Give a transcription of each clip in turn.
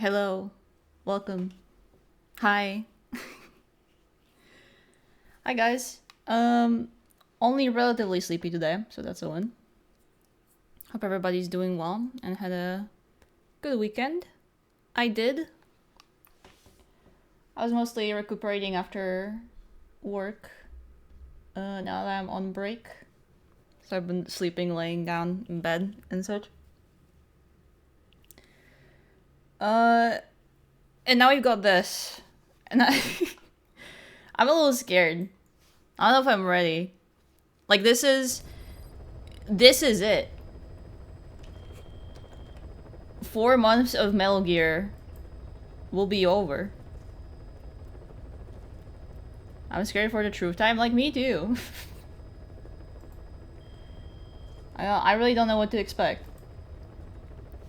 Hello. Welcome. Hi. Hi guys. Only relatively sleepy today, so that's a win. Hope everybody's doing well and had a good weekend. I did. I was mostly recuperating after work. Now that I'm on break. So I've been sleeping laying down in bed and such. And now we've got this. And I'm a little scared. I don't know if I'm ready. Like this is it. 4 months of Metal Gear will be over. I'm scared for the truth time, like me too. I really don't know what to expect.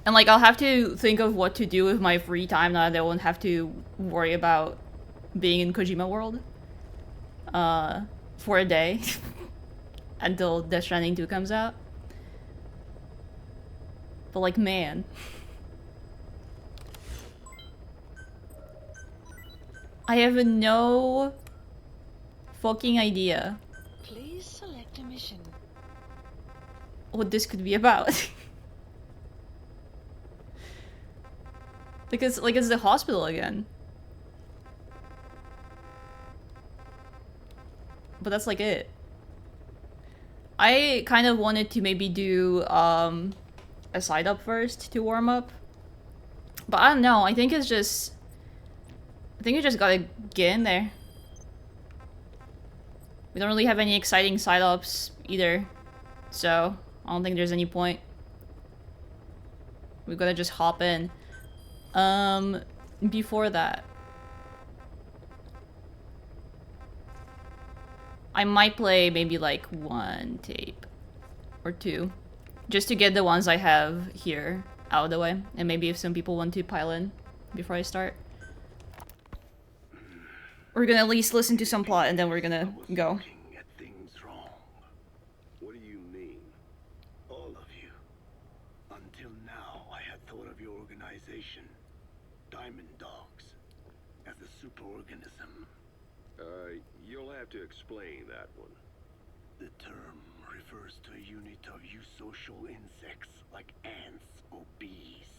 And like I'll have to think of what to do with my free time now that I won't have to worry about being in Kojima world. For a day. Until Death Stranding 2 comes out. But like, man. I have no fucking idea Please select a mission. what this could be about. Because, like, it's the hospital again. But that's like it. I kind of wanted to maybe do a side up first to warm up. But I don't know, I think you just gotta get in there. We don't really have any exciting side ups either. So, I don't think there's any point. We gotta just hop in. Before that, I might play maybe like 1 tape or 2, just to get the ones I have here out of the way, and maybe if some people want to pile in before I start. We're gonna at least listen to some plot and then we're gonna go. What do you mean? All of you. Until now, I had thought of your organization, Diamond Dogs, as a superorganism. You'll have to explain that one. The term refers to a unit of eusocial insects like ants or bees.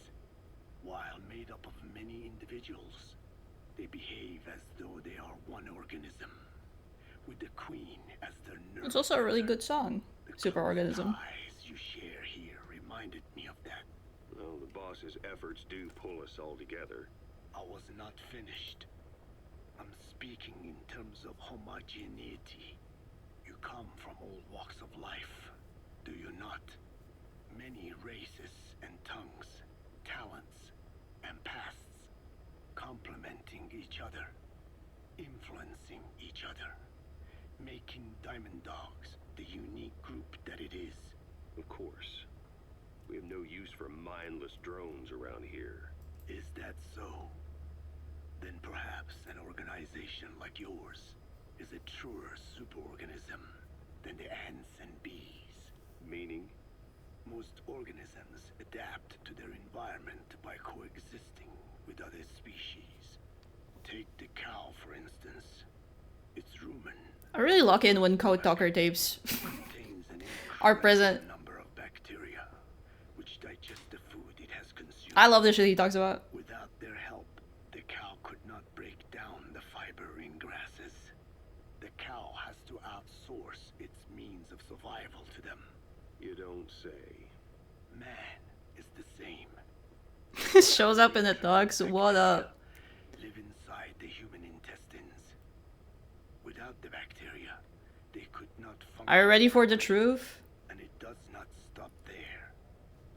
While made up of many individuals, they behave as though they are one organism, with the queen as their nerve. It's also a really good song, Superorganism. Ties you share here reminded me of that. Well, the boss's efforts do pull us all together. I was not finished. I'm speaking in terms of homogeneity. You come from all walks of life, do you not? Many races and tongues, talents and pasts, complementing each other, influencing each other, making Diamond Dogs the unique group that it is. Of course. We have no use for mindless drones around here. Is that so? Then perhaps an organization like yours is a truer superorganism than the ants and bees. Meaning? Most organisms adapt to their environment by coexisting with other species. Take the cow, for instance. Its rumen I really lock in when Code Talker tapes contains an are incredible present. number of bacteria, which digest the food it has consumed. I love the shit he talks about. Without their help, the cow could not break down the fiber-in grasses. The cow has to outsource its means of survival to them. You don't say. Man is the same. Shows up in the dogs, what up? Live inside the human intestines. Without the bacteria, they could not function. Are you ready for the truth? And it does not stop there.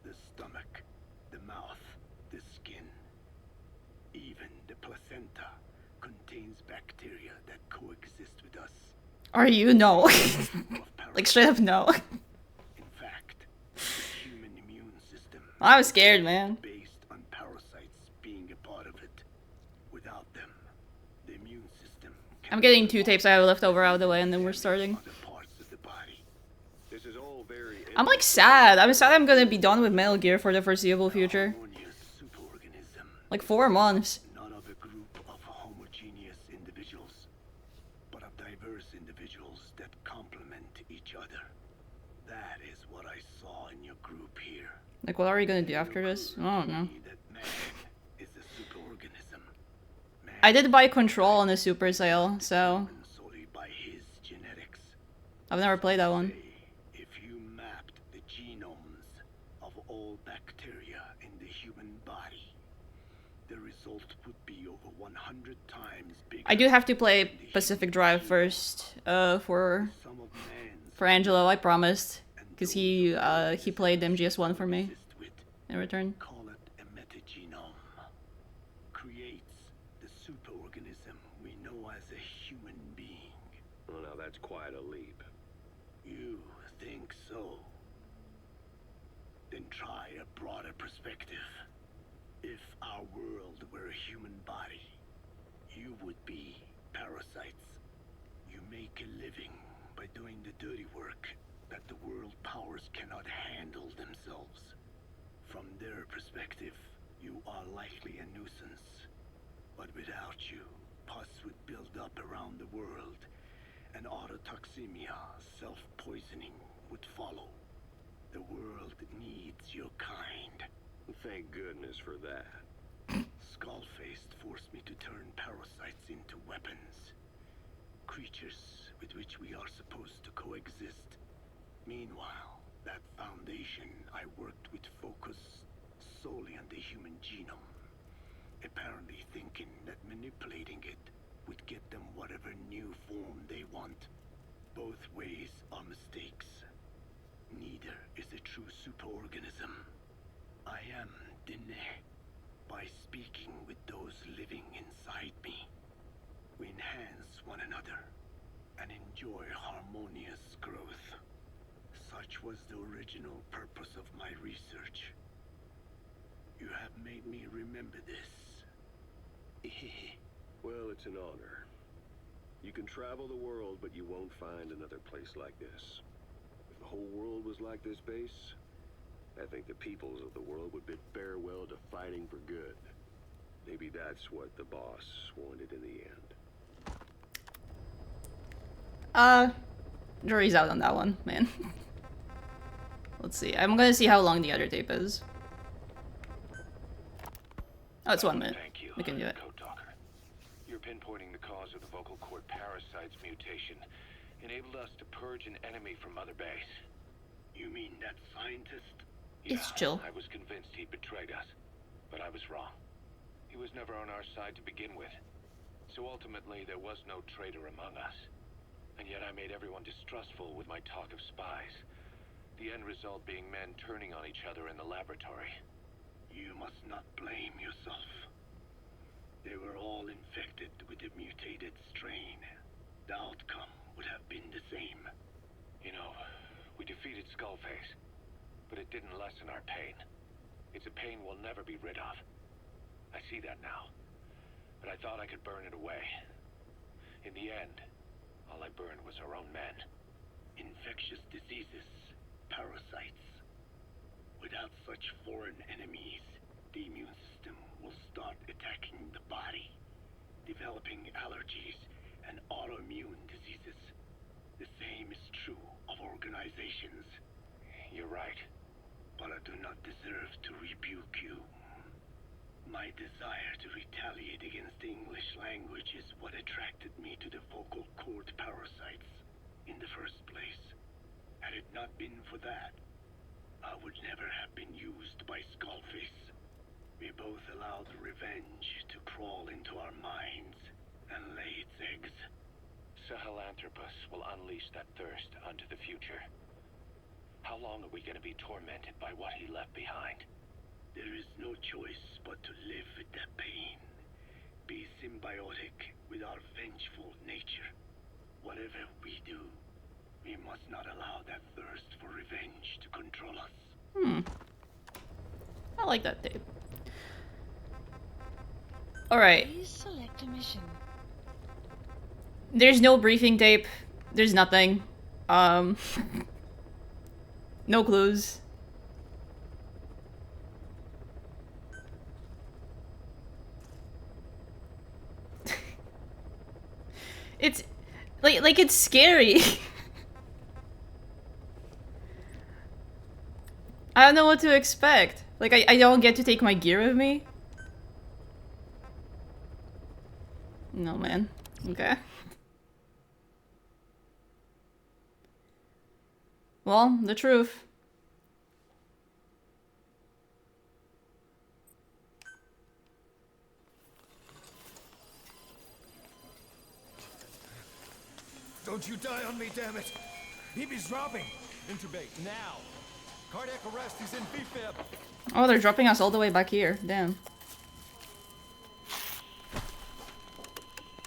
The stomach, the mouth, the skin, even the placenta contains bacteria that coexist with us. Are you? No. Of Like straight up no. In fact, the human immune system I'm scared, man. based on parasites being a part of it. Without them, the immune system I'm getting 2 tapes I have left over out of the way and then we're starting. other parts of the body. This is all very... I'm like sad. I'm sad I'm gonna be done with Metal Gear for the foreseeable future. Harmonious superorganism Like 4 months. Not of a group of homogeneous individuals, but of diverse individuals that complement each other. That is what I saw in your group here. Like, what are you gonna do after this? I don't know. That man is a superorganism. Man I did buy Control on a super sale, so driven solely by his genetics. I've never played that one. Say, if you mapped the genomes of all bacteria in the human body, the result would be over 100 times bigger. I do have to play Pacific Drive first, for Some of man's Angelo, I promised. and Because those he played MGS1 for me exist with, in return. call it a metagenome, creates the superorganism we know as a human being. Well, now that's quite a leap. You think so? Then try a broader perspective. If our world were a human body, you would be parasites. You make a living by doing the dirty work that the world powers cannot handle themselves. From their perspective, you are likely a nuisance. But without you, pus would build up around the world, and autotoxemia, self-poisoning, would follow. The world needs your kind. Thank goodness for that. Skullfaced forced me to turn parasites into weapons. Creatures with which we are supposed to coexist. Meanwhile, that foundation I worked with focused solely on the human genome. Apparently thinking that manipulating it would get them whatever new form they want. Both ways are mistakes. Neither is a true superorganism. I am Diné. By speaking with those living inside me, we enhance one another and enjoy harmonious growth. Such was the original purpose of my research. You have made me remember this. Well, it's an honor. You can travel the world, but you won't find another place like this. If the whole world was like this base, I think the peoples of the world would bid farewell to fighting for good. Maybe that's what the boss wanted in the end. Jury's out on that one, man. Let's see. I'm gonna see how long the other tape is. Oh, it's 1 minute. Thank you, We can do it. Code Talker. You're pinpointing the cause of the vocal cord parasite's mutation. Enabled us to purge an enemy from Mother Base. You mean that scientist? It's chill. I was convinced he betrayed us, but I was wrong. He was never on our side to begin with. So ultimately, there was no traitor among us. And yet I made everyone distrustful with my talk of spies. The end result being men turning on each other in the laboratory. You must not blame yourself. They were all infected with the mutated strain. The outcome would have been the same. You know, we defeated Skullface, but it didn't lessen our pain. It's a pain we'll never be rid of. I see that now, but I thought I could burn it away. In the end, all I burned was our own men. Infectious diseases, parasites. Without such foreign enemies, the immune system will start attacking the body, developing allergies and autoimmune diseases. The same is true of organizations. You're right. But I do not deserve to rebuke you. My desire to retaliate against the English language is what attracted me to the vocal cord parasites in the first place. Had it not been for that, I would never have been used by Skullface. We both allowed revenge to crawl into our minds and lay its eggs. Sahelanthropus will unleash that thirst unto the future. How long are we going to be tormented by what he left behind? There is no choice but to live with that pain. Be symbiotic with our vengeful nature. Whatever we do, we must not allow that thirst for revenge to control us. I like that tape. Alright. Please select a mission. There's no briefing tape. There's nothing. No clues. It's like it's scary. I don't know what to expect. Like I don't get to take my gear with me. No, man. Okay. Well, the truth. Don't you die on me, damn it! BB's dropping! Intubate, now! Cardiac arrest, he's in BFib! Oh, they're dropping us all the way back here. Damn.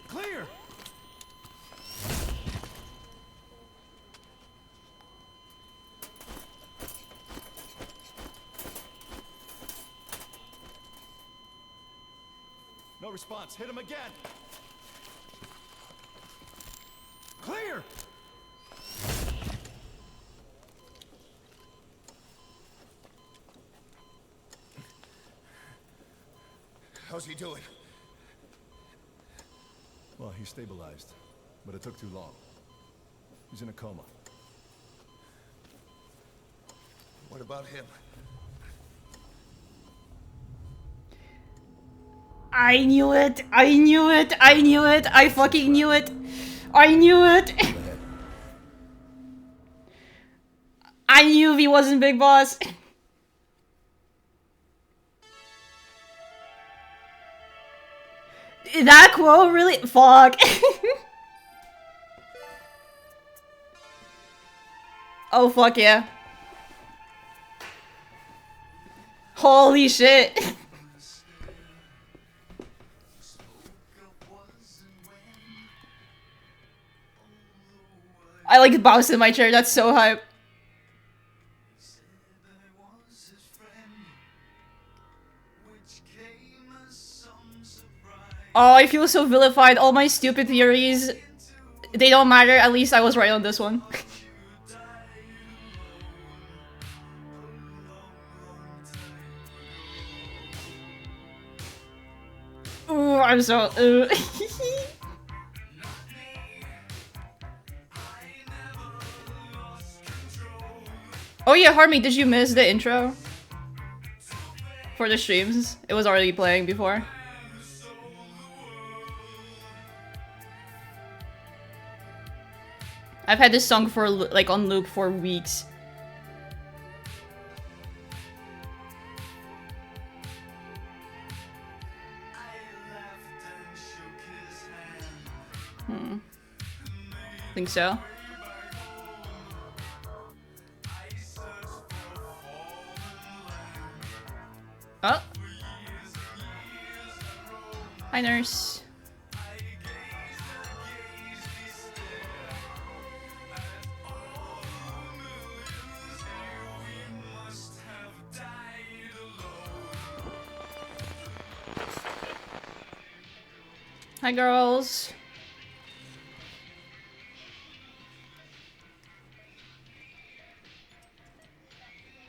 Clear! No response, hit him again! Clear! How's he doing? Well, he's stabilized, but it took too long. He's in a coma. What about him? I knew it! I knew it! I knew it! I fucking knew it! I knew it! I knew he wasn't Big Boss! That quote really- fuck. Oh fuck yeah. Holy shit. I like bounced in my chair, that's so hype. Oh, I feel so vilified. All my stupid theories, they don't matter. At least I was right on this one. Ooh, I'm so... ooh. Oh yeah, Harmy, did you miss the intro? For the streams? It was already playing before. I've had this song for like on loop for weeks. Think so. Oh. Hi, nurse. Hi, girls.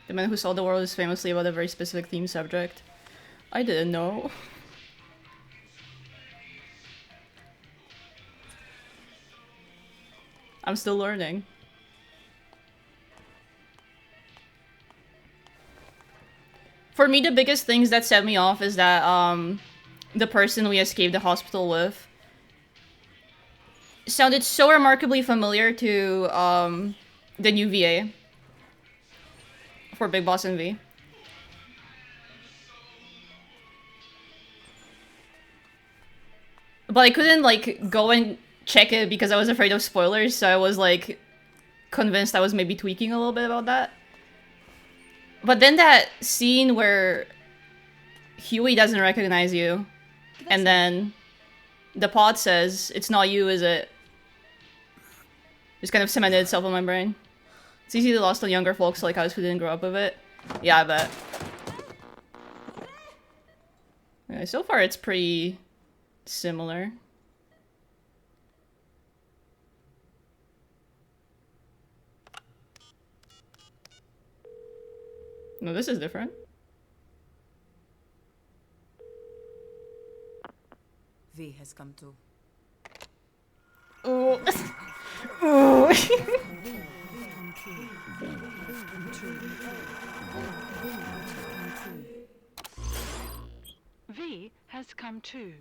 The Man Who Saw the World is famously about a very specific theme subject. I didn't know. I'm still learning. For me, the biggest things that set me off is that, the person we escaped the hospital with sounded so remarkably familiar to, the new VA for Big Boss and V. But I couldn't, like, go and check it because I was afraid of spoilers, so I was, like, convinced I was maybe tweaking a little bit about that. But then that scene where Huey doesn't recognize you, and then the pod says, "It's not you, is it?" Just kind of cemented itself in my brain. It's easy to lost on younger folks like us who didn't grow up with it. Yeah, I bet. Okay, so far it's pretty similar. No, this is different. V has come to. V has come true.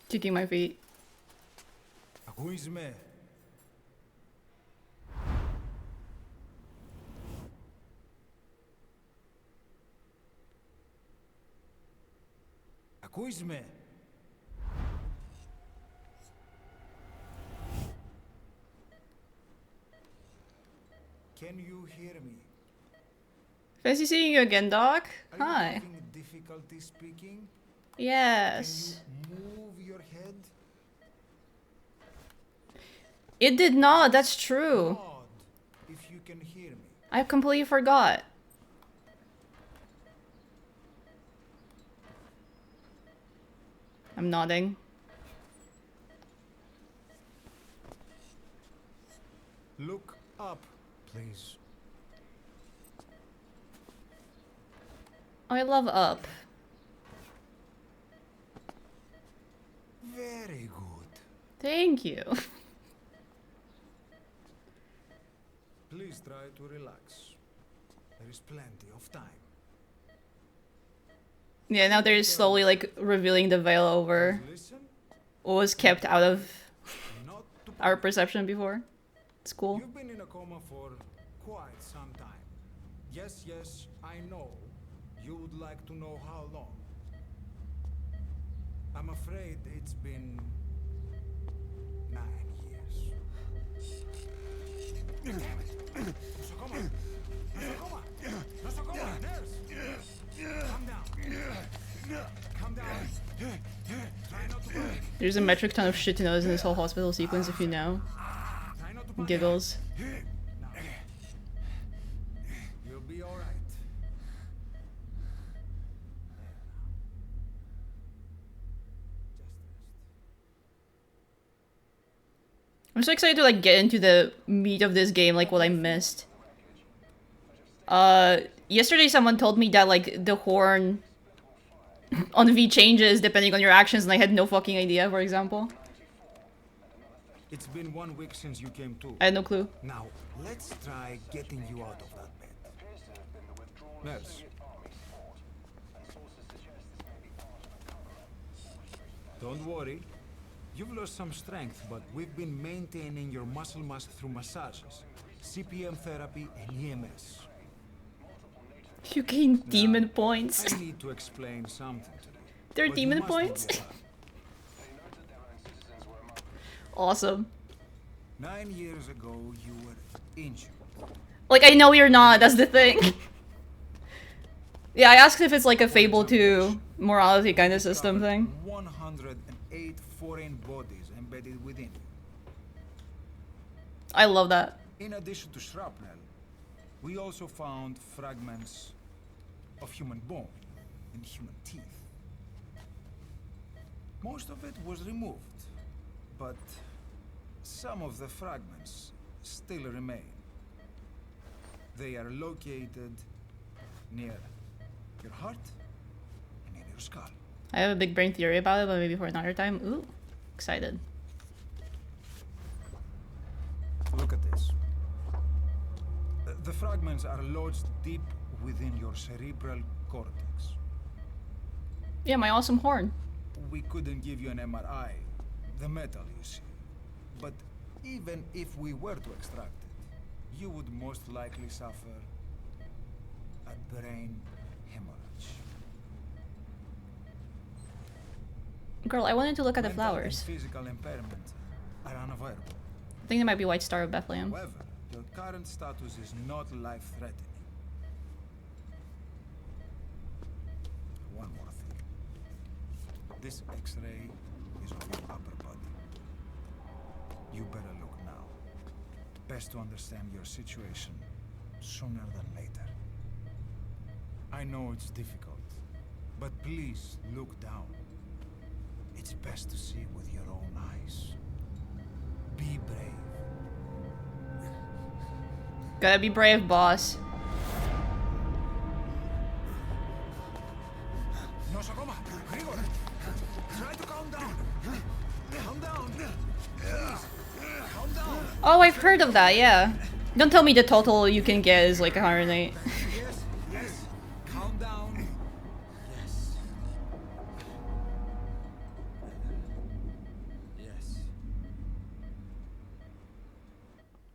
Kicking my feet. Ακούεις με. Ακούεις με. Can you hear me? Fancy seeing you again, Doc. Are you Hi. having difficulty speaking? Yes. Can you move your head? It did not, that's true. Nod if you can hear me. I completely forgot. I'm nodding. Look up, please. I love up. Very good. Thank you. Please try to relax. There is plenty of time. Yeah, now they're slowly like revealing the veil over Listen, what was kept out of not to our perception before. It's cool. You've been in a coma for quite some time. Yes, yes, I know. You would like to know how long. I'm afraid it's been 9 years. Damn it! Nosocoma! Nosocoma! Nosocoma! Nurse! Calm down. Calm down. Try not to panic. There's a metric ton of shit to notice in this whole hospital sequence if you know. Try not to panic. Giggles. Now, you'll be all right. I'm so excited to like get into the meat of this game, like what I missed. Yesterday someone told me that like the horn on V changes depending on your actions and I had no fucking idea, for example. It's been 1 week since you came to. I had no clue. Now, let's try getting you out of that bed. Nurse. Don't worry. You've lost some strength, but we've been maintaining your muscle mass through massages, CPM therapy, and EMS. You gain demon points. I need to explain something to you. They're but you demon must points? understand. Awesome. 9 years ago, you were injured. Like, I know you're not, that's the thing. Yeah, I asked if it's like a Fable 2 morality kind of system thing. 108 foreign bodies embedded within you. I love that. In addition to shrapnel, we also found fragments of human bone and human teeth. Most of it was removed, but some of the fragments still remain. They are located near your heart and in your skull. I have a big brain theory about it, but maybe for another time. Ooh, excited. Look at this. The fragments are lodged deep within your cerebral cortex. Yeah, my awesome horn. We couldn't give you an MRI, the metal you see. But even if we were to extract it, you would most likely suffer a brain hemorrhage. Girl, I wanted to look at the Mental flowers. and physical impairment are unavoidable. I think it might be White Star of Bethlehem. However, your current status is not life-threatening. One more thing. This X-ray is of your upper body. You better look now. Best to understand your situation sooner than later. I know it's difficult, but please look down. It's best to see with your own eyes. Be brave. Gotta be brave, boss. Nosocoma! Grigor! Try to calm down. Calm down. Please. Calm down. Oh, I've heard of that, yeah. Don't tell me the total you can get is like 108. Yes, yes. Calm down. Yes. Yes.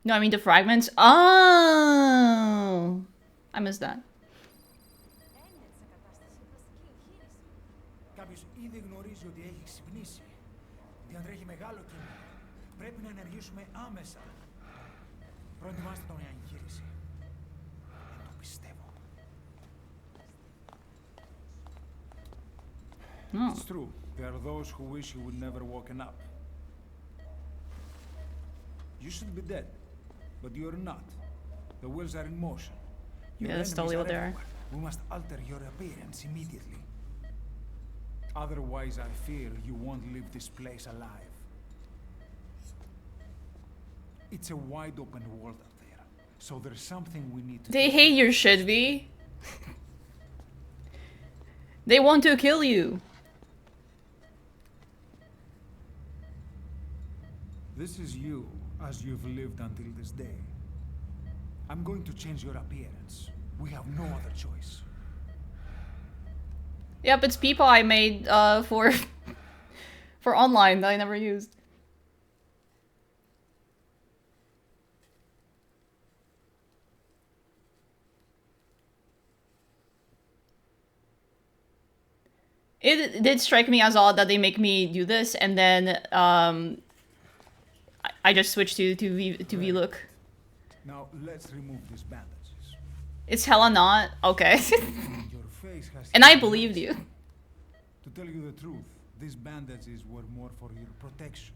No, I mean the fragments. Oh, I missed that. Κάποιος ήδη γνωρίζει ότι έχει ξυπνήσει. Διατρέχει μεγάλο κίνδυνο. Πρέπει να ενεργήσουμε άμεσα. Προετοιμάστε τον για εγχείρηση. Δεν το πιστεύω. Oh. It's true. There are those who wish you would never woken up. You should be dead, but you're not. The wheels are in motion. Your Yeah, that's enemies totally what they are. everywhere. We must alter your appearance immediately. Otherwise, I fear you won't leave this place alive. It's a wide open world out there, so there's something we need to They do. hate your shit, V. They want to kill you. This is you, as you've lived until this day. I'm going to change your appearance. We have no other choice. Yep, it's people I made for for online that I never used. It did strike me as odd that they make me do this, and then I just switched to V look. Now let's remove these bandages. It's hella not okay, Your face has and I changed. believed you. To tell you the truth, these bandages were more for your protection,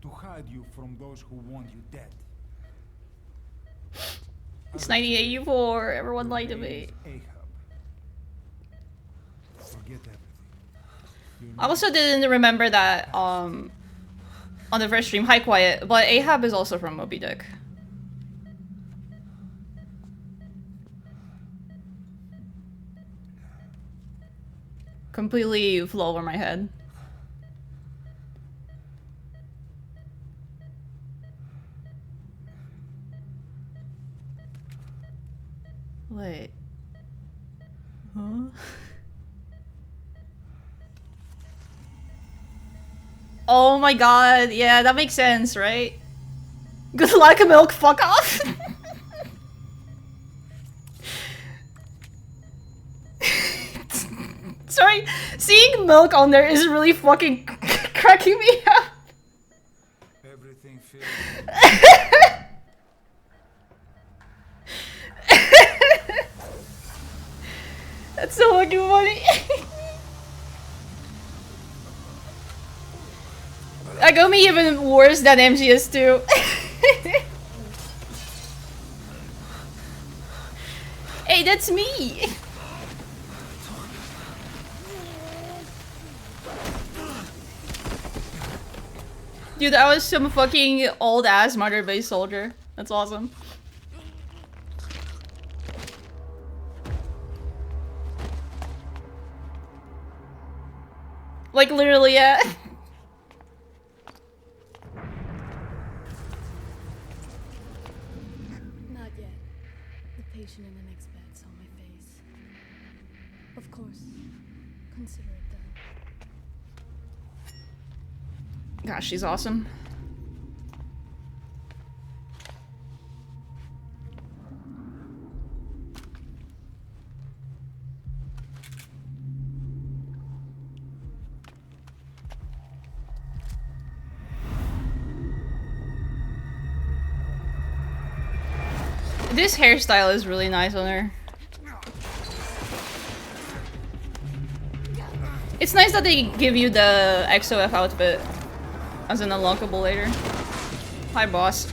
to hide you from those who want you dead. It's 98U4. Everyone lied to me. Ahab. Forget everything. You're I also didn't remember that on the first stream. Hi, Quiet. But Ahab is also from Moby Dick. Completely flew over my head. Wait. Huh? Oh my god, yeah, that makes sense, right? Good luck, Milk, fuck off! Sorry, seeing Milk on there is really fucking cracking me up. everything feels. That's so fucking funny. That got me even worse than MGS2. Hey, that's me. Dude, that was some fucking old ass murder-based soldier. That's awesome. Like literally, yeah. Not yet. The patient in the next bed saw my face. Of course. Consider it done. Gosh, she's awesome. This hairstyle is really nice on her. It's nice that they give you the XOF outfit as an unlockable later. Hi, boss.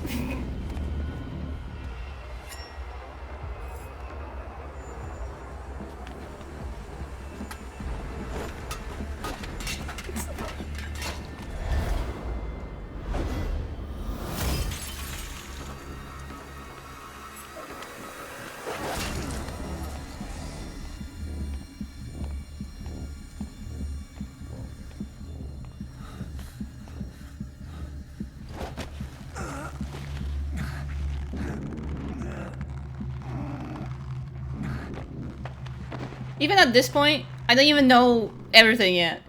Even at this point, I don't even know everything yet.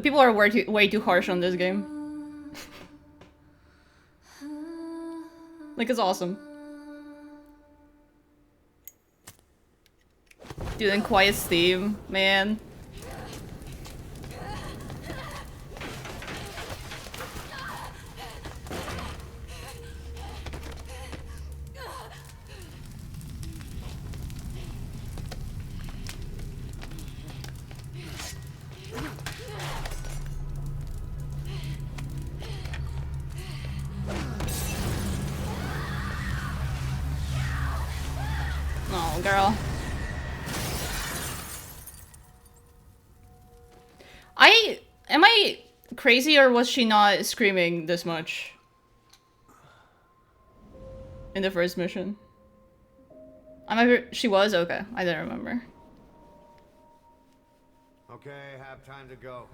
People are way too harsh on this game. Like, it's awesome. Dude, and Quiet's theme, man. Oh, girl. Am I crazy, or was she not screaming this much in the first mission? She was? Okay, I didn't remember. Okay, have time to go.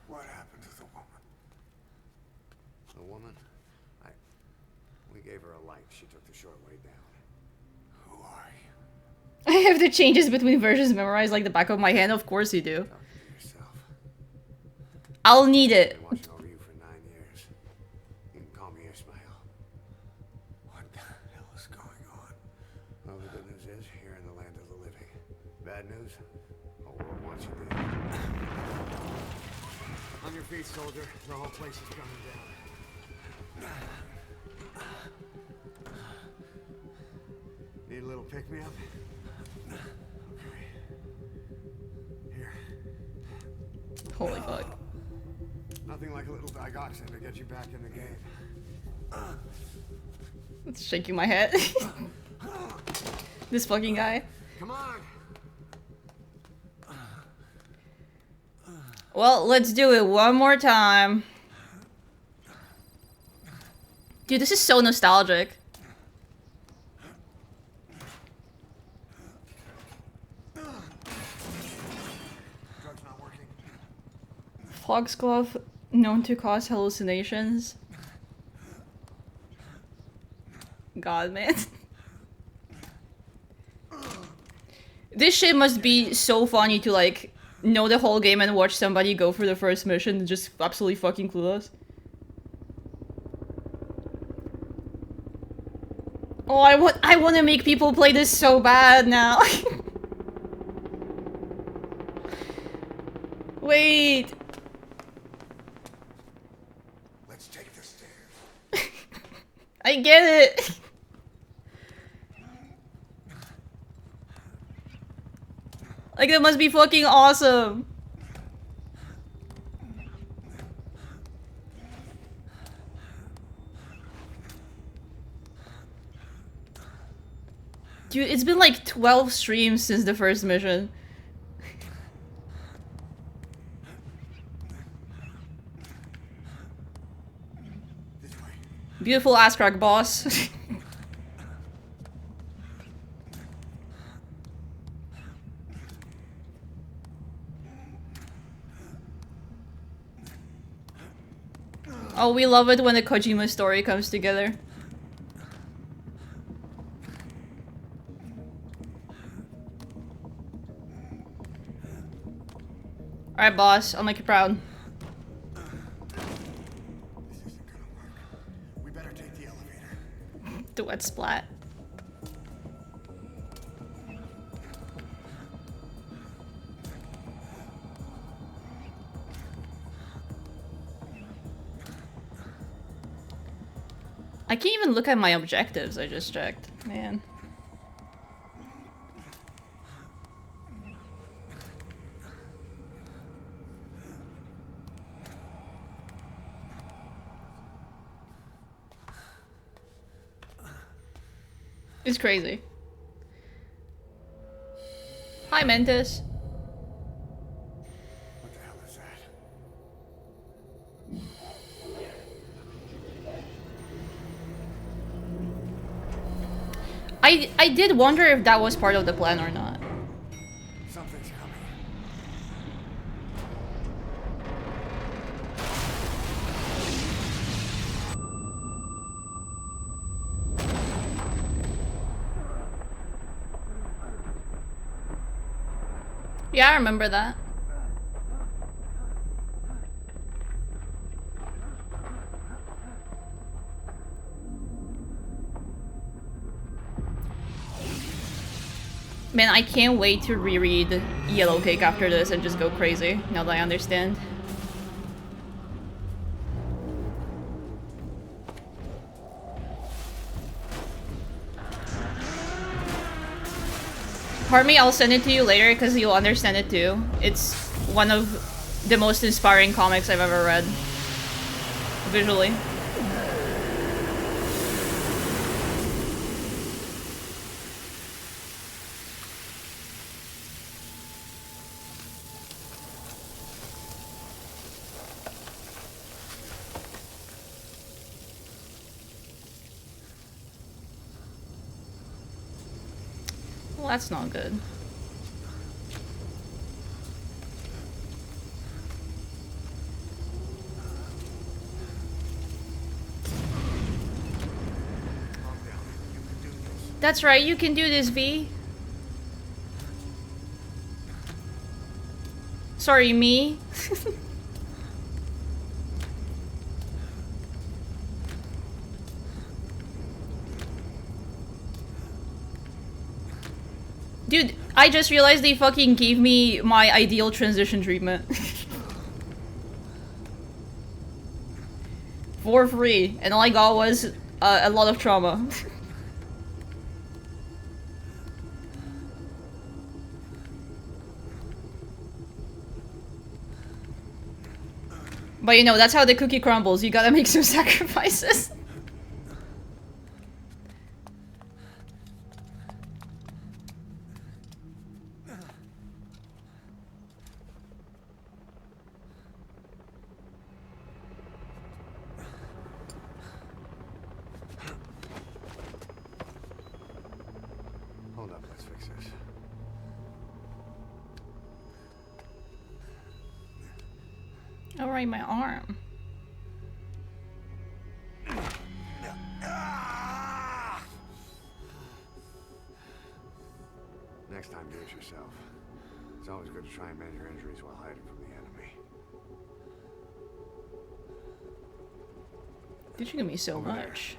What happened to the woman? The woman? We gave her a light. She took the short way down. Who are you? I have the changes between versions memorized like the back of my hand. Of course you do. Talk to yourself. I'll need it. Been watching over you for 9 years. You can call me Ishmael. What the hell is going on? Well, the good news is you're in the land of the living. Bad news? The whole world wants you dead. On your feet, soldier. The whole place is coming down. Need a little pick-me-up? Okay. Here. Holy fuck. Nothing like a little digoxin to get you back in the game. It's shaking my head. This fucking guy. Come on! Well, let's do it one more time. Dude, this is so nostalgic. Drug's not working. Foxglove known to cause hallucinations. God, man. This shit must be so funny to, like, know the whole game and watch somebody go through the first mission just absolutely fucking clueless. Oh, I want to make people play this so bad now. Wait. Let's take the stairs. I get it. Like, it must be fucking awesome. Dude, it's been like 12 streams since the first mission. This way. Beautiful ass crack, boss. Oh, we love it when the Kojima story comes together. Alright, boss. I'll make you proud. This isn't gonna work. We better take the elevator. The wet splat. I can't even look at my objectives I just checked. Man. It's crazy. Hi, Mentis. What the hell is that? I did wonder if that was part of the plan or not. Something's coming. Yeah, I remember that. Man, I can't wait to reread Yellowcake after this and just go crazy, now that I understand. Part me, I'll send it to you later because you'll understand it too. It's one of the most inspiring comics I've ever read. Visually. Well, that's not good. That's right, you can do this, V. Sorry, me. Dude, I just realized they fucking gave me my ideal transition treatment. For free. And all I got was a lot of trauma. But you know, that's how the cookie crumbles. You gotta make some sacrifices. Hold up, let's fix this. Alright, my arm. Next time, do it yourself. It's always good to try and mend your injuries while hiding from the enemy. Teaching me so Over there. much.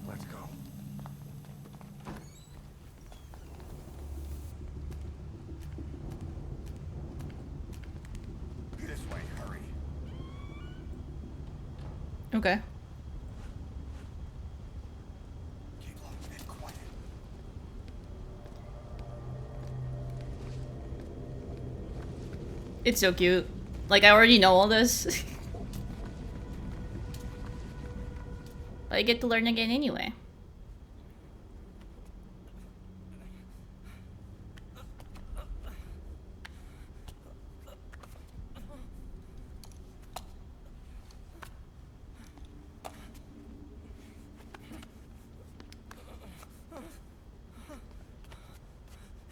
Let's go. This way, hurry. Okay. Keep low and quiet. It's so cute. Like, I already know all this. But I get to learn again anyway.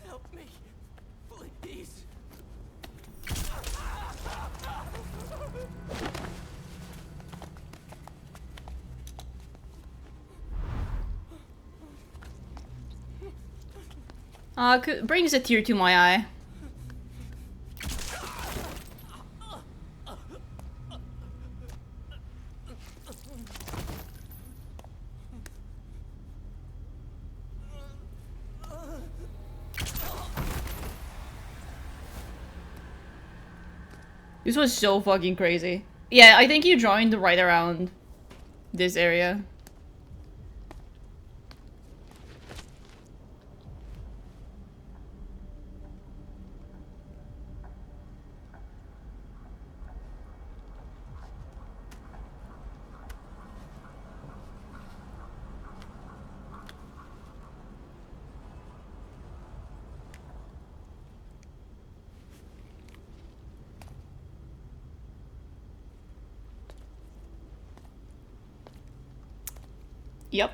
Help me, please. Brings a tear to my eye. This was so fucking crazy. Yeah, I think you joined right around this area. Yep.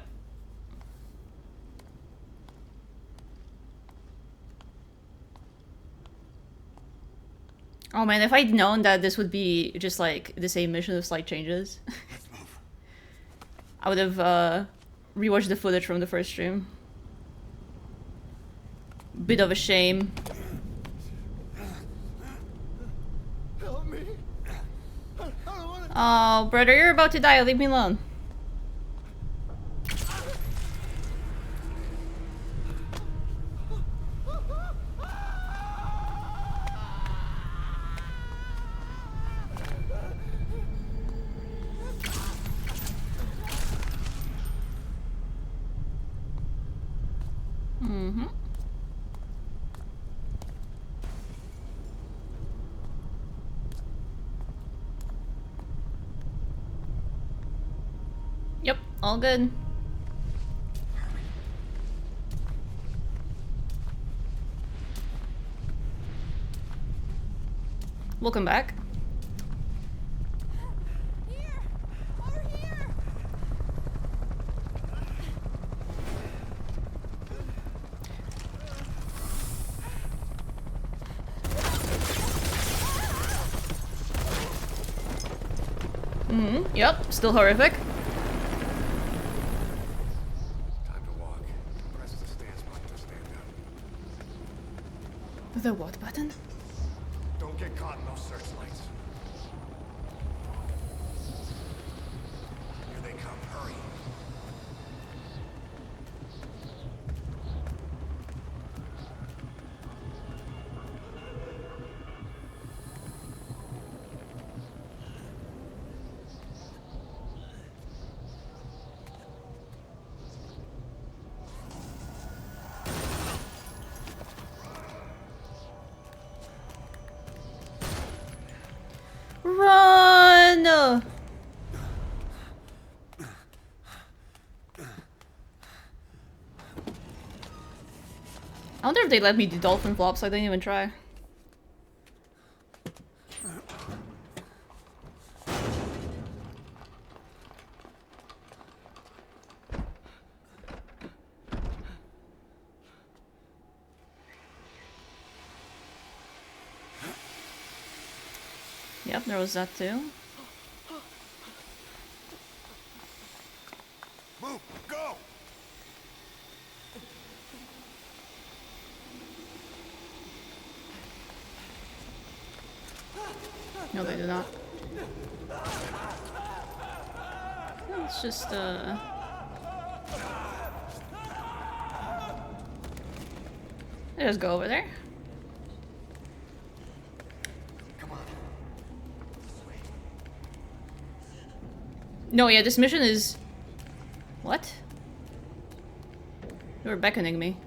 Oh man, if I'd known that this would be just like the same mission with slight changes, I would have rewatched the footage from the first stream. Bit of a shame. Help me. I don't wanna... Oh, brother, you're about to die. Leave me alone. Mm-hmm. Yep, all good. Welcome back. Here! Over here! Mm-hmm. Yep, still horrific. Time to walk. Press the stance button to stand up. The what button? Don't get caught in those searchlights. Here they come. Hurry. Run! I wonder if they let me do dolphin flops. I didn't even try. Yep, there was that too. Move! Go! No, they do not. Let's just, just go over there. Come on. No, yeah, this mission is... What? You were beckoning me.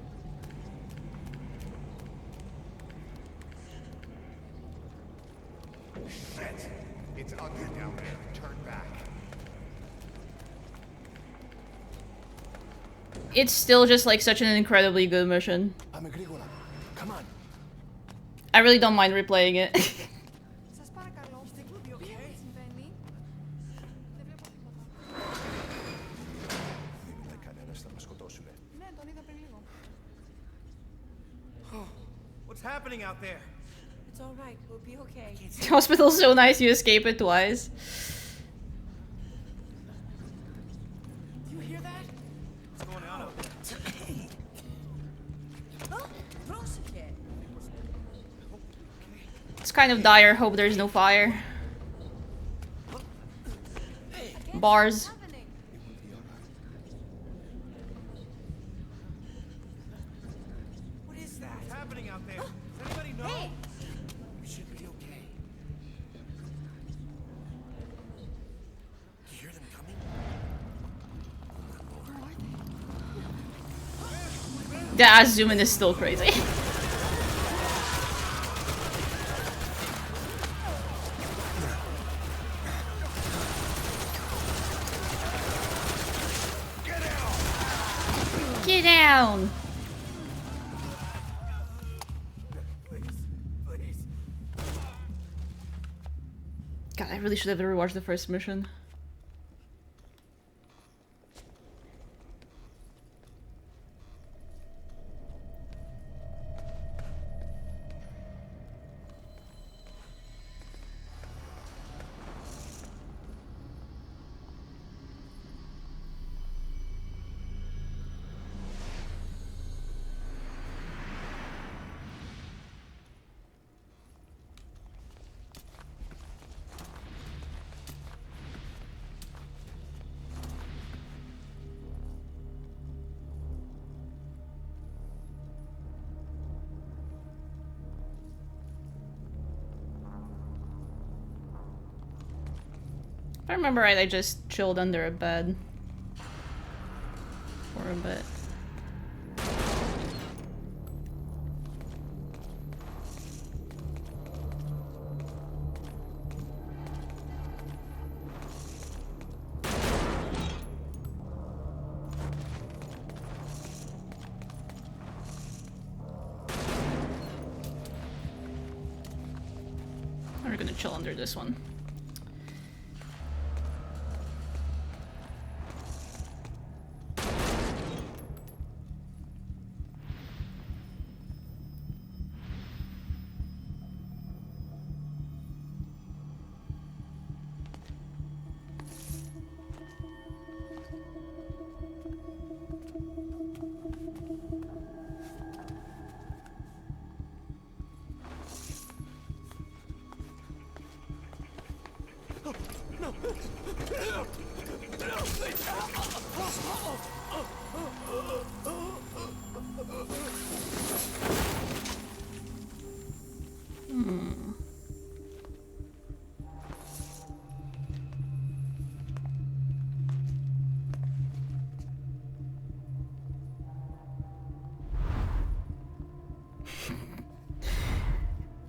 Shit! It's ugly down there. Turn back. It's still just like such an incredibly good mission. I'm Agricola. Come on. I really don't mind replaying it. Σας παρακαλώ, δεν συμβαίνει. Δεν βλέπω τίποτα. Δεν μιλάει κανένας, θα μας σκοτώσουνε. Ναι, τον είδα πριν λίγο. What's happening out there? It's alright, we'll be okay. The hospital's so nice you escape it twice. Do you hear that? What's going on out there? It's kind of dire, hope there's no fire. Bars. Happening. What is that? What's happening out there? Does anybody know? Hey! You should be okay. You hear them coming? The ass zooming is still crazy. Get down! Please. God, I really should have rewatched the first mission. I remember right, I just chilled under a bed for a bit. We're gonna chill under this one.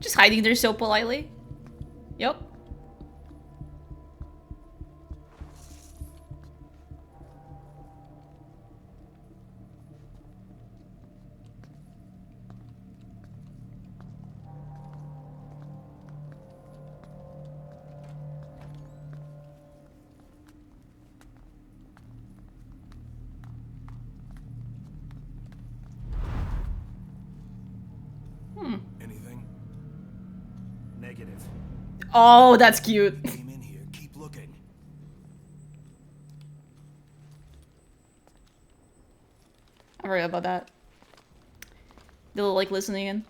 Just hiding there so politely. Yep. Anything? Negative. Oh, that's cute. Came in here. Keep looking. I forgot about that. The little, like, listening in.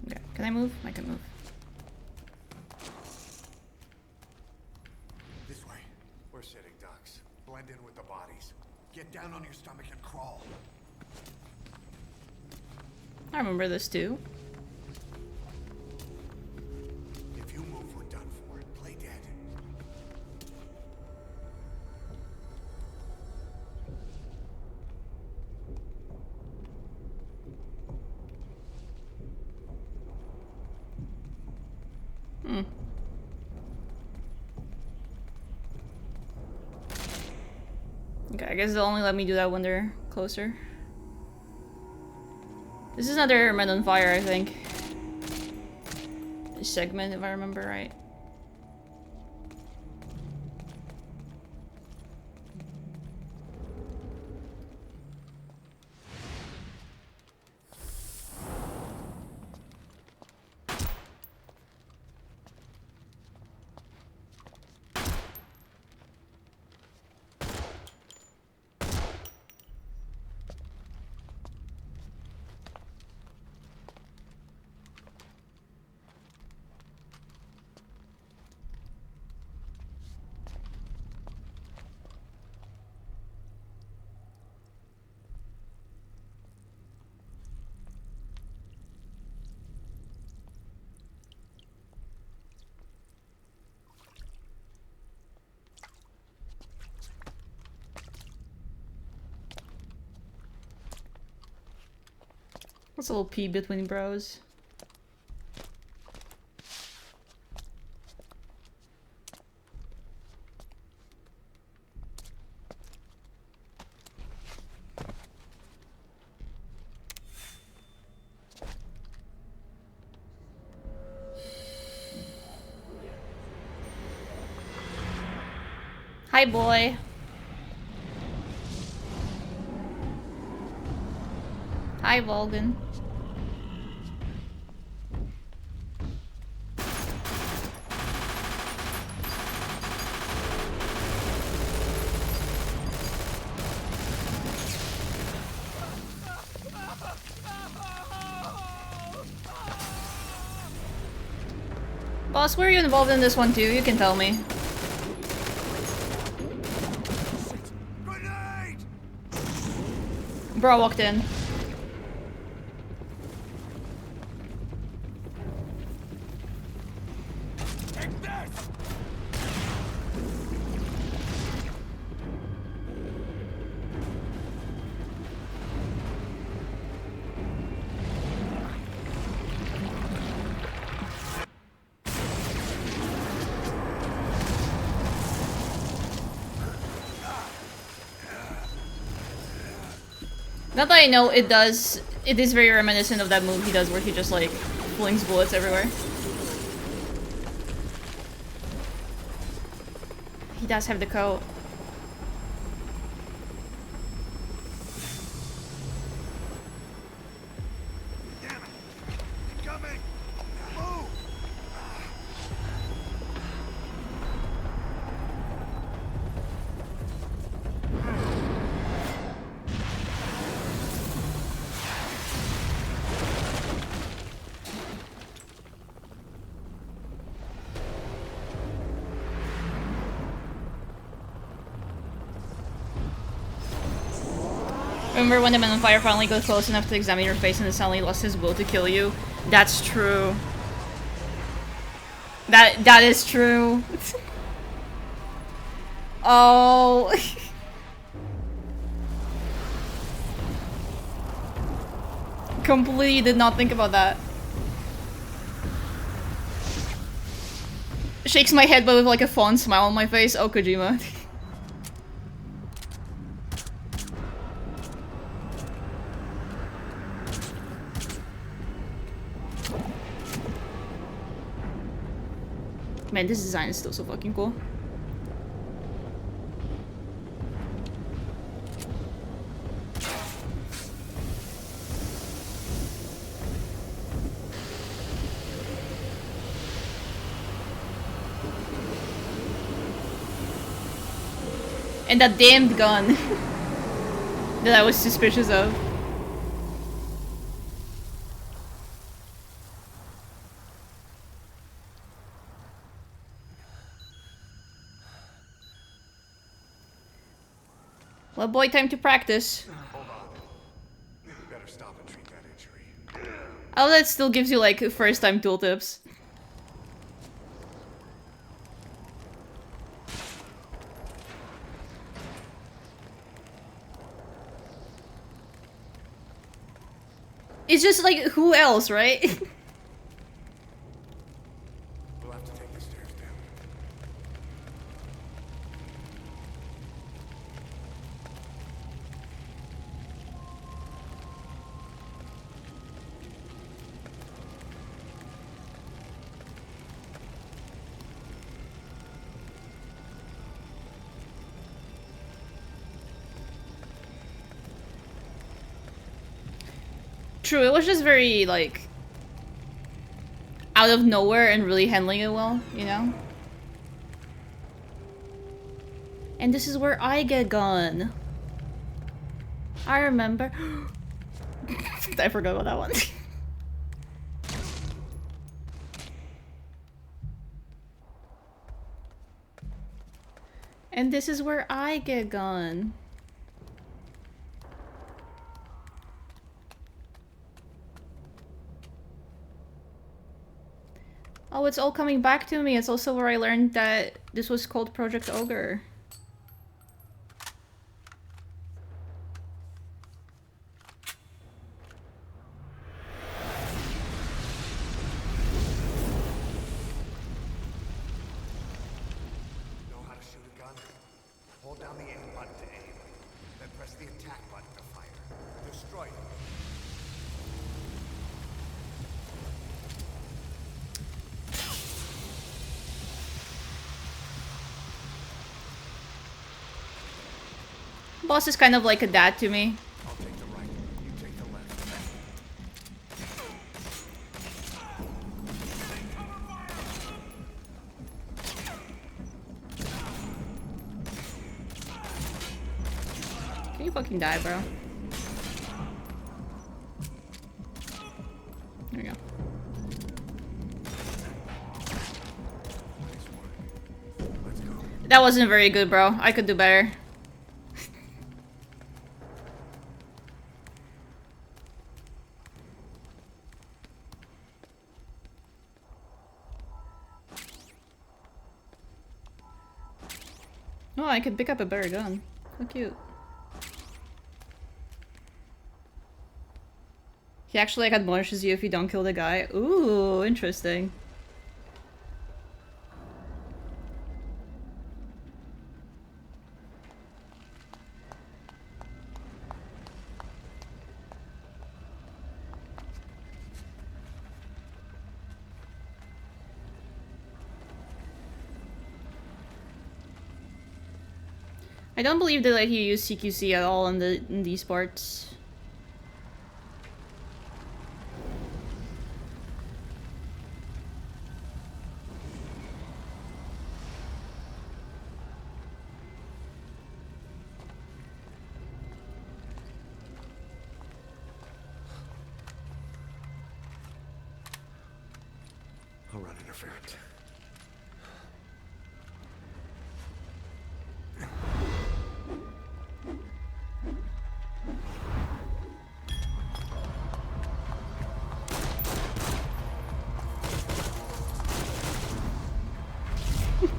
Okay, can I move? I can move. This way. We're sitting ducks. Blend in with the bodies. Get down on your stomach and crawl. I remember this too. If you move, we're done for. Play dead. Okay, I guess they'll only let me do that when they're closer. This is another Men on Fire, I think. This segment, if I remember right. What's a little pee between bros? Hi, boy. Hi, Volgan. Boss, were you involved in this one too? You can tell me. Bro walked in. Not that I know, it is very reminiscent of that move he does where he just like flings bullets everywhere. He does have the coat. Remember when the man on fire finally got close enough to examine your face and then suddenly lost his will to kill you? That's true. That is true. Oh. Completely did not think about that. Shakes my head but with like a fond smile on my face. Oh, Kojima. Man, this design is still so fucking cool. And that damned gun that I was suspicious of. Well, boy, time to practice. Hold on. You better stop and treat that injury. Oh, that still gives you like first time tooltips. It's just like, who else, right? We'll have to take the stairs down. True, it was just very, like, out of nowhere and really handling it well, you know? And this is where I get gone. I remember. I forgot about that one. And this is where I get gone. Oh, it's all coming back to me. It's also where I learned that this was called Project Ogre. Know how to shoot a gun? Hold down the aim button to aim. Then press the attack button to fire. Destroy it. Boss is kind of like a dad to me. I'll take the right. You take the left. Can you fucking die, bro? There we go. Let's go. That wasn't very good, bro. I could do better. Oh, I can pick up a better gun. How cute. He actually like admonishes you if you don't kill the guy. Ooh, interesting. I don't believe they let you use CQC at all in these parts. I'll run interference.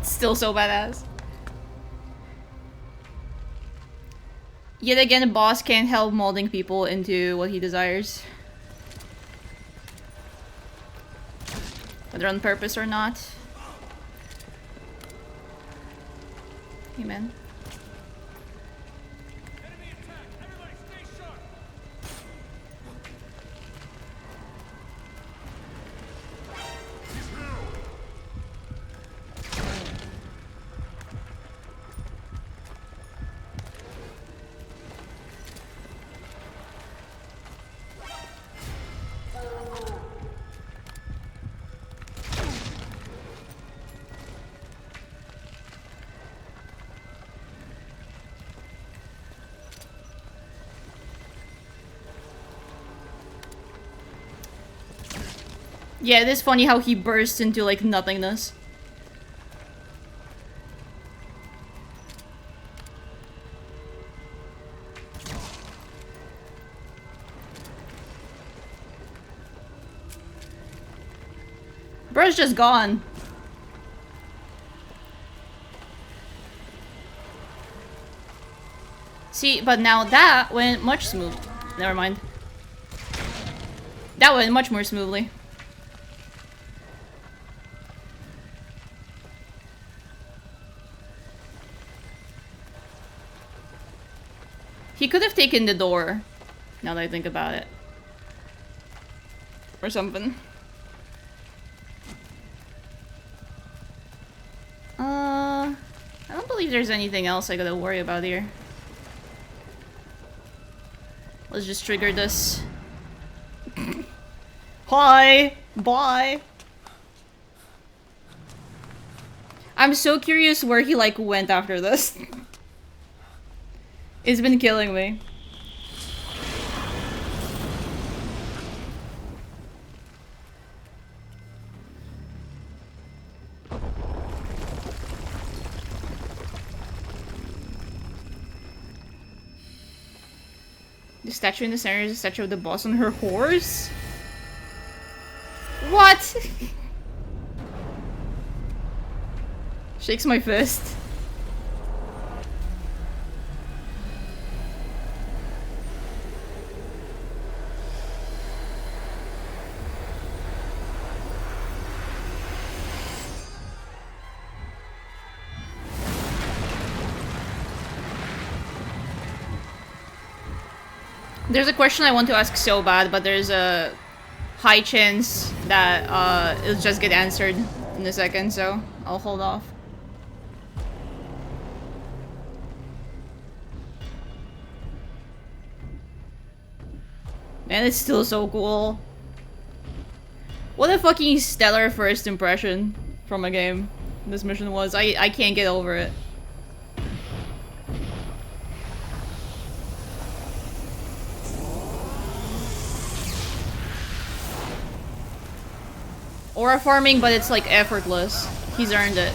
Still so badass. Yet again, the boss can't help molding people into what he desires. Whether on purpose or not. Hey man. Yeah, it is funny how he bursts into like nothingness. Bro's just gone. See, but now that went much smooth. Never mind. That went much more smoothly. He could have taken the door, now that I think about it. Or something. I don't believe there's anything else I gotta worry about here. Let's just trigger this. Hi! Bye! I'm so curious where he like went after this. It's been killing me. The statue in the center is a statue of the boss on her horse? What? Shakes my fist. There's a question I want to ask so bad, but there's a high chance that it'll just get answered in a second, so I'll hold off. Man, it's still so cool. What a fucking stellar first impression from a game this mission was. I can't get over it. Aura farming, but it's like effortless. He's earned it.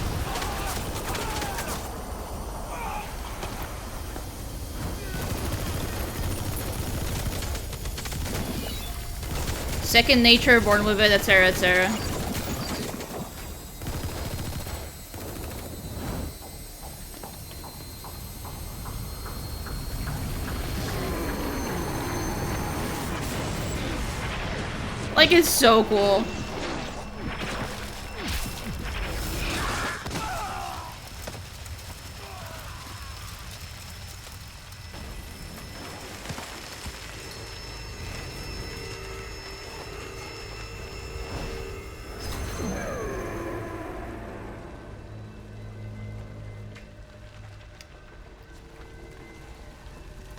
Second nature, born with it, etc, etc. Like, it's so cool.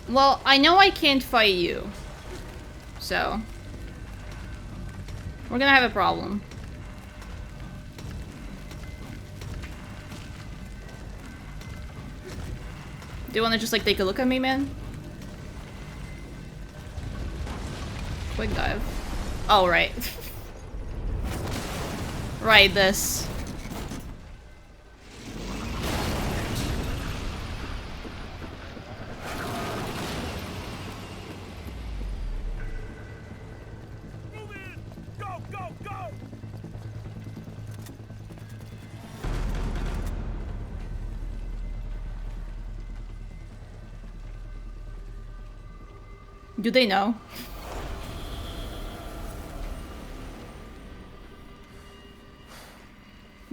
Well, I know I can't fight you. So... we're gonna have a problem. Do you wanna just, like, take a look at me, man? Quick dive. Oh, right. Right, this. Do they know?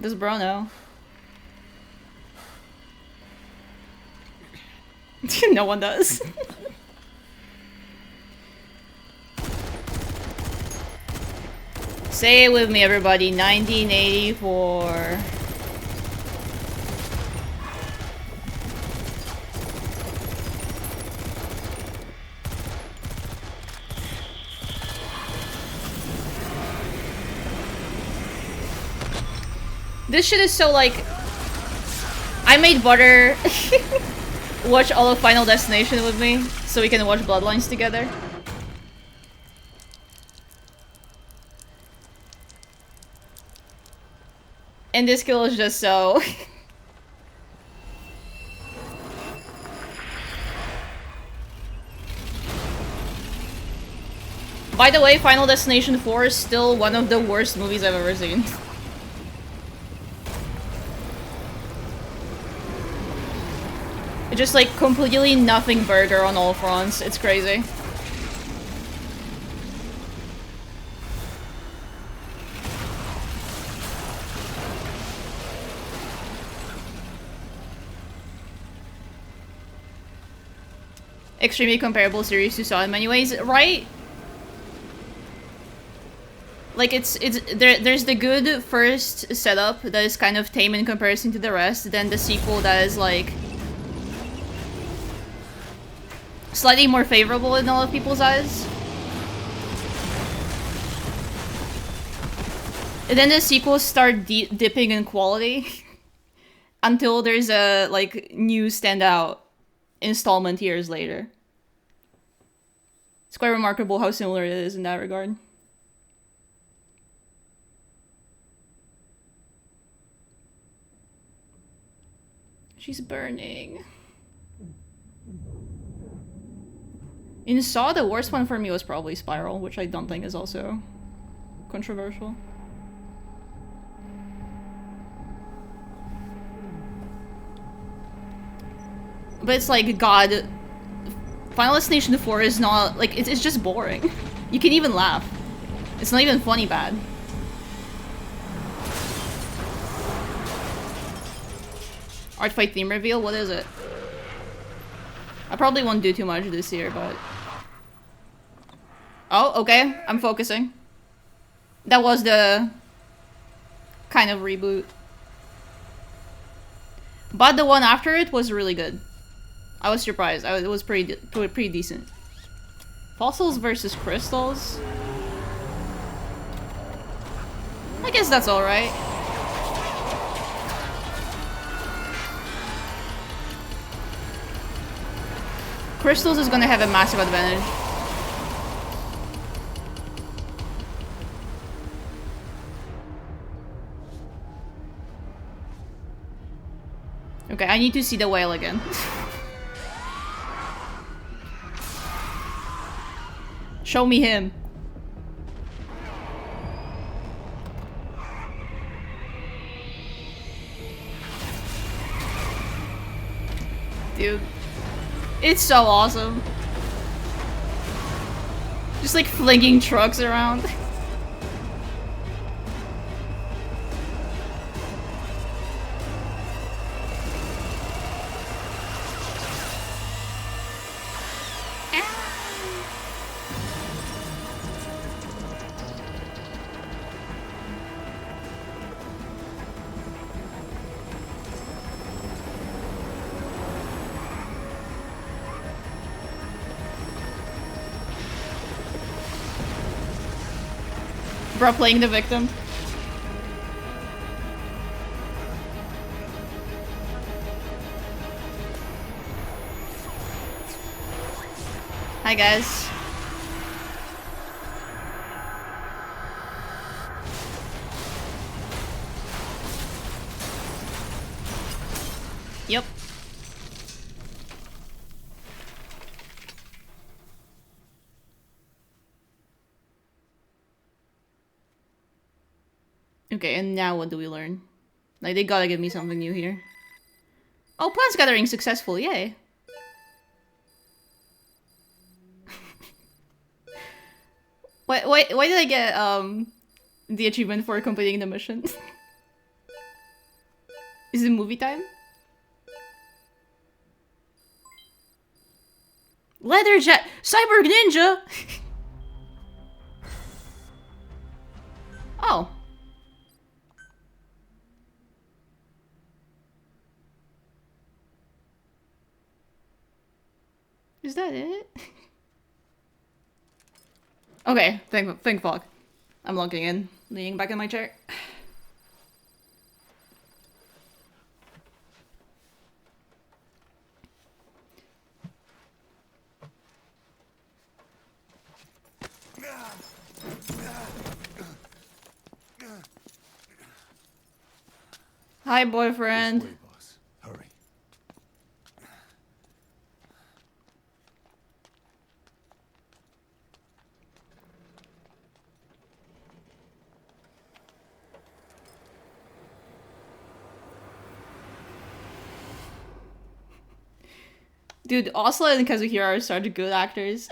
Does bro know? No one does. Say it with me, everybody. 1984. This shit is so like... I made Butter watch all of Final Destination with me, so we can watch Bloodlines together. And this kill is just so... By the way, Final Destination 4 is still one of the worst movies I've ever seen. It's just like completely nothing burger on all fronts. It's crazy. Extremely comparable series to Saw in many ways, right? Like there's the good first setup that is kind of tame in comparison to the rest, then the sequel that is like slightly more favorable in a lot of people's eyes. And then the sequels start dipping in quality until there's a like new standout installment years later. It's quite remarkable how similar it is in that regard. She's burning. In Saw, the worst one for me was probably Spiral, which I don't think is also controversial. But it's like, God, Final Destination 4 is not, like, it's just boring. You can even laugh. It's not even funny bad. Art fight theme reveal? What is it? I probably won't do too much this year, but... Oh, okay. I'm focusing. That was the kind of reboot. But the one after it was really good. I was surprised. It was pretty decent. Fossils versus crystals? I guess that's alright. Crystals is gonna have a massive advantage. Okay, I need to see the whale again. Show me him. Dude. It's so awesome. Just like flinging trucks around. Barbara playing the victim. Hi guys. Yep. Okay, and now what do we learn? Like, they gotta give me something new here. Oh, plants gathering successful, yay! Why did I get, the achievement for completing the mission? Is it movie time? Leather jet! Cyborg Ninja! Oh. Is that it? Okay, thank fuck. I'm logging in, leaning back in my chair. Hi, boyfriend. This way, boss. Hurry. Dude, Osla and Kazuhira are such good actors.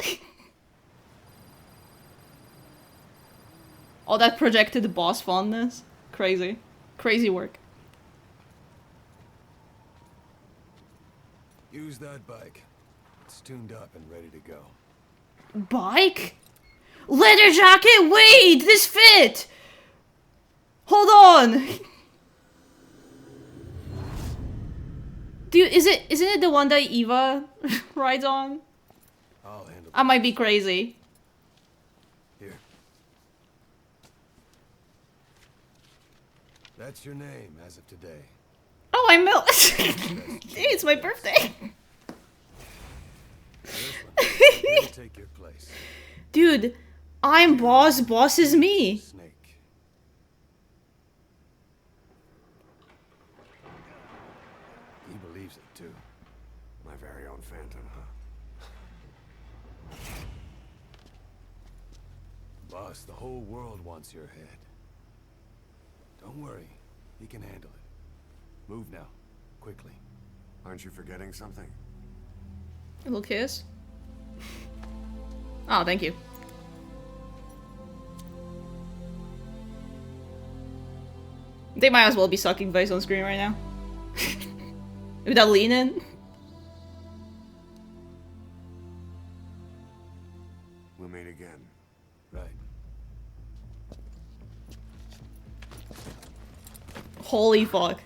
All that projected boss fondness. Crazy. Crazy work. Use that bike. It's tuned up and ready to go. Bike? Leather jacket? Wait! This fit! Hold on! Dude, isn't it the one that Eva rides on? I'll handle I might be crazy. Here. That's your name as of today. Oh, I'm Mil- Dude, it's my birthday! We'll take your place. Dude, I'm boss, boss is me! Snake. He believes it too. My very own phantom, huh? Boss, the whole world wants your head. Don't worry, he can handle it. Move now, quickly. Aren't you forgetting something? A little kiss? Oh, thank you. They might as well be sucking face on screen right now. With that lean in. We'll meet again. Right. Holy fuck.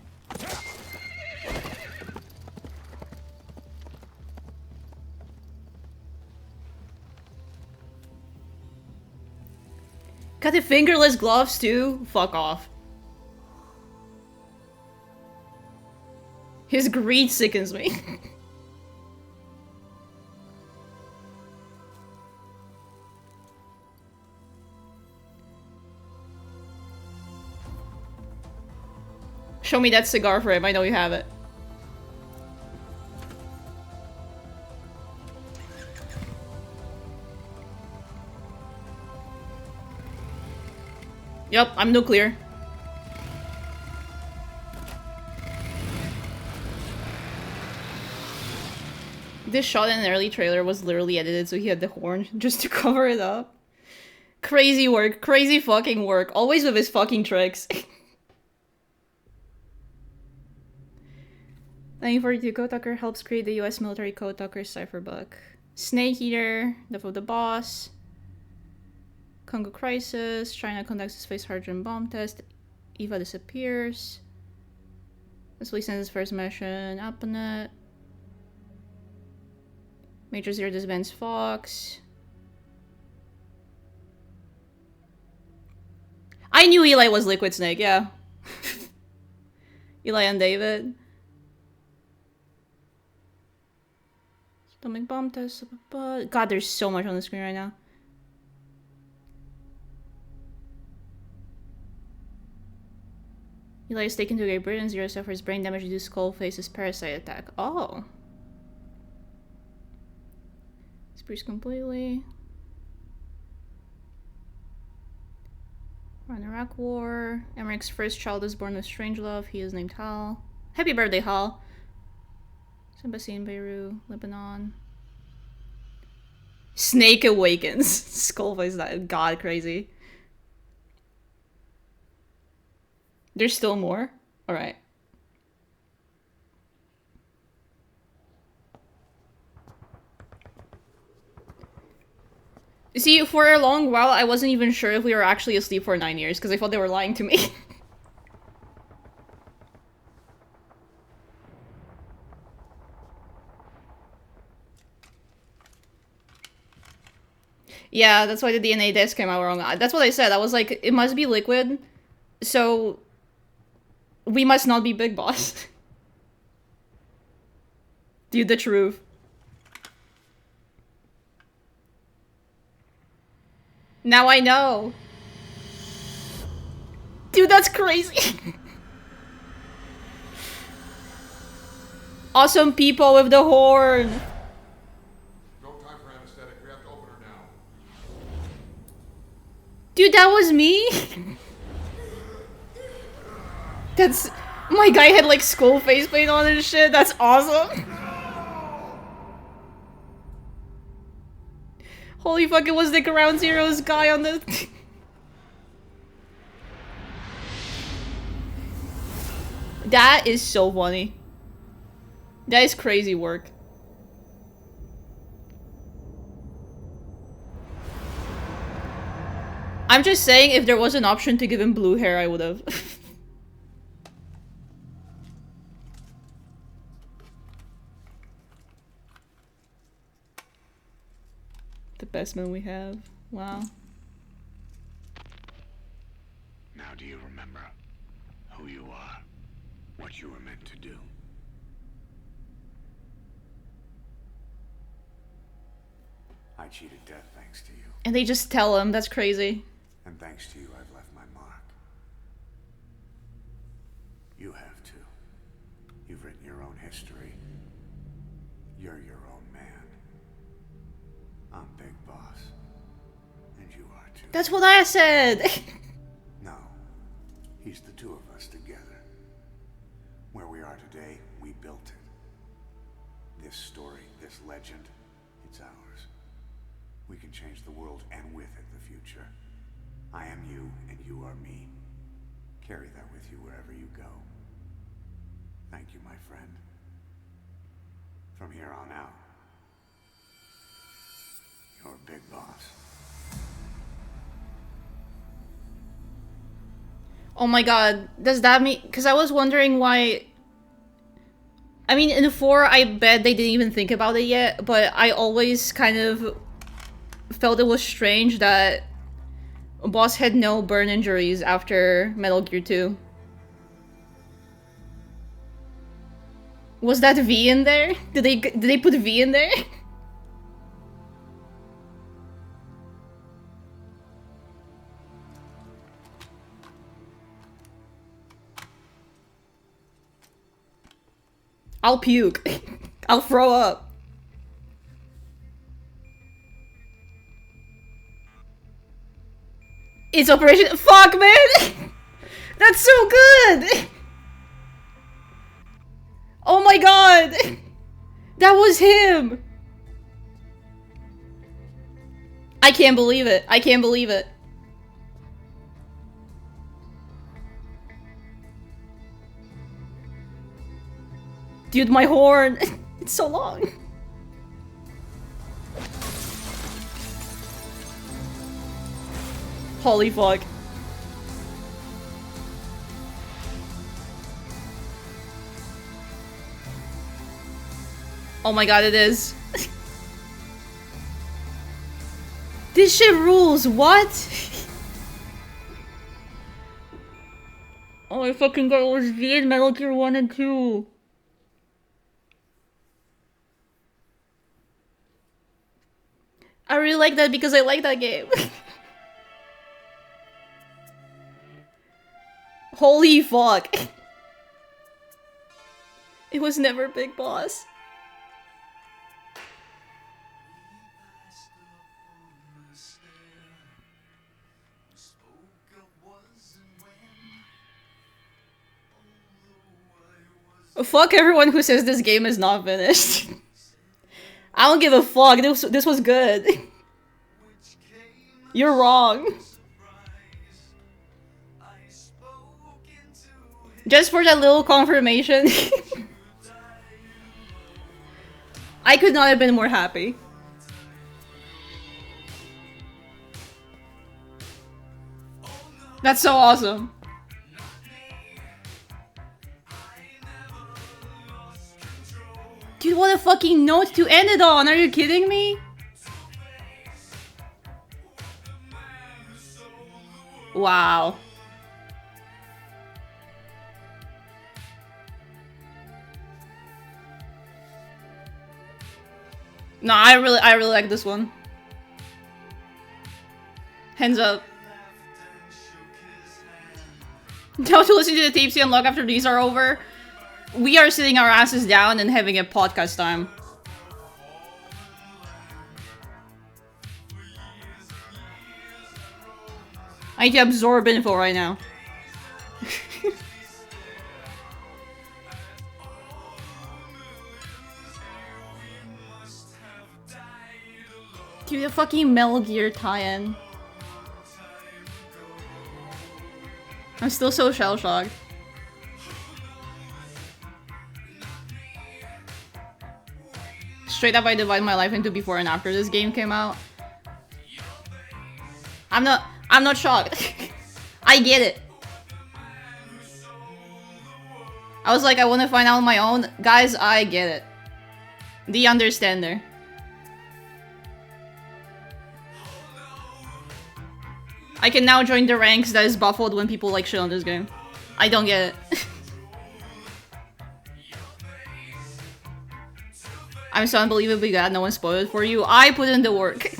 Got the fingerless gloves too? Fuck off. His greed sickens me. Show me that cigar frame, I know you have it. Yep, I'm nuclear. This shot in an early trailer was literally edited so he had the horn just to cover it up. Crazy work, crazy fucking work. Always with his fucking tricks. 1942 Code Talker helps create the US military Code Talker cypherbook. Snake Eater, Death of the Boss. Congo Crisis, China conducts a space hydrogen bomb test. Eva disappears. Wesley sends his first mission. Aponet. Major Zero disbands Fox. I knew Eli was Liquid Snake, yeah. Eli and David. Stomach bomb test. God, there's so much on the screen right now. Eli is taken to Great Britain. Zero suffers brain damage due to Skull faces parasite attack. Oh. Spruce completely. Run Iraq War. Emmerich's first child is born with Strangelove. He is named Hal. Happy birthday, Hal. Embassy in Beirut, Lebanon. Snake Awakens. Skullface, that god crazy. There's still more? Alright. You see, for a long while, I wasn't even sure if we were actually asleep for 9 years, because I thought they were lying to me. Yeah, that's why the DNA test came out wrong. That's what I said. I was like, it must be liquid, so we must not be Big Boss. Dude, the truth. Now I know. Dude, that's crazy. Awesome people with the horn. No time for anesthetic. We have to open her now. Dude, that was me? That's... My guy had like skull face paint on and shit. That's awesome. Holy fuck, it was the Ground Zero's guy on the... That is so funny. That is crazy work. I'm just saying, if there was an option to give him blue hair, I would have. The best man we have. Wow. Now do you remember who you are? What you were meant to do? I cheated death thanks to you. And they just tell him, that's crazy. And thanks to you, I've left my mark. You have too. You've written your own history. You're your own man. I'm Big Boss. And you are too. That's what I said! No. He's the two of us together. Where we are today, we built it. This story, this legend, it's ours. We can change the world and with it the future. I am you and you are me. Carry that with you wherever you go. Thank you, my friend. From here on out, you're Big Boss. Oh my god, does that mean... Because I was wondering why... I mean, in 4, I bet they didn't even think about it yet, but I always kind of felt it was strange that Boss had no burn injuries after Metal Gear 2. Was that V in there? Did they put V in there? I'll puke. I'll throw up. It's Operation... Fuck, man! That's so good! Oh my god! That was him! I can't believe it. I can't believe it. Dude, my horn! It's so long. Holy fuck. Oh my god, it is. This shit rules, what? Oh my fucking god, it was V in Metal Gear 1 and 2. I really like that because I like that game. Holy fuck. It was never Big Boss. Fuck everyone who says this game is not finished. I don't give a fuck. This was good. You're wrong. Just for that little confirmation. I could not have been more happy. That's so awesome. Dude, what a fucking note to end it on! Are you kidding me? Wow. No, I really like this one. Hands up. Now to listen to the tapes you unlock after these are over. We are sitting our asses down and having a podcast time. I need to absorb info right now. Dude, the fucking Metal Gear tie-in. I'm still so shell-shocked. Straight up, I divide my life into before and after this game came out. I'm not shocked. I get it. I was like, I want to find out on my own. Guys, I get it. The understander. I can now join the ranks that is buffled when people like shit on this game. I don't get it. I'm so unbelievably glad no one spoiled it for you. I put in the work.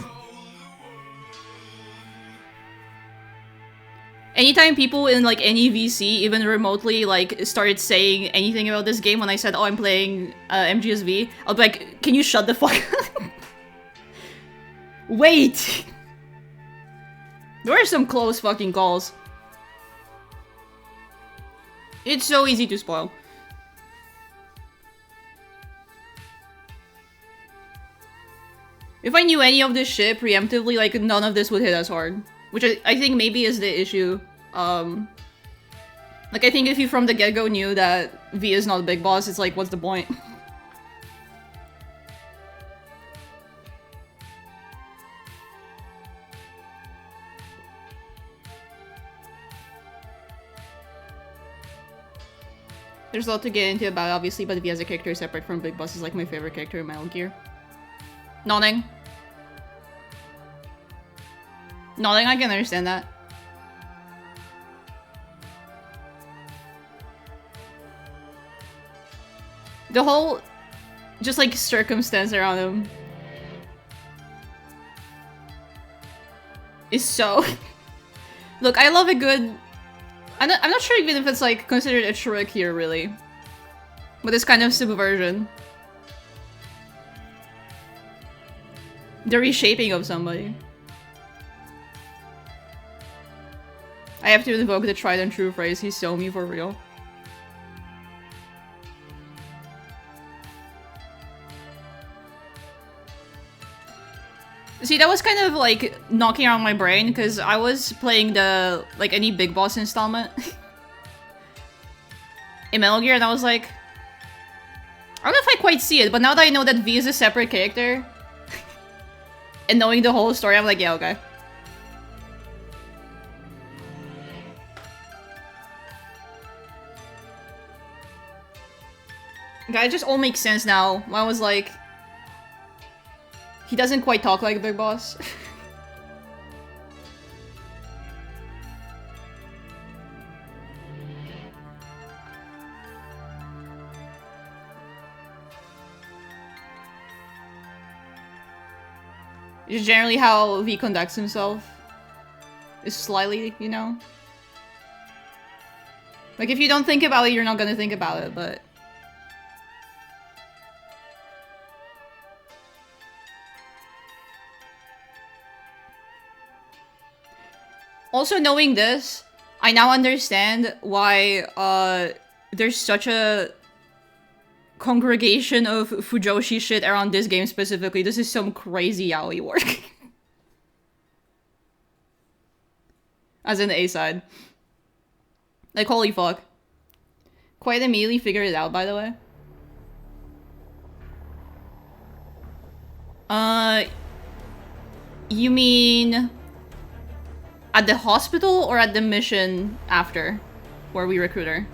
Anytime people in like any VC even remotely like started saying anything about this game when I said, oh, I'm playing MGSV, I'll be like, can you shut the fuck up? Wait! There are some close fucking calls. It's so easy to spoil. If I knew any of this shit preemptively, like, none of this would hit as hard. Which I think maybe is the issue. Like, I think if you from the get-go knew that V is not Big Boss, it's like, what's the point? There's a lot to get into about, obviously, but V as a character separate from Big Boss is like my favorite character in Metal Gear. Nodding. Nodding, I can understand that. The whole, just like, circumstance around him is so... Look, I love a good... I'm not sure even if it's like considered a trick here, really. But this kind of subversion. The reshaping of somebody. I have to invoke the tried and true phrase, he's so me for real. See, that was kind of like knocking around my brain because I was playing the like any Big Boss installment in Metal Gear and I was like, I don't know if I quite see it, but now that I know that V is a separate character and knowing the whole story, I'm like, yeah, okay. Okay, it just all makes sense now. I was like, he doesn't quite talk like a Big Boss. Just generally how V conducts himself is slightly, you know? Like, if you don't think about it, you're not gonna think about it, but... Also, knowing this, I now understand why, there's such a congregation of Fujoshi shit around this game specifically. This is some crazy yaoi work. As in the A side. Like, holy fuck. Quite immediately figured it out, by the way. You mean... at the hospital or at the mission after? Where we recruit her?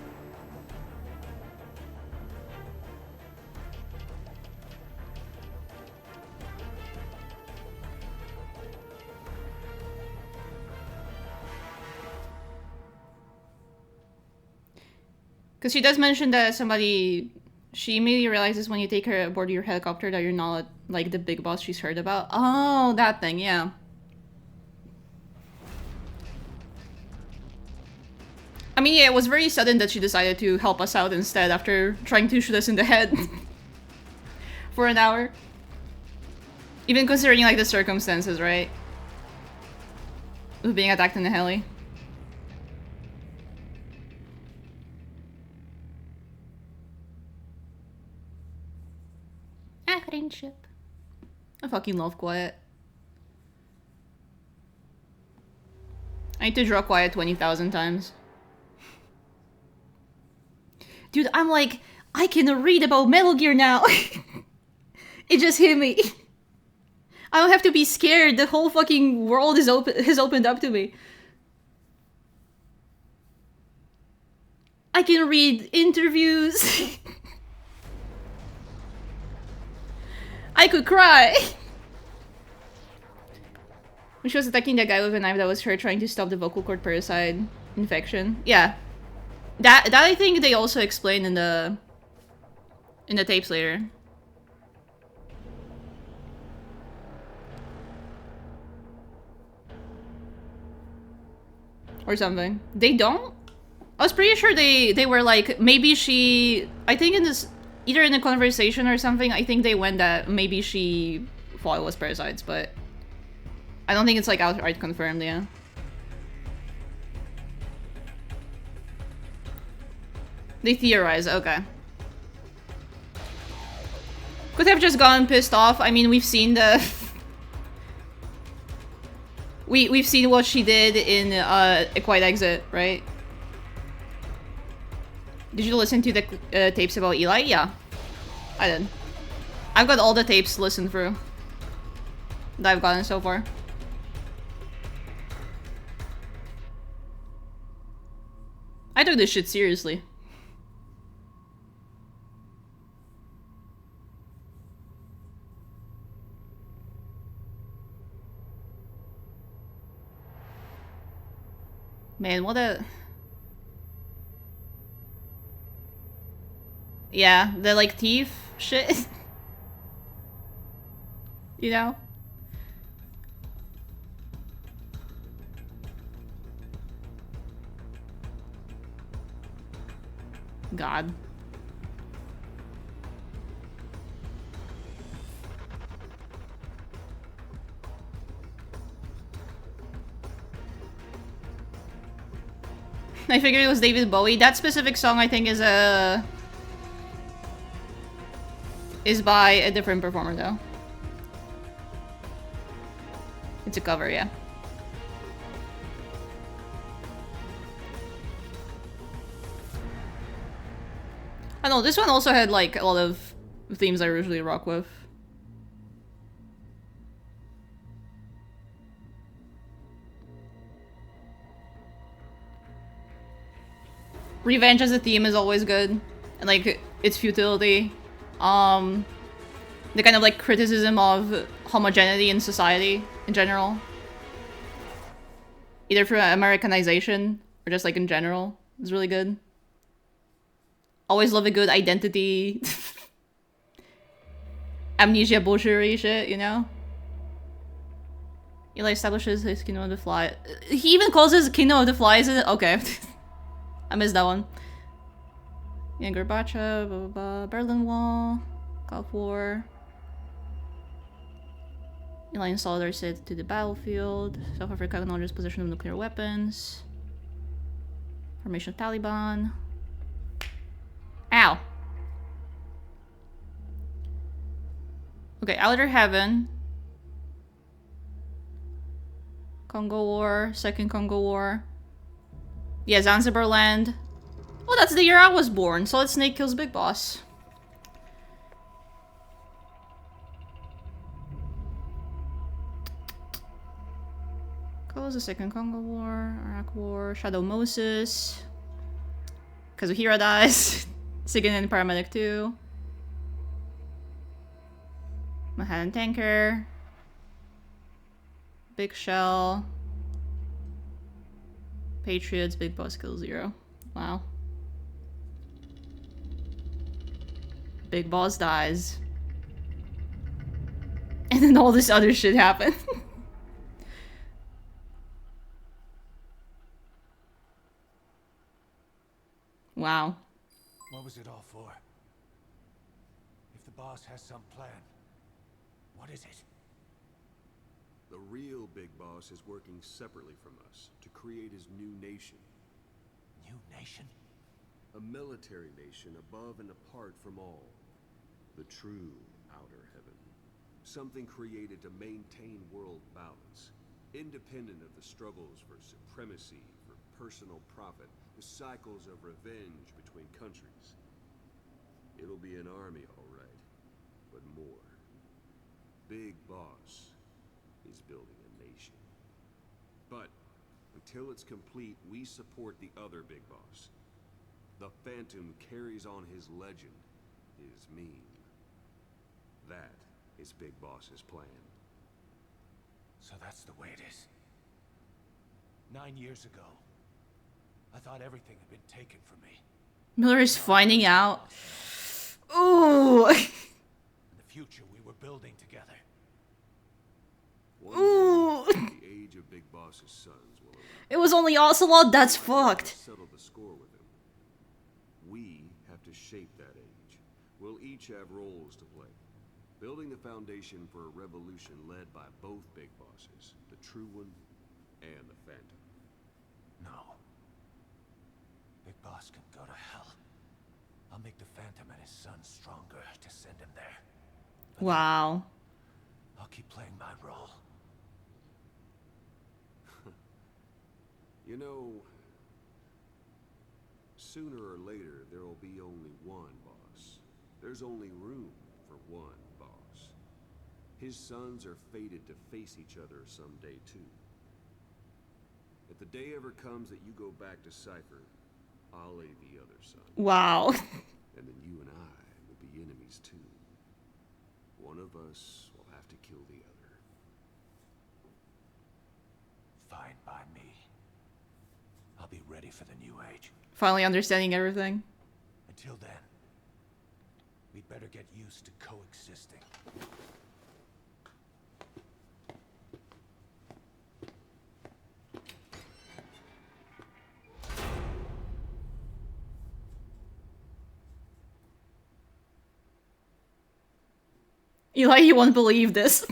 Because she does mention that she immediately realizes when you take her aboard your helicopter that you're not, like, the big boss she's heard about. Oh, that thing, yeah. I mean, yeah, it was very sudden that she decided to help us out instead after trying to shoot us in the head for an hour. Even considering, like, the circumstances, right? Of being attacked in the heli. Friendship. I fucking love Quiet. I need to draw Quiet 20,000 times. Dude, I'm like, I can read about Metal Gear now. It just hit me. I don't have to be scared. The whole fucking world is has opened up to me. I can read interviews. I could cry! When she was attacking that guy with a knife, that was her trying to stop the vocal cord parasite infection. Yeah. That I think they also explain in the tapes later. Or something. They don't? I was pretty sure they were like, maybe she... I think in this... Either in a conversation or something, I think they went that maybe she thought it was parasites, but... I don't think it's like outright confirmed, yeah. They theorize, okay. Could have just gone pissed off. I mean, we've seen the... We've seen what she did in A Quiet Exit, right? Did you listen to the tapes about Eli? Yeah, I did. I've got all the tapes listened through that I've gotten so far. I took this shit seriously. Man, what a... Yeah, the, like, thief shit. You know? God. I figured it was David Bowie. That specific song, I think, is by a different performer, though. It's a cover, yeah. I know, this one also had, like, a lot of themes I usually rock with. Revenge as a theme is always good. And, like, its futility. The kind of, like, criticism of homogeneity in society in general. Either through Americanization or just, like, in general. It's really good. Always love a good identity. Amnesia bullshit shit, you know? Eli establishes his Kingdom of the Fly. He even calls his Kingdom of the Flies. Okay. I missed that one. Yeah, Gorbachev, blah, blah, blah. Berlin Wall, Gulf War. Eli and Solid are sent to the battlefield. South Africa acknowledges possession of nuclear weapons. Formation of Taliban. Ow! Okay, Outer Heaven. Congo War, Second Congo War. Yeah, Zanzibar Land. Oh, that's the year I was born. Solid Snake kills Big Boss. Close the Second Congo War, Iraq War, Shadow Moses. Kazuhira dies. Sigen and Paramedic 2. Manhattan Tanker. Big Shell. Patriots, Big Boss Kill 0. Wow. Big Boss dies. And then all this other shit happened. Wow. What was it all for? If the boss has some plan, what is it? The real Big Boss is working separately from us to create his new nation. New nation? A military nation above and apart from all. The true Outer Heaven. Something created to maintain world balance. Independent of the struggles for supremacy, for personal profit, the cycles of revenge between countries. It'll be an army, all right, but more. Big Boss is building a nation. But until it's complete, we support the other Big Boss. The Phantom carries on his legend, his meme. That is Big Boss's plan. So that's the way it is. 9 years ago, I thought everything had been taken from me. Miller is finding out. Ooh. In the future we were building together. Ooh. The age of Big Boss's sons will arrive. It was only Ocelot. That's fucked. Settle the score with him. We have to shape that age. We'll each have roles to play. Building the foundation for a revolution led by both Big Bosses, the True One and the Phantom. No. Big Boss can go to hell. I'll make the Phantom and his son stronger to send him there. But wow. I'll keep playing my role. You know, sooner or later there will be only one boss. There's only room for one boss. His sons are fated to face each other someday too. If the day ever comes that you go back to Cypher, I'll aid the other son. Wow. And then you and I will be enemies too. One of us will have to kill the other. Fine by me. I'll be ready for the new age. Finally understanding everything. Until then, we'd better get used to coexisting. Eli, you won't believe this.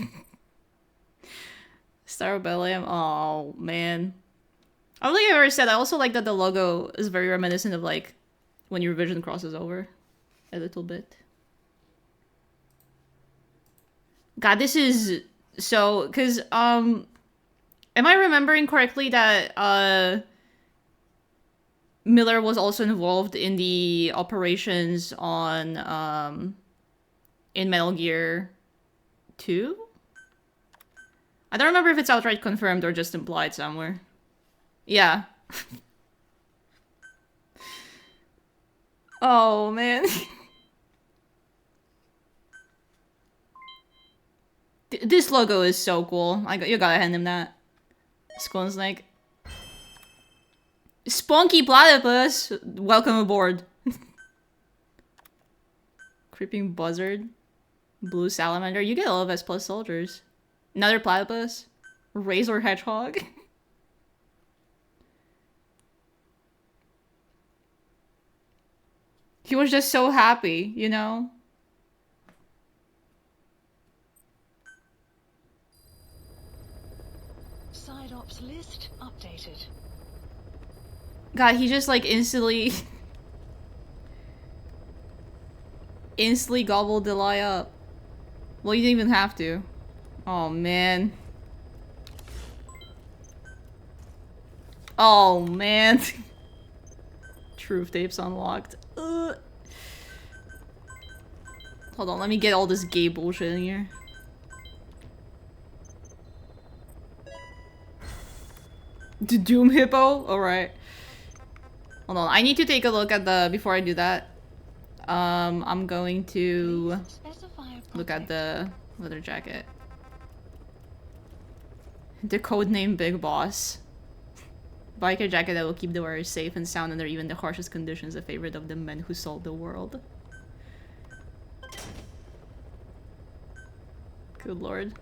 Star Rebellion. Oh, man. I don't think I've ever said, I also like that the logo is very reminiscent of, like, when your vision crosses over. A little bit. God, this is so... Because, am I remembering correctly that, Miller was also involved in the operations on, in Metal Gear 2? I don't remember if it's outright confirmed or just implied somewhere. Yeah. Oh, man. This logo is so cool. You gotta hand him that. Skull Snake. Spunky Platypus! Welcome aboard. Creeping Buzzard. Blue Salamander. You get all of S+ soldiers. Another Platypus. Razor Hedgehog. He was just so happy, you know? Side ops list updated. God, he just like instantly... instantly gobbled the lie up. Well, you didn't even have to. Oh, man. Oh, man. Truth tapes unlocked. Ugh. Hold on, let me get all this gay bullshit in here. The Doom Hippo? Alright. Hold on, I need to take a look at the... before I do that. I'm going to... look at the leather jacket. The codename Big Boss. Biker jacket that will keep the wearer safe and sound under even the harshest conditions, a favorite of the men who sold the world. Good lord.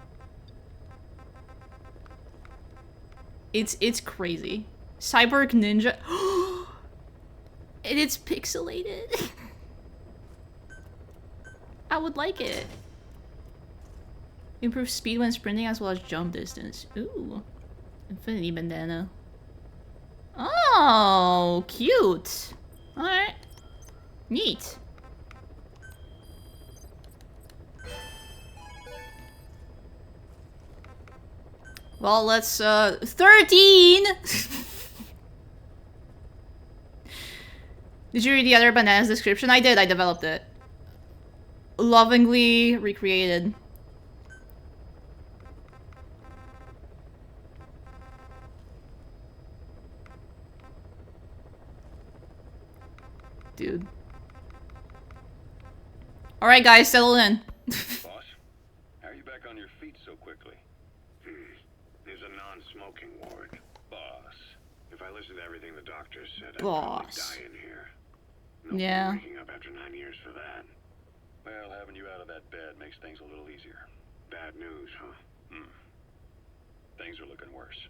It's crazy. Cyborg Ninja. And it's pixelated. I would like it. Improve speed when sprinting as well as jump distance. Ooh. Infinity bandana. Oh, cute. Alright. Neat. Well, let's, 13! Did you read the other bananas description? I did, I developed it. Lovingly recreated. Dude. Alright guys, settle in. Boss, how are you back on your feet so quickly? There's a non-smoking ward. Boss. If I listen to everything the doctor said, I'd Boss. probably die in here. No Yeah. point waking up after 9 years for that. Well, having you out of that bed makes things a little easier. Bad news, huh? Things are looking worse.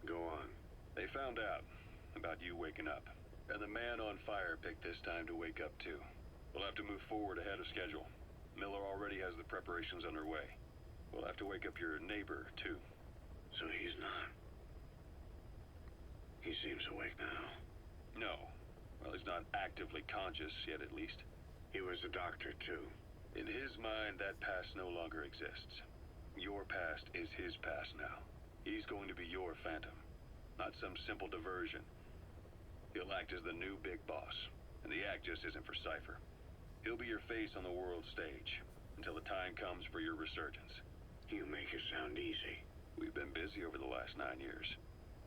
Go on. They found out about you waking up. And the man on fire picked this time to wake up too. We'll have to move forward ahead of schedule. Miller already has the preparations underway. We'll have to wake up your neighbor too. So he's not. He seems awake now. No. Well, he's not actively conscious yet, at least. He was a doctor, too. In his mind, that past no longer exists. Your past is his past now. He's going to be your phantom, not some simple diversion. He'll act as the new big boss, and the act just isn't for Cypher. He'll be your face on the world stage, until the time comes for your resurgence. You make it sound easy. We've been busy over the last 9 years.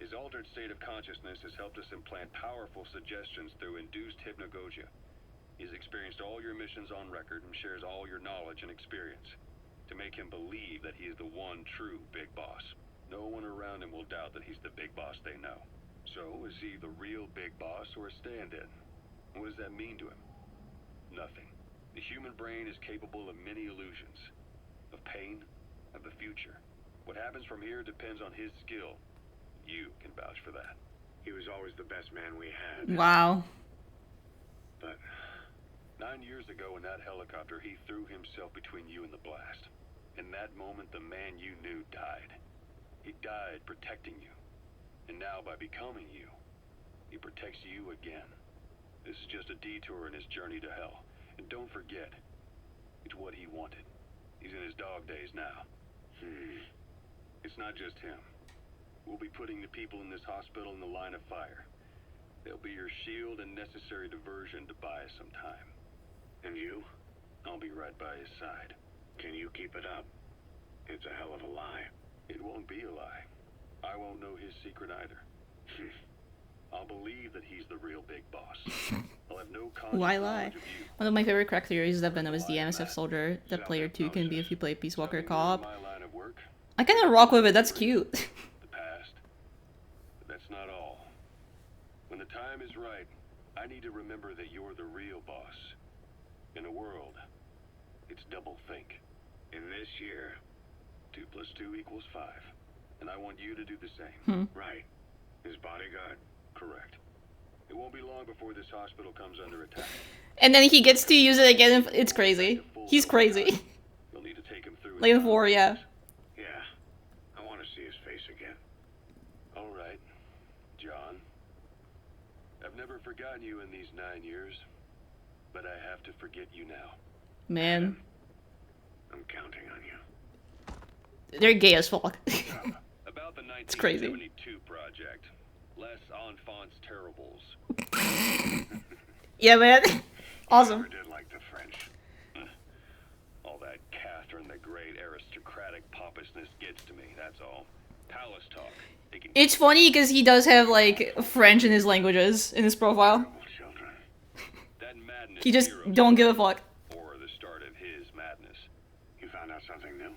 His altered state of consciousness has helped us implant powerful suggestions through induced hypnagogia. He's experienced all your missions on record and shares all your knowledge and experience to make him believe that he is the one true big boss. No one around him will doubt that he's the big boss they know. So, is he the real big boss or a stand-in? What does that mean to him? Nothing. The human brain is capable of many illusions. Of pain, of the future. What happens from here depends on his skill. You can vouch for that. He was always the best man we had. Wow. But 9 years ago in that helicopter, he threw himself between you and the blast. In that moment, the man you knew died. He died protecting you. And now, by becoming you, he protects you again. This is just a detour in his journey to hell. And don't forget, it's what he wanted. He's in his dog days now. It's not just him. We'll be putting the people in this hospital in the line of fire. They'll be your shield and necessary diversion to buy us some time. And you? I'll be right by his side. Can you keep it up? It's a hell of a lie. It won't be a lie. I won't know his secret either. I'll believe that he's the real big boss. I'll have no conscious Why lie? knowledge of you. One of my favorite crack theories is that Venom is the MSF soldier that player 2 can be if you play Peace Walker co-op. My line of work, I kinda rock with it, that's cute. the past. But that's not all. When the time is right, I need to remember that you're the real boss. In a world, it's double think. In this year, 2 + 2 = 5. And I want you to do the same. Right. His bodyguard? Correct. It won't be long before this hospital comes under attack. And then he gets to use it again. It's crazy. He's crazy. You'll need to take him through. Like in 4, yeah. Yeah. I want to see his face again. All right, John. I've never forgotten you in these 9 years, but I have to forget you now. Man, I'm counting on you. they're gay as fuck. About the It's crazy. 1972 project. Les Enfants Terribles. Yeah, man. Awesome. Never did like the French. All that Catherine the Great aristocratic pompousness gets to me, that's all. Palace talk. They can It's funny because he does have like French in his languages in his profile. Children. that madness He just hero don't give a fuck. or the start of his madness. You found out something new?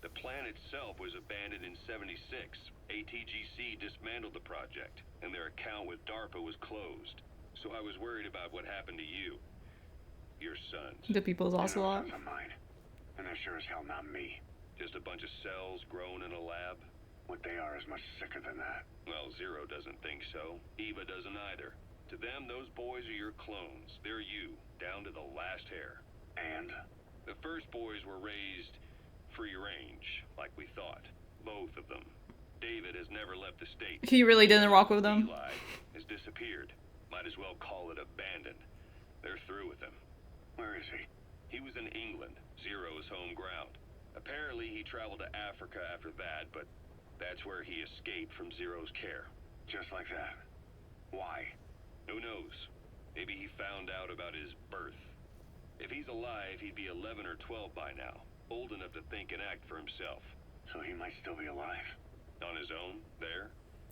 The plan itself was abandoned in 76. ATGC dismantled the project, and their account with DARPA was closed. So I was worried about what happened to you. Your sons. The People's Ocelot. Sons of mine. And they're sure as hell not me. Just a bunch of cells grown in a lab? What they are is much sicker than that. Well, Zero doesn't think so. Eva doesn't either. To them, those boys are your clones. They're you, down to the last hair. And? The first boys were raised free range, like we thought. Both of them. David has never left the state. He really didn't rock with them. Eli has disappeared. Might as well call it abandoned. They're through with him. Where is he? He was in England, Zero's home ground. Apparently he traveled to Africa after that, but that's where he escaped from Zero's care. Just like that. Why? Who knows? Maybe he found out about his birth. If he's alive, he'd be 11 or 12 by now. Old enough to think and act for himself. So he might still be alive. On his own, there.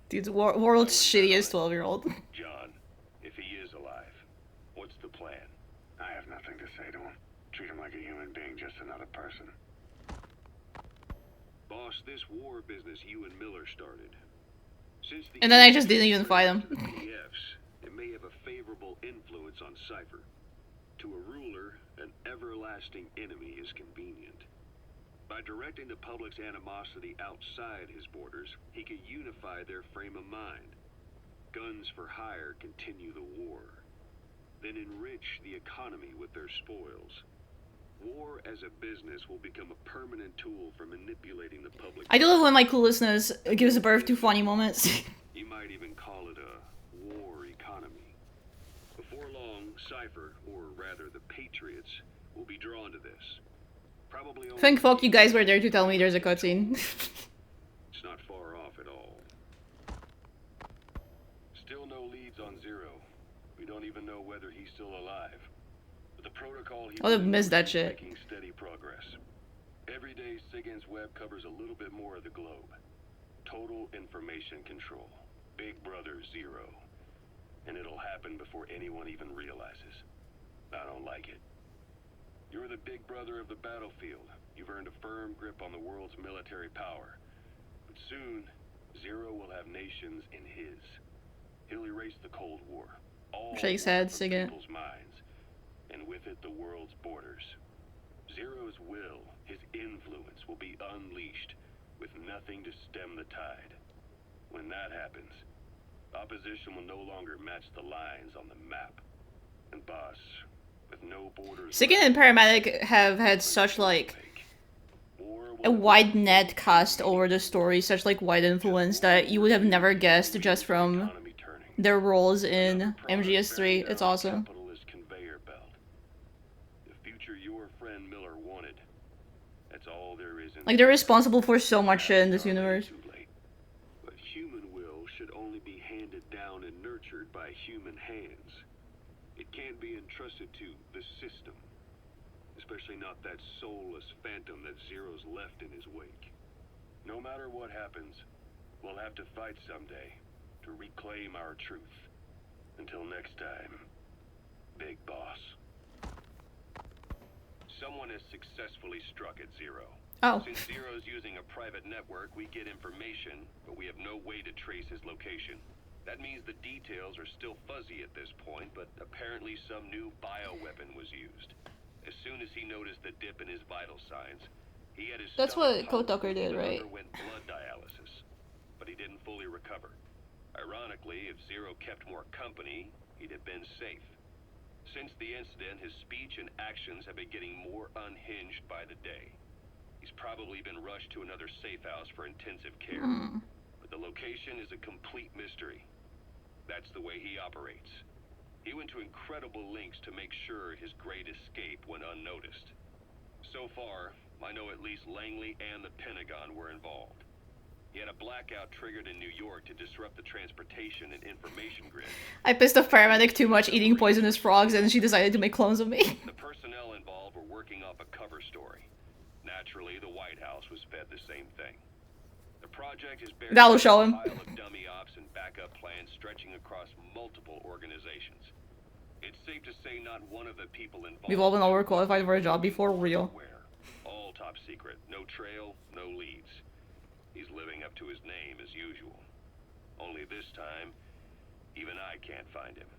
Dude's world's shittiest 12-year-old. John, if he is alive, what's the plan? I have nothing to say to him. Treat him like a human being, just another person. Boss, this war business you and Miller started. Since the And then I just didn't even fight him. PDFs, it may have a favorable influence on Cypher. To a ruler, an everlasting enemy is convenient. By directing the public's animosity outside his borders, he can unify their frame of mind. Guns for hire continue the war. Then enrich the economy with their spoils. War as a business will become a permanent tool for manipulating the public. I do love when my cluelessness gives birth to funny moments. You might even call it a war economy. Before long, Cypher, or rather the Patriots, will be drawn to this. Probably only Thank fuck you guys were there to tell me there's a cutscene. It's not far off at all. Still no leads on Zero. We don't even know whether he's still alive. But the protocol he I would've missed that shit. making steady progress. Every day SIGINT's web covers a little bit more of the globe. Total information control. Big Brother Zero. And it'll happen before anyone even realizes. I don't like it. You're the big brother of the battlefield. You've earned a firm grip on the world's military power. But soon, Zero will have nations in his. He'll erase the Cold War. All Shakes head, from SIGINT. people's minds. And with it, the world's borders. Zero's will, his influence, will be unleashed, with nothing to stem the tide. When that happens, opposition will no longer match the lines on the map. And boss, with no borders... SIGINT and Paramedic have had such like a wide net cast over the story, such like wide influence that you would have never guessed just from their roles in MGS3. It's awesome. Capitalist conveyor belt. The future your friend Miller wanted. That's all there is in Like they're responsible for so much shit in this universe. Too late. But human will should only be handed down and nurtured by human hands. It can't be entrusted to the system. Especially not that soulless phantom that Zero's left in his wake. No matter what happens, we'll have to fight someday to reclaim our truth. Until next time, Big Boss. Someone has successfully struck at Zero. Oh. Since Zero's using a private network, we get information, but we have no way to trace his location. That means the details are still fuzzy at this point, but apparently some new bioweapon was used. As soon as he noticed the dip in his vital signs, he had his That's what stomach pumped Kotaker did, and right? underwent blood dialysis. but he didn't fully recover. Ironically, if Zero kept more company, he'd have been safe. Since the incident, his speech and actions have been getting more unhinged by the day. He's probably been rushed to another safe house for intensive care. But the location is a complete mystery. That's the way he operates. He went to incredible lengths to make sure his great escape went unnoticed. So far, I know at least Langley and the Pentagon were involved. He had a blackout triggered in New York to disrupt the transportation and information grid. I pissed off paramedic too much eating poisonous frogs and she decided to make clones of me. The personnel involved were working off a cover story. Naturally, the White House was fed the same thing. The project is buried That'll show him. in a pile of dummy ops and backup plans stretching across multiple organizations. It's safe to say not one of the people involved. We've all been overqualified for a job before, real. All top secret, no trail, no leads. He's living up to his name as usual. Only this time, even I can't find him.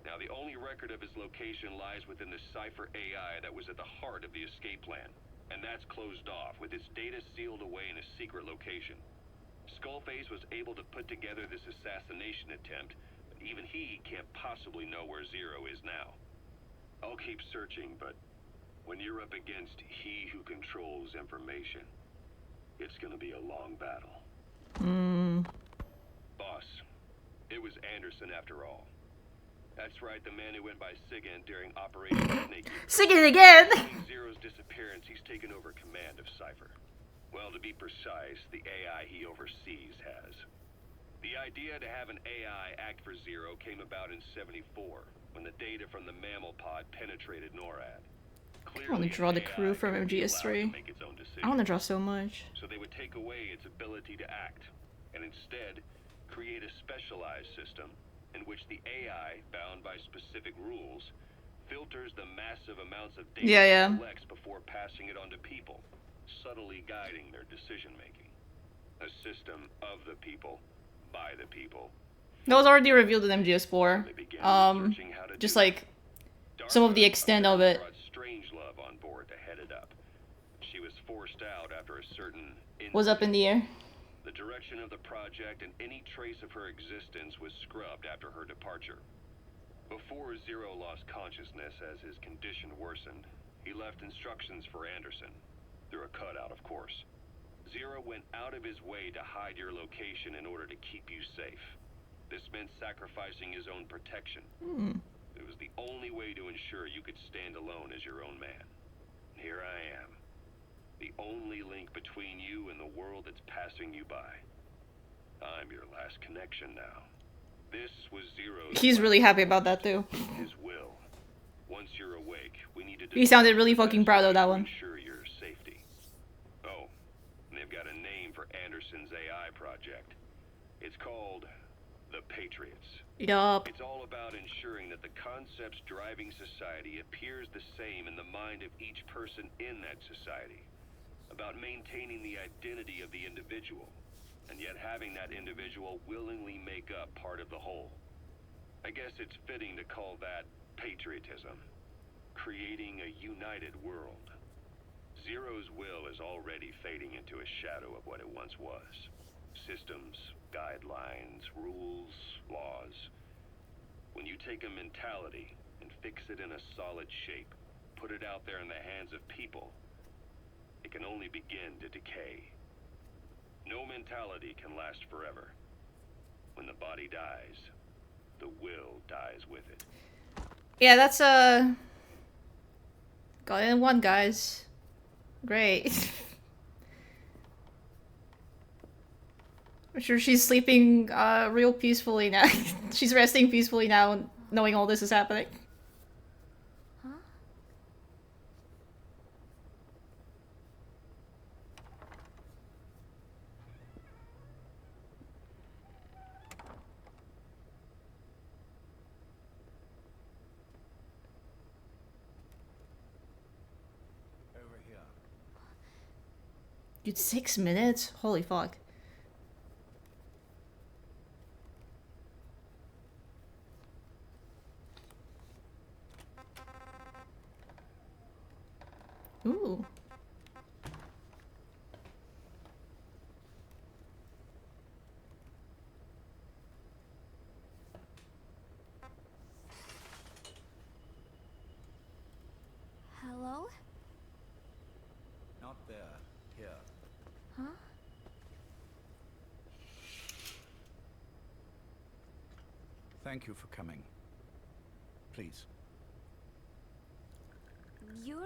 Now, the only record of his location lies within the Cypher AI that was at the heart of the escape plan. And that's closed off, with its data sealed away in a secret location. Skullface was able to put together this assassination attempt, but even he can't possibly know where Zero is now. I'll keep searching, but when you're up against he who controls information, it's gonna be a long battle. Boss, it was Anderson after all. That's right, the man who went by Sigint during Operation Snake Eater. Sigint again! Following Zero's disappearance, he's taken over command of Cypher. Well, to be precise, the AI he oversees has. The idea to have an AI act for Zero came about in '74, when the data from the mammal pod penetrated NORAD. I want to draw the crew from MGS3. I want to draw so much. So they would take away its ability to act, and instead create a specialized system in which the AI, bound by specific rules, filters the massive amounts of data it collects before passing it on to people, subtly guiding their decision-making. A system of the people, by the people. That was already revealed in MGS4. Just like some of the extent of it. Strangelove on board to head it up. She was forced out after a certain Was up in the air. The direction of the project and any trace of her existence was scrubbed after her departure. Before Zero lost consciousness as his condition worsened, he left instructions for Anderson, through a cutout, of course. Zero went out of his way to hide your location in order to keep you safe. This meant sacrificing his own protection. It was the only way to ensure you could stand alone as your own man. Here I am. The only link between you and the world that's passing you by. I'm your last connection now. This was Zero's. He's really happy about that too. His will. Once you're awake, we need to. He sounded really fucking proud of that one. Ensure your safety. Oh, and they've got a name for Anderson's AI project. It's called the Patriots. Yup. It's all about ensuring that the concepts driving society appears the same in the mind of each person in that society. About maintaining the identity of the individual, and yet having that individual willingly make up part of the whole. I guess it's fitting to call that patriotism. Creating a united world. Zero's will is already fading into a shadow of what it once was. Systems, guidelines, rules, laws. When you take a mentality and fix it in a solid shape, put it out there in the hands of people, it can only begin to decay. No mentality can last forever. When the body dies, the will dies with it. Yeah, that's got it in one, guys. Great. I'm sure she's sleeping real peacefully now. She's resting peacefully now, knowing all this is happening. Dude, 6 minutes? Holy fuck. Ooh. there. Here. Huh? Thank you for coming. Please. You're...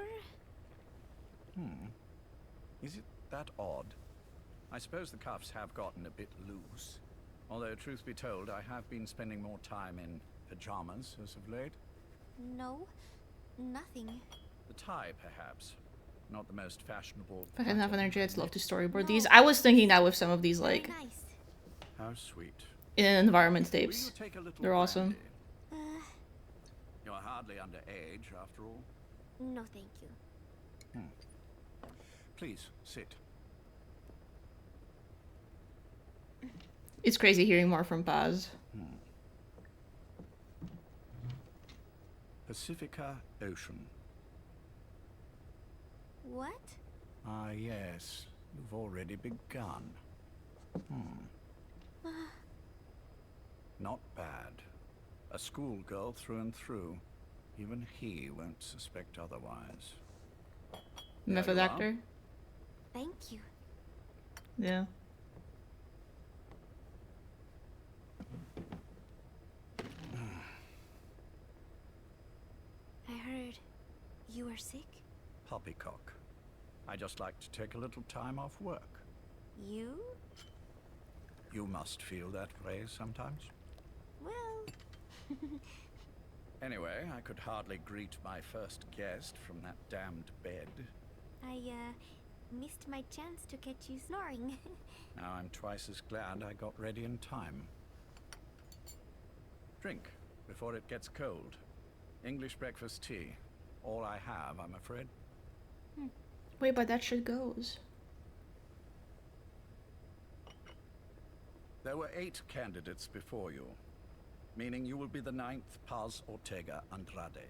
Is it that odd? I suppose the cuffs have gotten a bit loose. Although, truth be told, I have been spending more time in pajamas as of late. No, nothing. The tie, perhaps. Not the most fashionable. If I had enough pattern. energy, I'd love to storyboard these. I was thinking that with some of these, Very like, nice. How sweet. in environment Will you tapes. take a little They're awesome. brandy? You're hardly underage, after all. No, thank you. Please, sit. It's crazy hearing more from Paz. Pacifica Ocean. What? Ah, yes. You've already begun. Not bad. A schoolgirl through and through. Even he won't suspect otherwise. Method you are. actor. Thank you. Yeah. I heard you were sick. Poppycock. I just like to take a little time off work. You? You must feel that way sometimes. Well, Anyway, I could hardly greet my first guest from that damned bed. I, missed my chance to catch you snoring. Now I'm twice as glad I got ready in time. Drink before it gets cold. English breakfast tea. All I have, I'm afraid. Wait, but that shit goes. There were 8 candidates before you, meaning you will be the 9th Paz Ortega Andrade.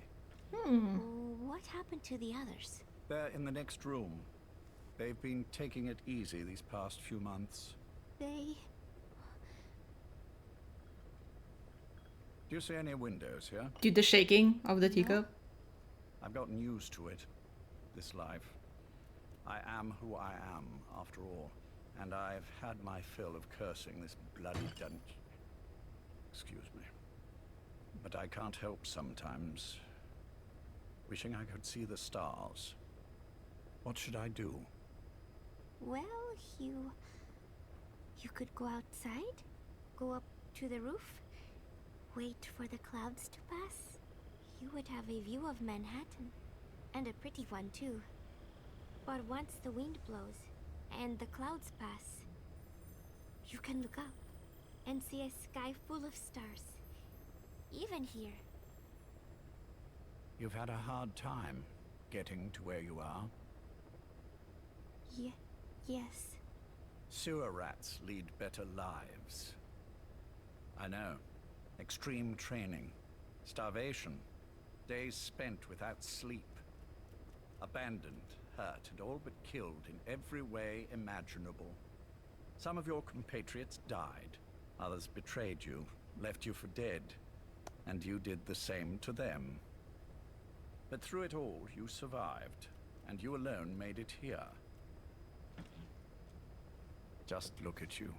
What happened to the others? They're in the next room. They've been taking it easy these past few months. They... Do you see any windows here? Dude, the shaking of the teacup. I've gotten used to it. This life. I am who I am, after all. And I've had my fill of cursing this bloody dungeon. Excuse me. But I can't help sometimes wishing I could see the stars. What should I do? Well, you could go outside, go up to the roof, wait for the clouds to pass. You would have a view of Manhattan, and a pretty one too. But once the wind blows and the clouds pass, you can look up and see a sky full of stars, even here. You've had a hard time getting to where you are. Yes. Sewer rats lead better lives. I know. Extreme training, starvation, days spent without sleep, abandoned, hurt, and all but killed in every way imaginable. Some of your compatriots died, others betrayed you, left you for dead, and you did the same to them. But through it all, you survived, and you alone made it here. Just look at you.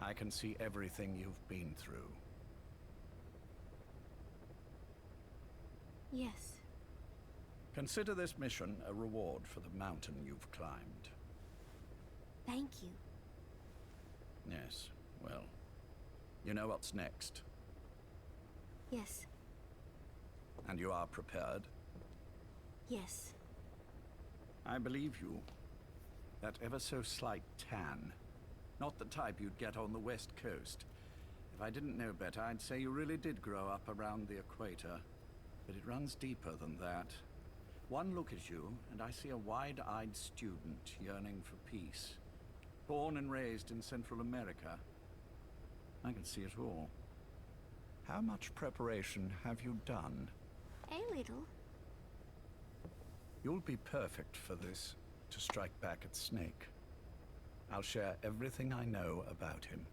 I can see everything you've been through. Yes. Consider this mission a reward for the mountain you've climbed. Thank you. Yes, well, you know what's next, Yes. and you are prepared. Yes. I believe you. That ever so slight tan. Not the type you'd get on the West Coast. If I didn't know better, I'd say you really did grow up around the equator. But it runs deeper than that. One look at you, and I see a wide-eyed student yearning for peace. Born and raised in Central America. I can see it all. How much preparation have you done? A little. You'll be perfect for this, to strike back at Snake. I'll share everything I know about him.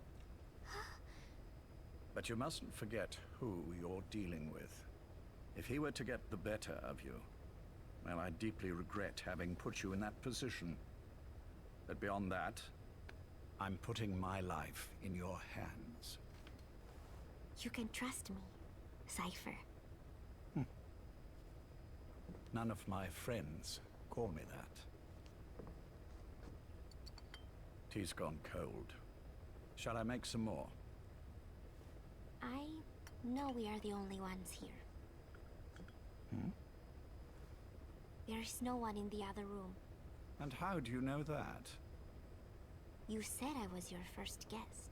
But you mustn't forget who you're dealing with. If he were to get the better of you, Well, I deeply regret having put you in that position. But beyond that, I'm putting my life in your hands. You can trust me, Cypher. None of my friends call me that. Tea's gone cold. Shall I make some more? I know we are the only ones here. There is no one in the other room. And how do you know that? You said I was your first guest.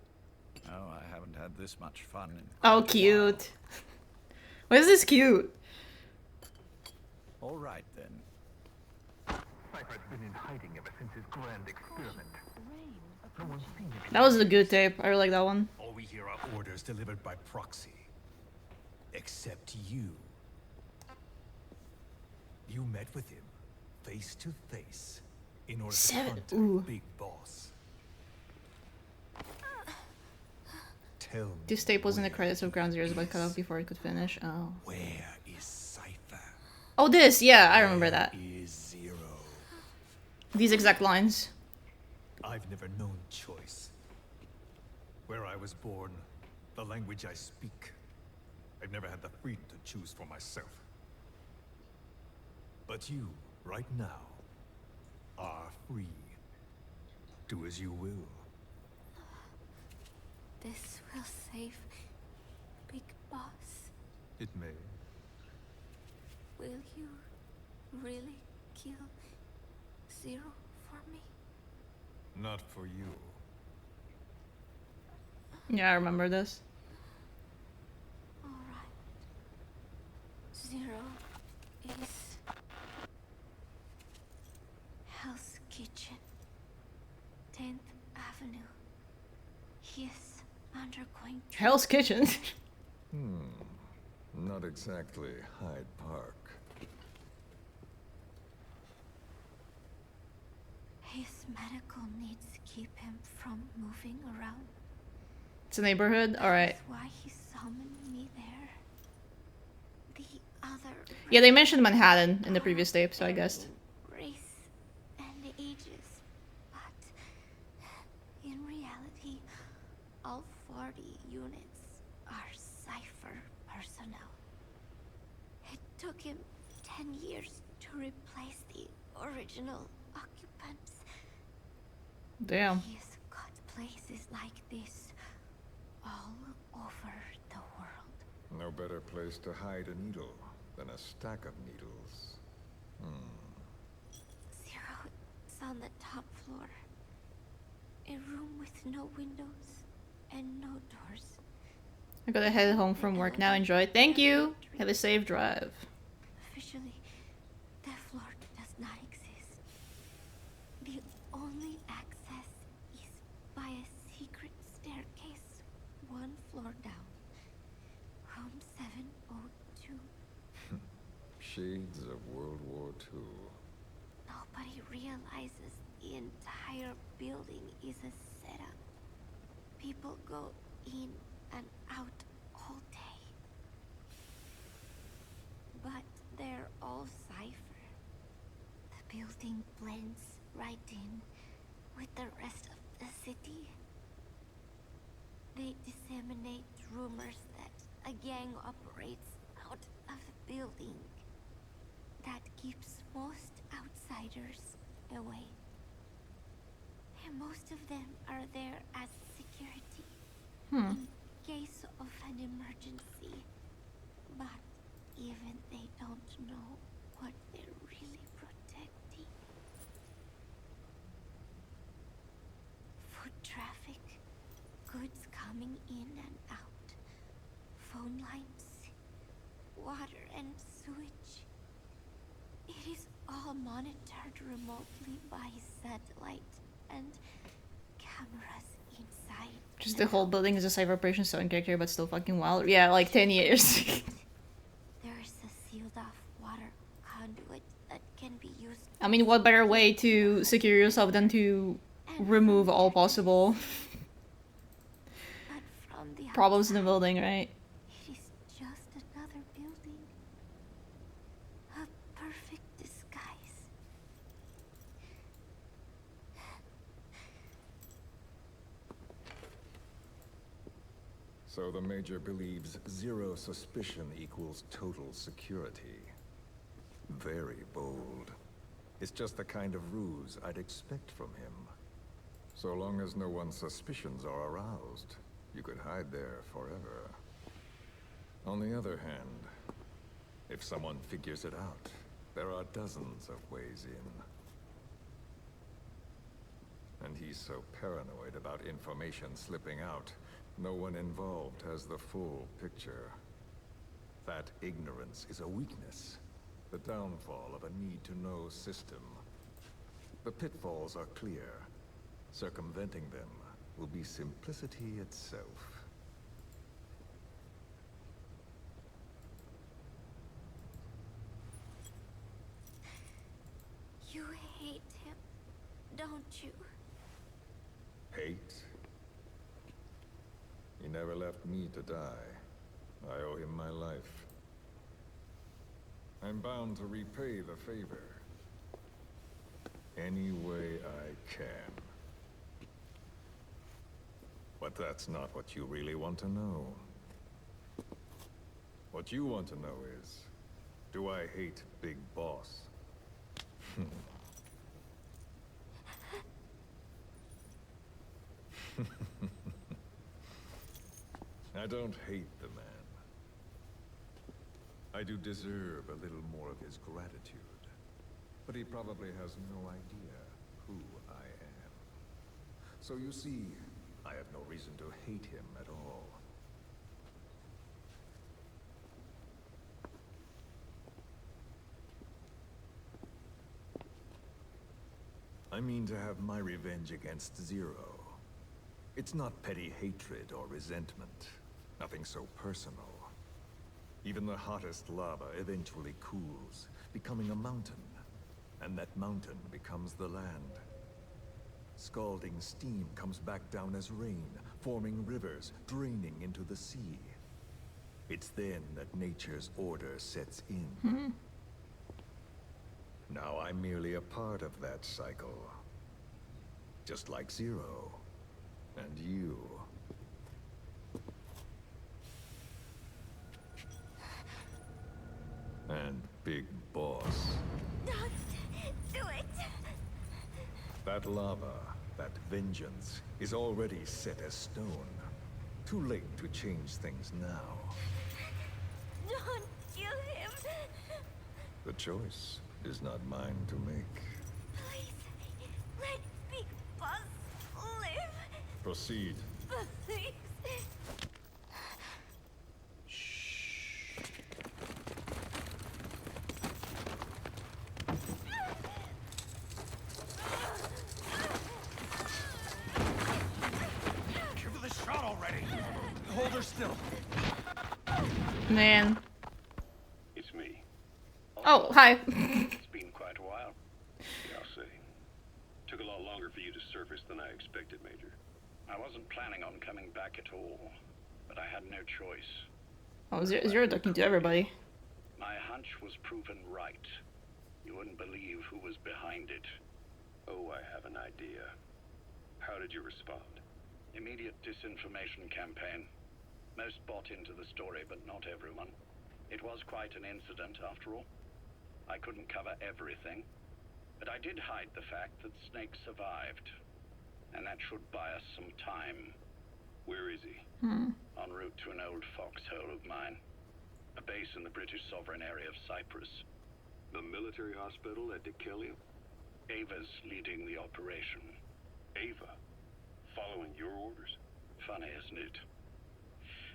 Oh, I haven't had this much fun in Oh, cute. Why is this cute? All right, then. Cypher's been in hiding ever since his grand experiment. No one's seen him. That was a good tape. I really like that one. All we hear are orders delivered by proxy. Except you. You met with him, face to face, in order to hunt Big Boss. Tell me. This tape was in the credits of Ground Zeroes, but cut off before it could finish. Oh. Where is Cypher? Oh, this. Yeah, I remember that. Is Zero? These exact lines. I've never known choice. Where I was born, the language I speak, I've never had the freedom to choose for myself. But you, right now, are free. Do as you will. This will save Big Boss. It may. Will you really kill Zero for me? Not for you. Yeah, I remember this. Alright. Zero is Hell's Kitchen, 10th Avenue. He is undergoing Hell's Kitchen. Not exactly Hyde Park. His medical needs keep him from moving around. It's a neighborhood? Alright. That's why he summoned me there. The other Yeah, they mentioned Manhattan in the previous tape, so I guessed. race and ages. But in reality, all 40 units are Cypher personnel. It took him 10 years to replace the original occupants. Damn. He's got places like this all over the world. No better place to hide a needle than a stack of needles. Zero is on the top floor. A room with no windows and no doors. I gotta head home from work now. Enjoy. Thank you. Have a safe drive. Officially, the floor does not exist. The only access is by a secret staircase 1 floor down. Room 702. Shades of World War II. Nobody realizes the entire building is a setup. People go in and out all day. But they're all Cypher. The building blends right in with the rest of the city. They disseminate rumors that a gang operates out of the building. That keeps most outsiders away. And most of them are there as security. In case of an emergency. But even they don't know what they're really protecting. Foot traffic, goods coming in and out, phone lines, water and sewage. It is all monitored remotely by satellite and cameras inside. Just the whole building is a Cypher operation, so in character, but still fucking wild. Yeah, like 10 years. There is a sealed off water conduit that can be used. I mean, what better way to secure yourself than to remove all possible from the problems in the building, right? It is just another building. A perfect So the Major believes zero suspicion equals total security. Very bold. It's just the kind of ruse I'd expect from him. So long as no one's suspicions are aroused, you could hide there forever. On the other hand, if someone figures it out, there are dozens of ways in. And he's so paranoid about information slipping out, no one involved has the full picture. That ignorance is a weakness, the downfall of a need-to-know system. The pitfalls are clear. Circumventing them will be simplicity itself. You hate him, don't you? Hate? He never left me to die. I owe him my life. I'm bound to repay the favor. Any way I can. But that's not what you really want to know. What you want to know is, do I hate Big Boss? I don't hate the man. I do deserve a little more of his gratitude. But he probably has no idea who I am. So you see, I have no reason to hate him at all. I mean to have my revenge against Zero. It's not petty hatred or resentment. Nothing so personal. Even the hottest lava eventually cools, becoming a mountain. And that mountain becomes the land. Scalding steam comes back down as rain, forming rivers, draining into the sea. It's then that nature's order sets in. Now I'm merely a part of that cycle. Just like Zero. And you. And Big Boss. Don't do it! That lava, that vengeance, is already set as stone. Too late to change things now. Don't kill him! The choice is not mine to make. Please, let Big Boss live! Proceed. Please! Give her the shot already! Hold her still. Man. It's me. Oh, hi. It's been quite a while. Yeah, I'll say. Took a lot longer for you to surface than I expected, Major. I wasn't planning on coming back at all, but I had no choice. Oh, Zero talking to everybody. My hunch was proven right. You wouldn't believe who was behind it. Oh, I have an idea. How did you respond? Immediate disinformation campaign. Most bought into the story, but not everyone. It was quite an incident, after all. I couldn't cover everything, but I did hide the fact that Snake survived. And that should buy us some time. Where is he? En route to an old foxhole of mine. A base in the British sovereign area of Cyprus. The military hospital at Deucalion? Ava's leading the operation. Ava? Following your orders? Funny, isn't it?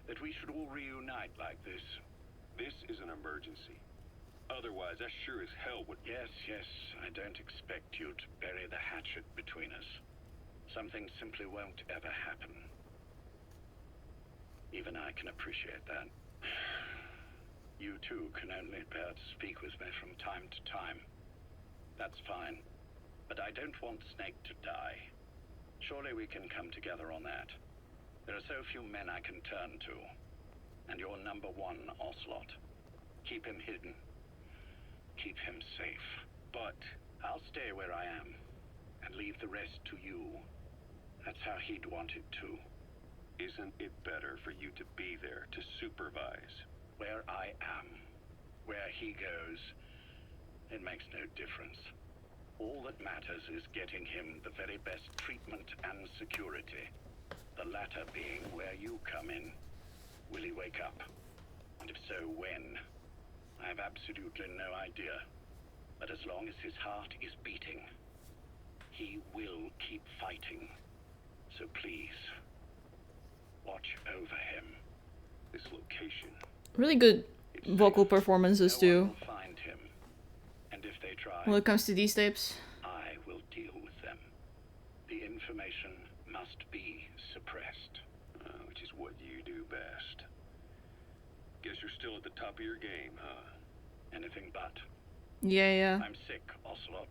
That we should all reunite like this. This is an emergency. Otherwise, I sure as hell would... Yes, I don't expect you to bury the hatchet between us. Something simply won't ever happen. Even I can appreciate that. You too can only bear to speak with me from time to time. That's fine. But I don't want Snake to die. Surely we can come together on that. There are so few men I can turn to. And you're number one, Ocelot. Keep him hidden. Keep him safe. But I'll stay where I am. And leave the rest to you. That's how he'd want it too. Isn't it better for you to be there to supervise? Where I am, where he goes, it makes no difference. All that matters is getting him the very best treatment and security. The latter being where you come in. Will he wake up? And if so, when? I have absolutely no idea. But as long as his heart is beating, he will keep fighting. So please, watch over him. This location. Really good vocal performances too. Find him. And if they try, When it comes to these tapes. I will deal with them. The information must be suppressed. Which is what you do best. Guess you're still at the top of your game, huh? Anything but. Yeah. I'm sick, Ocelot.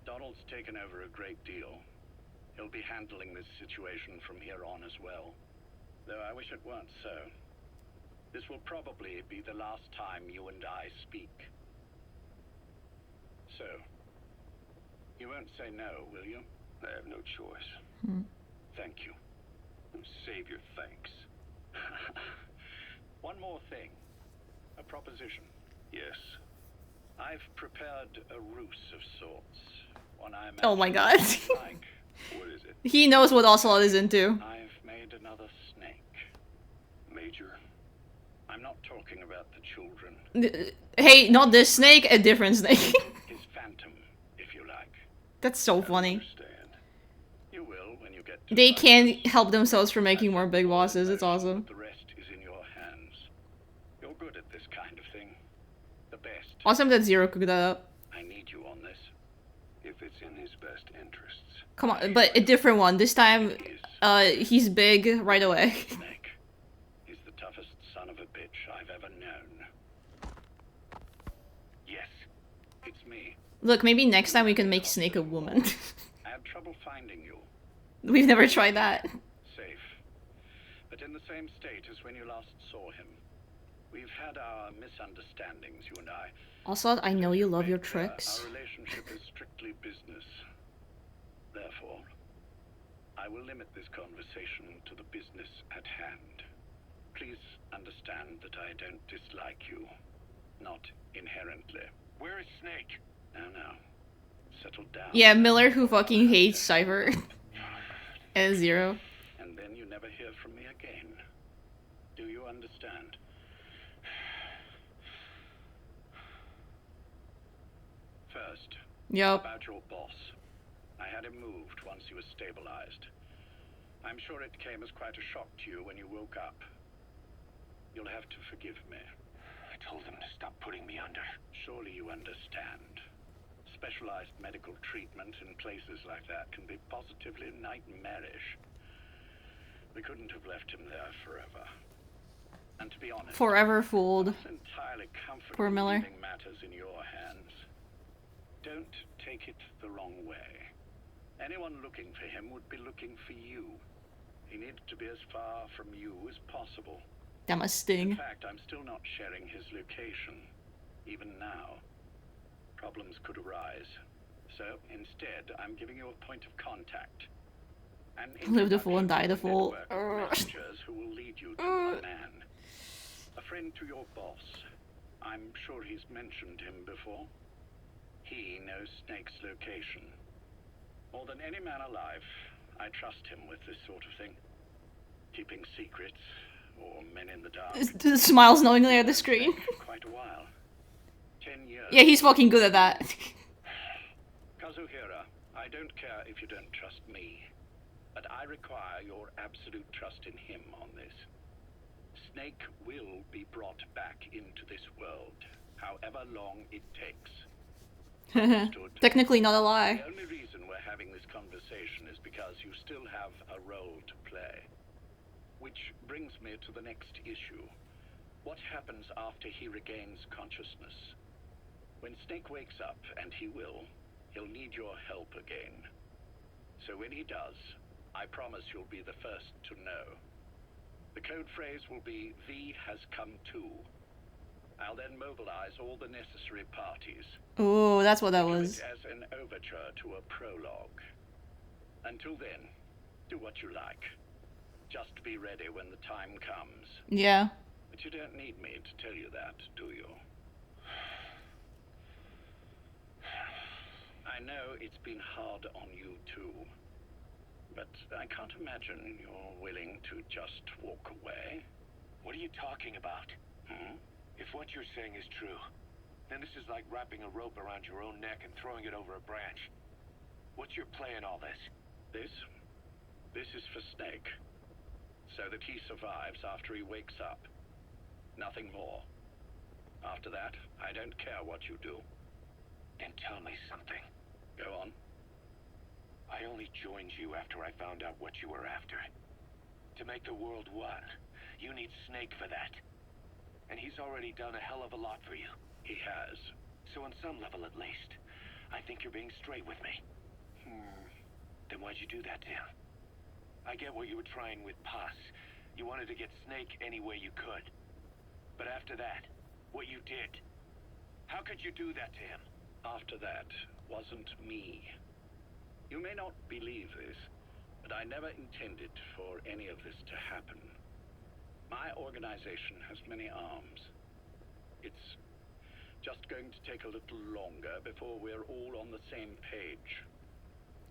Donald's taken over a great deal. He'll be handling this situation from here on as well. Though I wish it weren't so. This will probably be the last time you and I speak. So, you won't say no, will you? I have no choice. Thank you. Save your thanks. One more thing. A proposition. Yes. I've prepared a ruse of sorts. One I imagine Oh my god. like. What is it? He knows what Ocelot is into. I've made another snake. Major? I'm not talking about the children. Hey, not this snake, a different snake. His phantom, if you like. That's so funny. You will when you get to They can't help themselves from making more big bosses. It's awesome. the rest is in your hands. You're good at this kind of thing. The best. Awesome that Zero cooked that up. I need you on this. If it's in his best interests. Come on, but a different one. This time, he's big right away. Snake. He's the toughest son of a bitch I've ever known. Yes, it's me. Look, maybe next time we can make Snake a woman. I had trouble finding you. We've never tried that. Safe. But in the same state as when you last saw him. We've had our misunderstandings, you and I. Also, I know you love your tricks. Our relationship is strictly business. Therefore, I will limit this conversation to the business at hand. Please understand that I don't dislike you. Not inherently. Where is Snake? No. Settle down. Yeah, Miller who fucking hates Cypher. And Zero. And then you never hear from me again. Do you understand? First, Yup. about your boss. I had him moved once he was stabilized. I'm sure it came as quite a shock to you when you woke up. You'll have to forgive me. I told him to stop putting me under. Surely you understand. Specialized medical treatment in places like that can be positively nightmarish. We couldn't have left him there forever. And to be honest, Forever fooled. it's entirely comfortable Poor Miller. leaving matters in your hands. Don't take it the wrong way. Anyone looking for him would be looking for you. He needs to be as far from you as possible. That must In sting. fact, I'm still not sharing his location, even now. Problems could arise. So, instead, I'm giving you a point of contact. An Live the fool and die the fool. network of messengers who will lead you to a man. A friend to your boss. I'm sure he's mentioned him before. He knows Snake's location. More than any man alive, I trust him with this sort of thing. Keeping secrets, or men in the dark. Smiles knowingly at the screen. Quite a while. 10 years. Yeah, he's fucking good at that. Kazuhira, I don't care if you don't trust me, but I require your absolute trust in him on this. Snake will be brought back into this world, however long it takes. Technically not a lie. The only reason we're having this conversation is because you still have a role to play. Which brings me to the next issue. What happens after he regains consciousness? When Snake wakes up, and he will, he'll need your help again. So when he does, I promise you'll be the first to know. The code phrase will be, V has come too. I'll then mobilize all the necessary parties. Oh, that's what that was. As an overture to a prologue. Until then, do what you like. Just be ready when the time comes. Yeah. But you don't need me to tell you that, do you? I know it's been hard on you too. But I can't imagine you're willing to just walk away. What are you talking about? If what you're saying is true, then this is like wrapping a rope around your own neck and throwing it over a branch. What's your play in all this? This is for Snake. So that he survives after he wakes up. Nothing more. After that, I don't care what you do. Then tell me something. Go on. I only joined you after I found out what you were after. To make the world one, you need Snake for that. And he's already done a hell of a lot for you. He has. So on some level at least, I think you're being straight with me. Then why'd you do that to him? I get what you were trying with Paz. You wanted to get Snake any way you could. But after that, what you did, how could you do that to him? After that wasn't me. You may not believe this, but I never intended for any of this to happen. My organization has many arms. It's just going to take a little longer before we're all on the same page.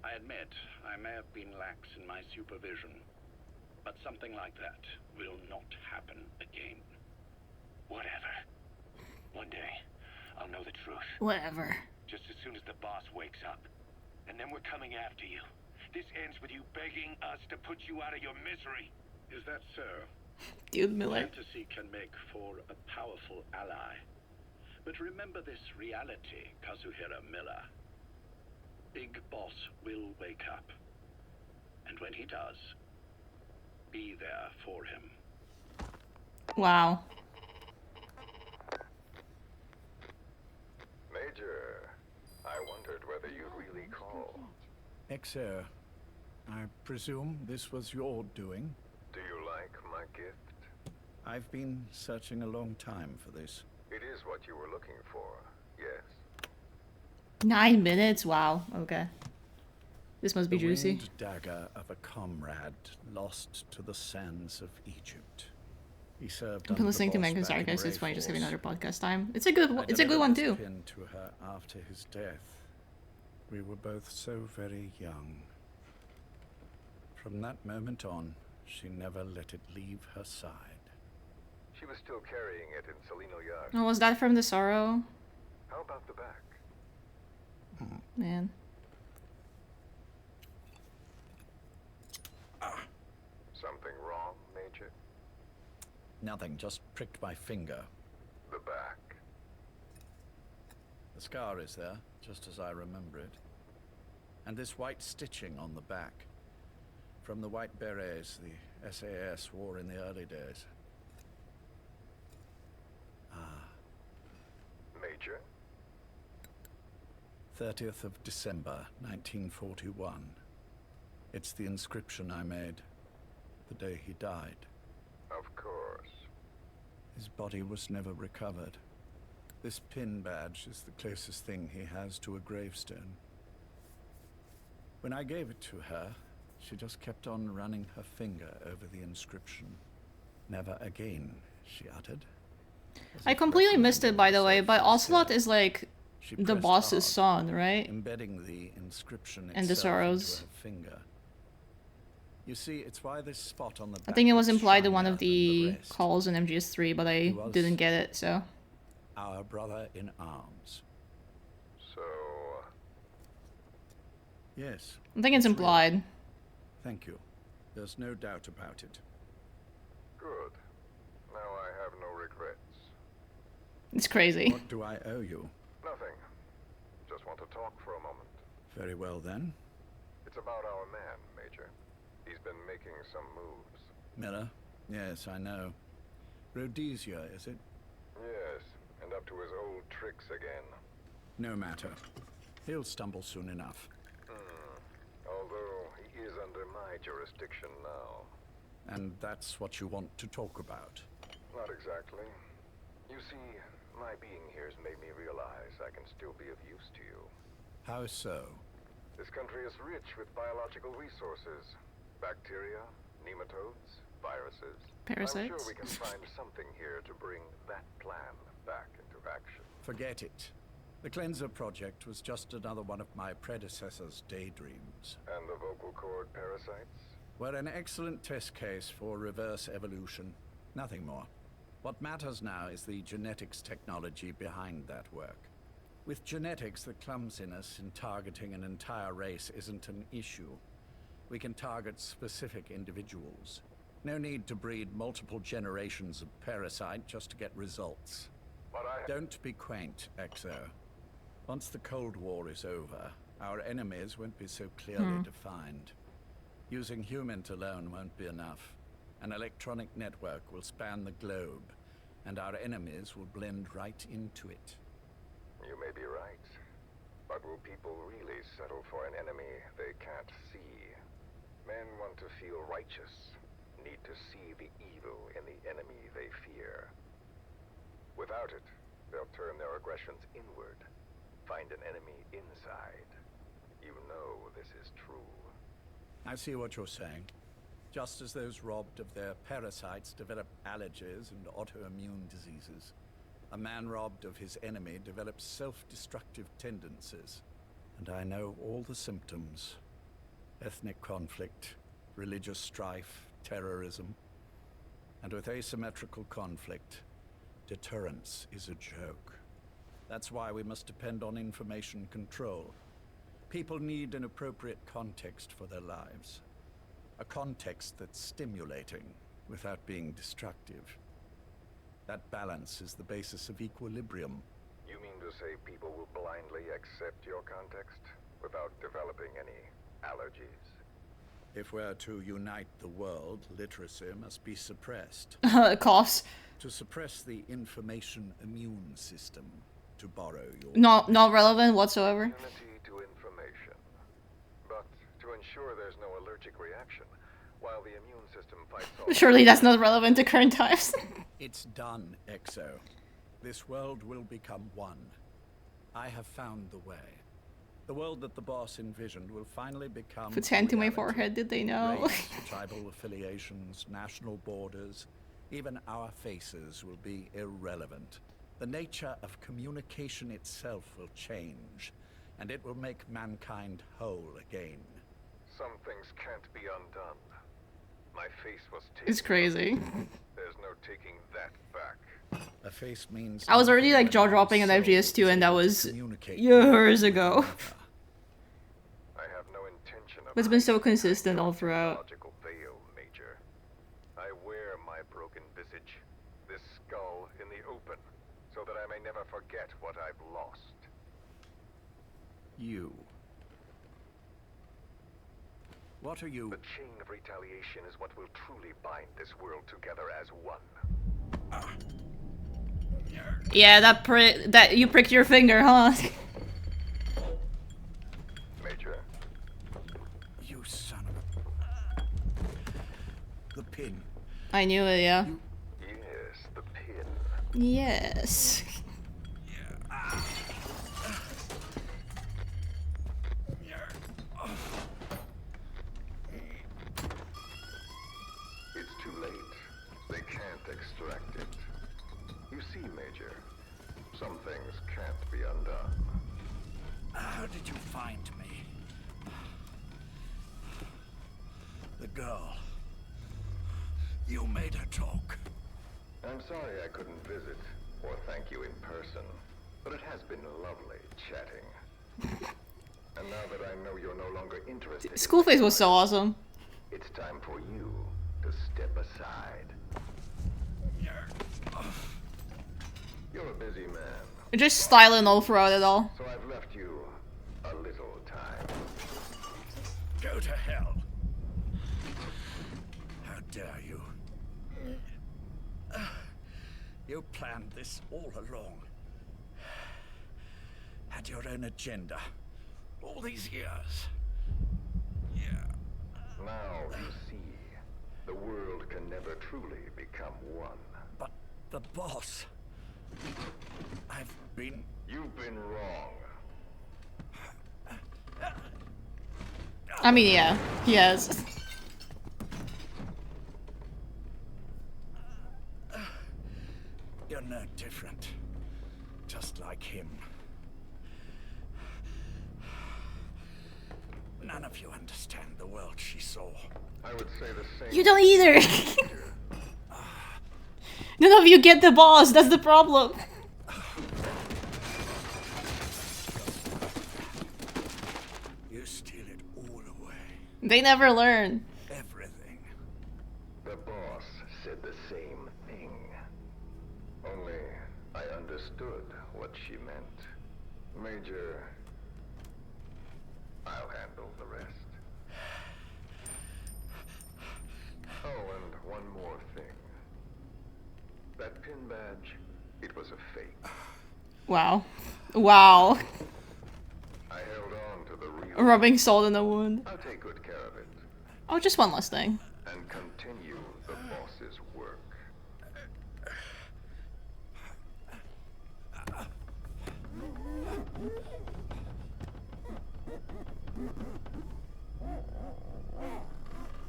I admit I may have been lax in my supervision, but something like that will not happen again. Whatever. One day, I'll know the truth. Whatever. Just as soon as the boss wakes up. And then we're coming after you. This ends with you begging us to put you out of your misery. Is that so? Dude, Miller. Fantasy can make for a powerful ally. But remember this reality, Kazuhira Miller. Big Boss will wake up. And when he does, be there for him. Wow. Major, I wondered whether you'd really call. Exer, I presume this was your doing? Do you like my gift? I've been searching a long time for this. It is what you were looking for, yes. 9 minutes? Wow, okay. This must be The juicy. winged dagger of a comrade lost to the sands of Egypt. He served I've been under listening to the boss Megan's back in Darkness. It's funny just giving Rayforce. another podcast time. It's a good one. I It's a good one delivered too. this pin to her after his death. We were both so very young. From that moment on, she never let it leave her side. She was still carrying it in Salino Yard. Oh, was that from the Sorrow? How about the back? Man. Something wrong, Major? Nothing, just pricked my finger. The back. The scar is there, just as I remember it. And this white stitching on the back. From the white berets the SAS wore in the early days. Major? 30th of December, 1941. It's the inscription I made the day he died. Of course. His body was never recovered. This pin badge is the closest thing he has to a gravestone. When I gave it to her, she just kept on running her finger over the inscription. Never again, she uttered. I completely missed it, by the way, but Ocelot is like She the pressed boss's hard, son, right? embedding the inscription And the itself Sorrows. into her finger. You see, it's why this spot on the I think it back was is implied in one shinier of than the rest. calls in MGS3, but I was- didn't get it, so. Our brother in arms. So, Yes. I think it's implied. Thank you. There's no doubt about it. good. Now I have no regrets. It's crazy. What do I owe you? Nothing. Just want to talk for a moment. Very well then. It's about our man, Major. He's been making some moves. Miller? Yes, I know. Rhodesia, is it? Yes, and up to his old tricks again. No matter. He'll stumble soon enough. Although he is under my jurisdiction now. And that's what you want to talk about. Not exactly. You see, my being here has made me realize I can still be of use to you. How so? This country is rich with biological resources. Bacteria, Nematodes? Viruses? Parasites? I'm sure we can find something here to bring that plan back into action. Forget it. The Cleanser Project was just another one of my predecessor's daydreams. And the vocal cord parasites? Were an excellent test case for reverse evolution. Nothing more. What matters now is the genetics technology behind that work. With genetics, the clumsiness in targeting an entire race isn't an issue. We can target specific individuals. No need to breed multiple generations of parasite just to get results. Don't be quaint, Exo. Once the Cold War is over, our enemies won't be so clearly defined. Using humans alone won't be enough. An electronic network will span the globe, and our enemies will blend right into it. You may be right. But will people really settle for an enemy they can't see? Men want to feel righteous, need to see the evil in the enemy they fear. Without it, they'll turn their aggressions inward, find an enemy inside. You know this is true. I see what you're saying. Just as those robbed of their parasites develop allergies and autoimmune diseases, a man robbed of his enemy develops self-destructive tendencies. And I know all the symptoms. Ethnic conflict, religious strife, terrorism. And with asymmetrical conflict, deterrence is a joke. That's why we must depend on information control. People need an appropriate context for their lives. A context that's stimulating without being destructive. That balance is the basis of equilibrium. You mean to say people will blindly accept your context without developing any allergies? If we're to unite the world, literacy must be suppressed. Coughs. To suppress the information immune system, to borrow your... Not relevant whatsoever. Immunity to information. But to ensure there's no allergic reaction, while the immune system fights off... Surely that's not relevant to current times. It's done, Exo. This world will become one. I have found the way. The world that the boss envisioned will finally become... Puts hand to my forehead, did they know? Race, tribal affiliations, national borders, even our faces will be irrelevant. The nature of communication itself will change, and it will make mankind whole again. Some things can't be undone. My face was taken. It's crazy. There's no taking that back. A face means... I was already like jaw-dropping on FGS2 and that was years ago. I have no intention of... But it's been so consistent all throughout. Veil, Major. I wear my broken visage, this skull in the open, so that I may never forget what I've lost. You. What are you? The chain of retaliation is what will truly bind this world together as one. Yeah, that you pricked your finger, huh? Major. You son of a... The pin. I knew it, yeah. Yes, the pin. Yes. It's too late. They can't extract it. You see, Major, some things can't be undone. How did you find me? The girl. You made her talk. I'm sorry I couldn't visit or thank you in person, but it has been lovely chatting. And now that I know you're no longer interested... Schoolface was so awesome. It's time for you to step aside. You're a busy man. Just styling all throughout it all. So I've left you a little time. Go to hell. How dare you? You planned this all along. Had your own agenda. All these years. Now you see, the world can never truly become one. But the boss... You've been wrong. I mean, yeah, he has. You're no different. Just like him. None of you understand the world she saw. I would say the same. You don't either. None of you get the boss. That's the problem. You steal it all away. They never learn. Everything. The boss said the same thing. Only I understood what she meant. Major, I'll handle the rest. Oh, and one more thing. That pin badge, it was a fake. Wow. Wow. I held on to the real. Rubbing salt in the wound. I'll take good care of it. Oh, just one last thing. And continue the boss's work.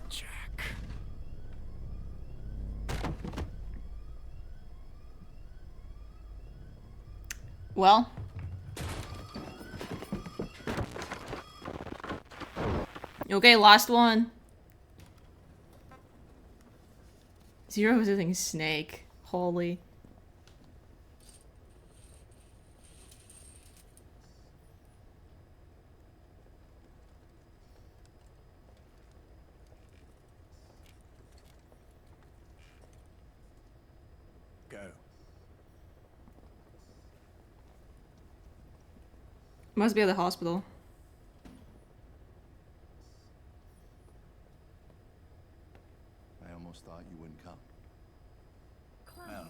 Jack. Well. Okay, last one. Zero visiting Snake. Holy. Go. Must be at the hospital. I almost thought you wouldn't come. Well,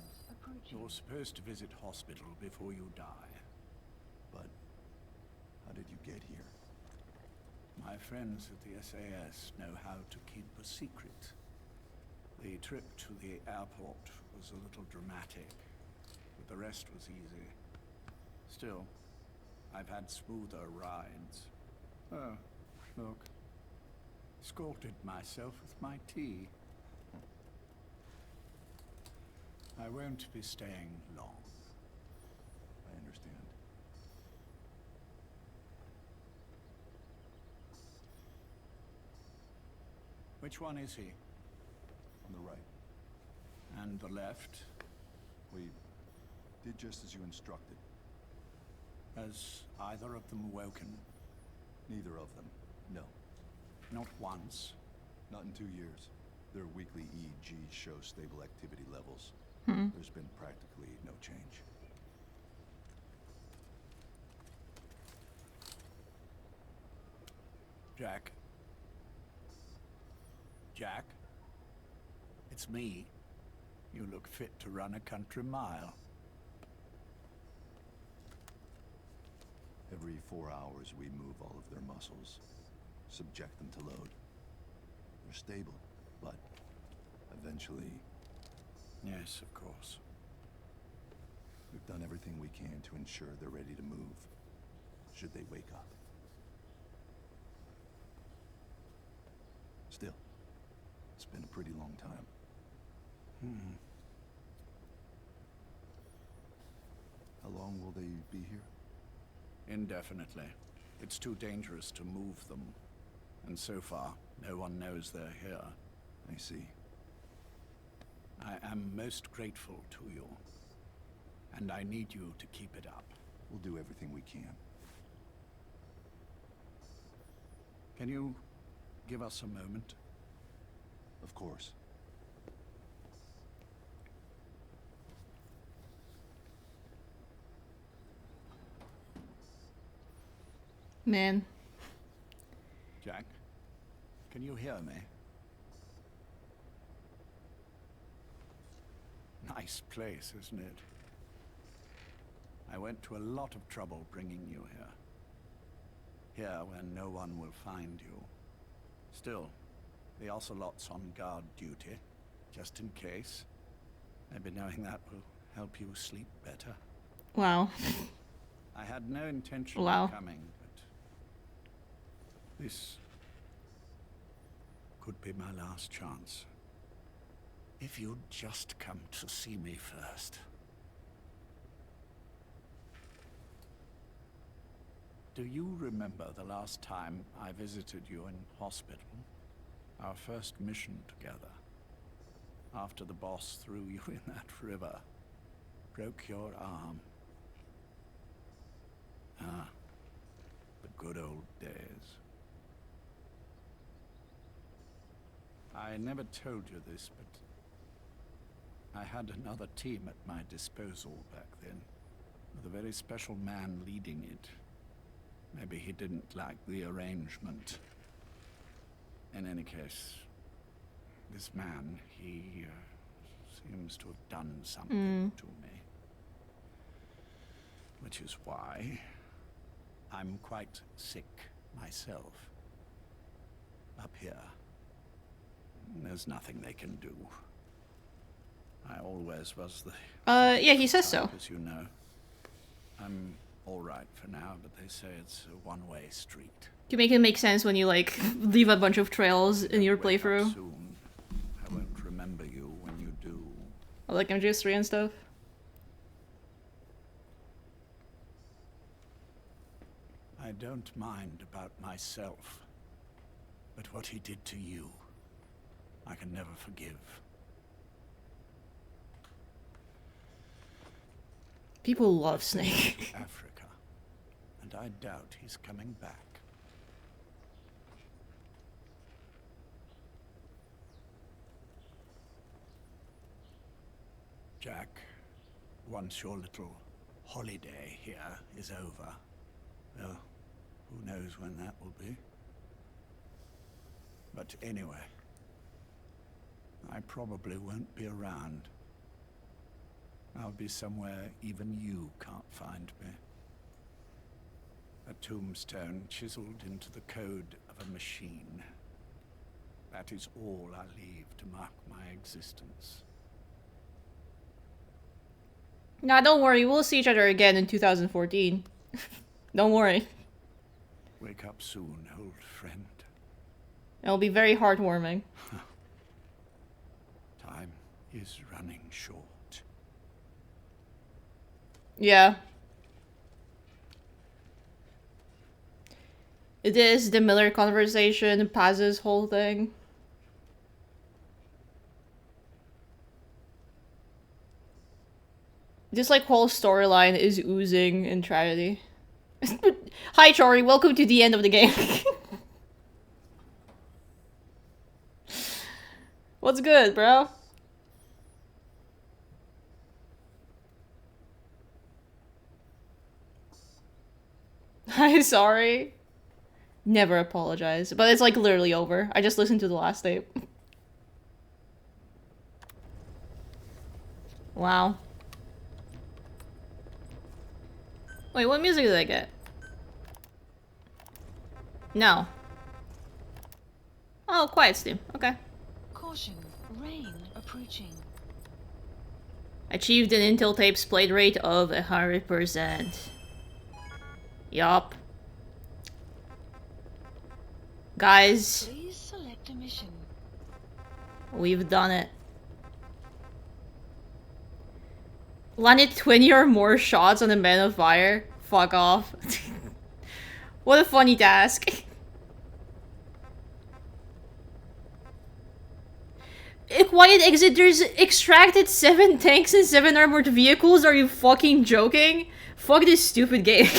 you're supposed to visit hospital before you die. But how did you get here? My friends at the SAS know how to keep a secret. The trip to the airport was a little dramatic, but the rest was easy. Still, I've had smoother rides. Oh, look. Escorted myself with my tea. I won't be staying long. I understand. Which one is he? On the right. And the left? We did just as you instructed. Has either of them woken? Neither of them, no. Not once? Not in 2 years. Their weekly EEGs show stable activity levels. Hmm. There's been practically no change. Jack? Jack? It's me. You look fit to run a country mile. Every 4 hours, we move all of their muscles, subject them to load. They're stable, but eventually... Yes, of course. We've done everything we can to ensure they're ready to move, should they wake up. Still, it's been a pretty long time. How long will they be here? Indefinitely. It's too dangerous to move them. And so far, no one knows they're here. I see. I am most grateful to you. And I need you to keep it up. We'll do everything we can. Can you give us a moment? Of course. Man. Jack, can you hear me? Nice place, isn't it? I went to a lot of trouble bringing you here. Here where no one will find you. Still, the Ocelot's on guard duty, just in case. Maybe knowing that will help you sleep better. Wow. I had no intention Wow. of coming, but this could be my last chance. If you'd just come to see me first. Do you remember the last time I visited you in hospital? Our first mission together. After the boss threw you in that river. Broke your arm. Ah, the good old days. I never told you this, but I had another team at my disposal back then, with a very special man leading it. Maybe he didn't like the arrangement. In any case, this man, he seems to have done something to me. Which is why I'm quite sick myself. Up here, there's nothing they can do. I always was the... yeah, he says so. As you know. I'm all right for now, but they say it's a one-way street. You make it make sense when you, like, leave a bunch of trails in your playthrough. Soon. I won't remember you when you do. Like MGS3 and stuff. I don't mind about myself, but what he did to you, I can never forgive. People love Snake. Africa, and I doubt he's coming back. Jack, once your little holiday here is over, well, who knows when that will be. But anyway, I probably won't be around. I'll be somewhere even you can't find me. A tombstone chiseled into the code of a machine. That is all I leave to mark my existence. Nah, don't worry, we'll see each other again in 2014. Don't worry. Wake up soon, old friend. It'll be very heartwarming. Time is running short. Yeah. It is the Miller conversation, Paz's whole thing. This, like, whole storyline is oozing in tragedy. Hi, Chori, welcome to the end of the game. What's good, bro? I'm sorry. Never apologize. But it's, like, literally over. I just listened to the last tape. Wow. Wait, what music did I get? No. Oh, Quiet Steam. Okay. Caution, rain approaching. Achieved an Intel tape split rate of 100%. Yup. Guys. Please select a mission. We've done it. Landed 20 or more shots on the Man of Fire? Fuck off. What a funny task. A quiet exiters extracted 7 tanks and 7 armored vehicles? Are you fucking joking? Fuck this stupid game.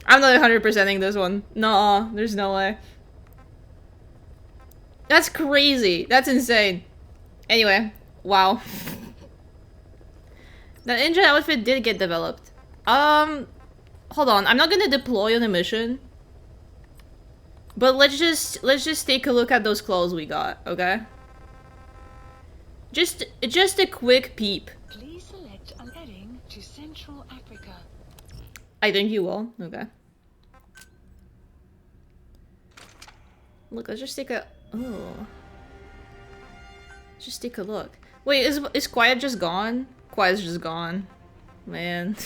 I'm not 100%ing this one. Nuh-uh, there's no way. That's crazy. That's insane. Anyway, wow. The ninja outfit did get developed. Hold on. I'm not gonna deploy on a mission. But let's just take a look at those clothes we got, okay? Just a quick peep. Please select an heading to Central Africa. I think you will. Okay. Look, let's just take a... Oh. Just take a look. Wait, is Quiet just gone? Quiet's just gone. Man.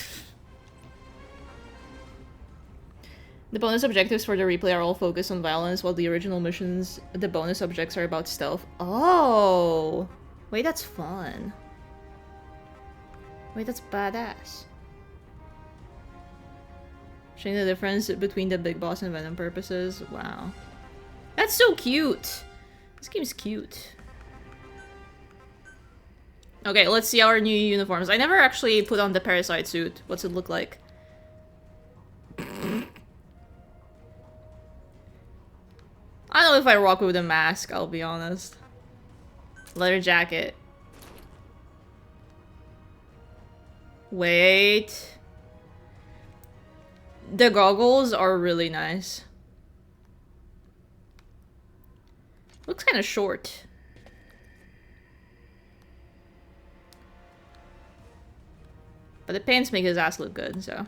The bonus objectives for the replay are all focused on violence, while the original missions, the bonus objects are about stealth. Oh! Wait, that's fun. Wait, that's badass. Showing the difference between the Big Boss and Venom purposes. Wow. That's so cute. This game's cute. Okay, let's see our new uniforms. I never actually put on the Parasite suit. What's it look like? I don't know if I rock with a mask, I'll be honest. Leather jacket. Wait. The goggles are really nice. Looks kind of short. But the pants make his ass look good, so.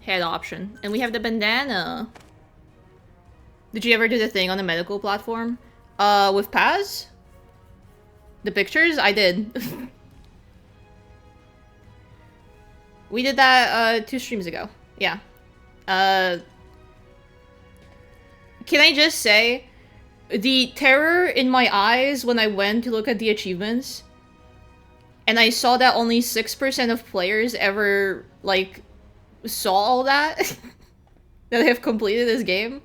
Head option. And we have the bandana. Did you ever do the thing on the medical platform? With Paz? The pictures? I did. We did that, 2 streams ago. Yeah. Can I just say, the terror in my eyes when I went to look at the achievements, and I saw that only 6% of players ever, like, saw all that, that have completed this game.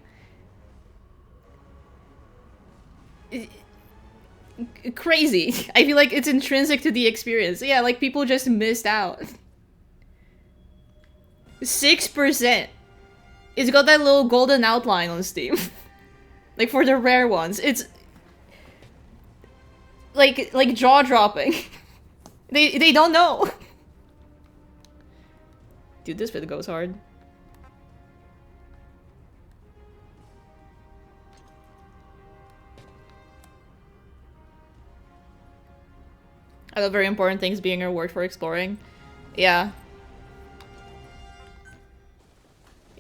Crazy. I feel like it's intrinsic to the experience. Yeah, like, people just missed out. 6%. It's got that little golden outline on Steam. Like, for the rare ones. It's... Like jaw-dropping. They don't know. Dude, this bit goes hard. I love very important things being rewarded for exploring. Yeah.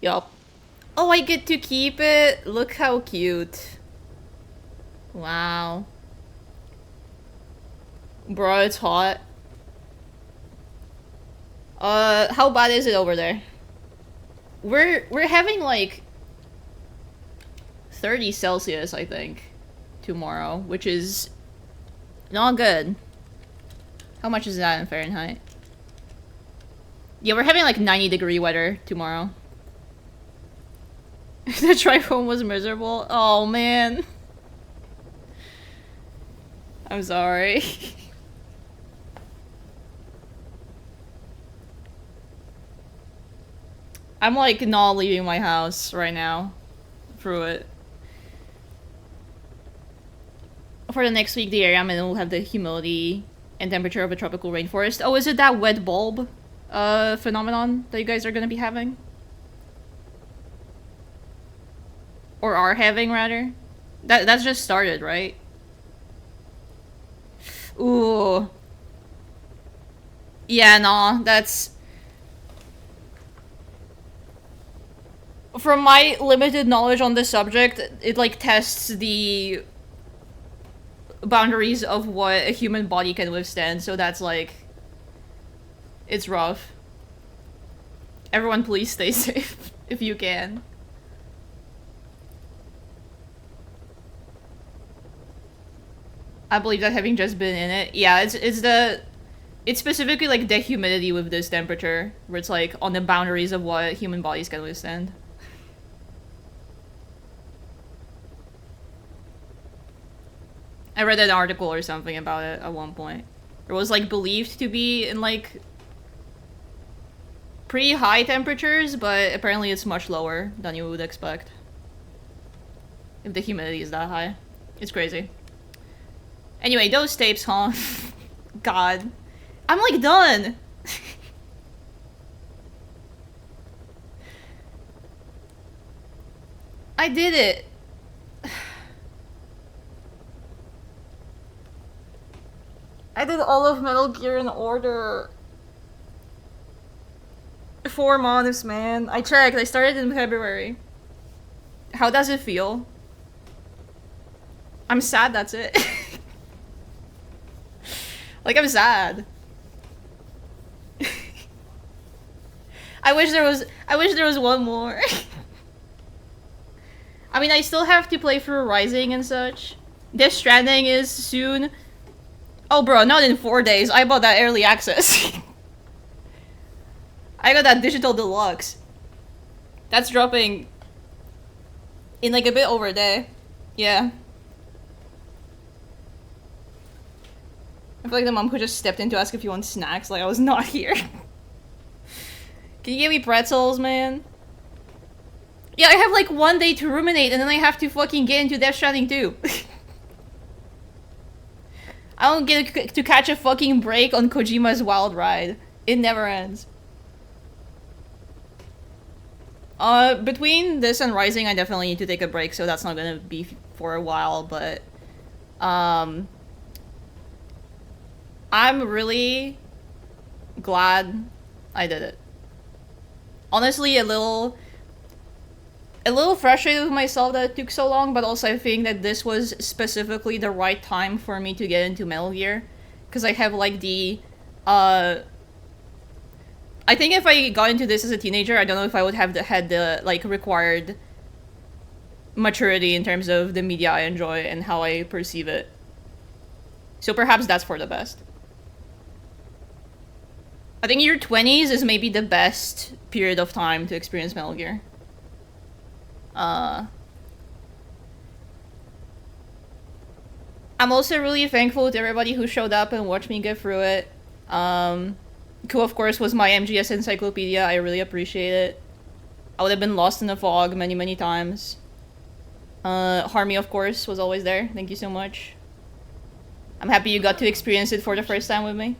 Yup. Oh, I get to keep it? Look how cute. Wow. Bro, it's hot. How bad is it over there? We're having like 30 Celsius, I think, tomorrow, which is not good. How much is that in Fahrenheit? Yeah, we're having like 90-degree weather tomorrow. The drive home was miserable. Oh man. I'm sorry. I'm like not leaving my house right now. Through it. For the next week, the area I'm in will have the humidity and temperature of a tropical rainforest. Oh, is it that wet bulb phenomenon that you guys are gonna be having? Or are having, rather? That's just started, right? Ooh. Yeah, nah, that's... From my limited knowledge on this subject, it like tests the boundaries of what a human body can withstand, so that's like... It's rough. Everyone please stay safe, if you can. I believe that having just been in it, yeah, it's specifically like the humidity with this temperature, where it's like on the boundaries of what human bodies can withstand. I read an article or something about it at one point. It was like believed to be in like pretty high temperatures, but apparently it's much lower than you would expect. If the humidity is that high. It's crazy. Anyway, those tapes, huh? God. I'm like done! I did it! I did all of Metal Gear in order. 4 months, man. I checked, I started in February. How does it feel? I'm sad, that's it. Like, I'm sad. I wish there was one more. I mean, I still have to play through Rising and such. Death Stranding is soon. Oh, bro, not in 4 days. I bought that early access. I got that digital deluxe. That's dropping in like a bit over a day. Yeah. I feel like the mom who just stepped in to ask if you want snacks, like I was not here. Can you give me pretzels, man? Yeah, I have like 1 day to ruminate and then I have to fucking get into Death Stranding 2. I don't get to catch a fucking break on Kojima's wild ride. It never ends. Between this and Rising, I definitely need to take a break, so that's not gonna be for a while, but... I'm really glad I did it. Honestly, a little frustrated with myself that it took so long, but also I think that this was specifically the right time for me to get into Metal Gear. Because I have like the, I think if I got into this as a teenager, I don't know if I would have had the like required maturity in terms of the media I enjoy and how I perceive it. So perhaps that's for the best. I think your 20s is maybe the best period of time to experience Metal Gear. I'm also really thankful to everybody who showed up and watched me get through it. Who of course was my MGS encyclopedia. I really appreciate it. I would have been lost in the fog many times. Harmy of course was always there. Thank you so much. I'm happy you got to experience it for the first time with me.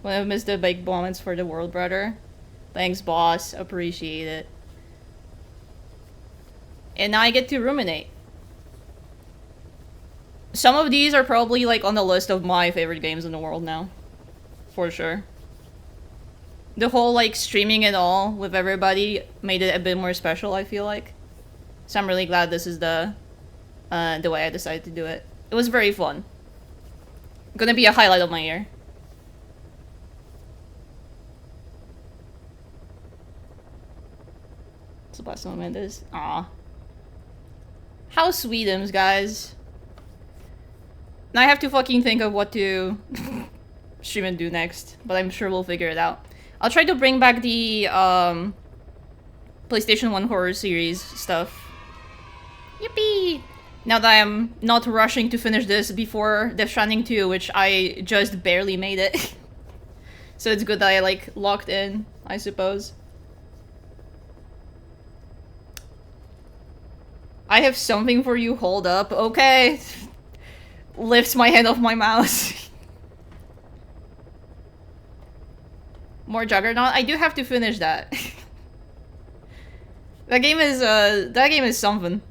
When I missed the big moments for the world, brother. Thanks, boss. Appreciate it. And now I get to ruminate. Some of these are probably like on the list of my favorite games in the world now. For sure. The whole like streaming and all with everybody made it a bit more special, I feel like. So I'm really glad this is the way I decided to do it. It was very fun. Gonna be a highlight of my year. What's the best moment is? Aw. How sweetums, guys. Now I have to fucking think of what to stream and do next, but I'm sure we'll figure it out. I'll try to bring back the PlayStation 1 horror series stuff. Yippee! Now that I'm not rushing to finish this before Death Stranding 2, which I just barely made it. So it's good that I like locked in, I suppose. I have something for you, hold up. Okay. Lifts my hand off my mouse. More Juggernaut? I do have to finish that. That game is something.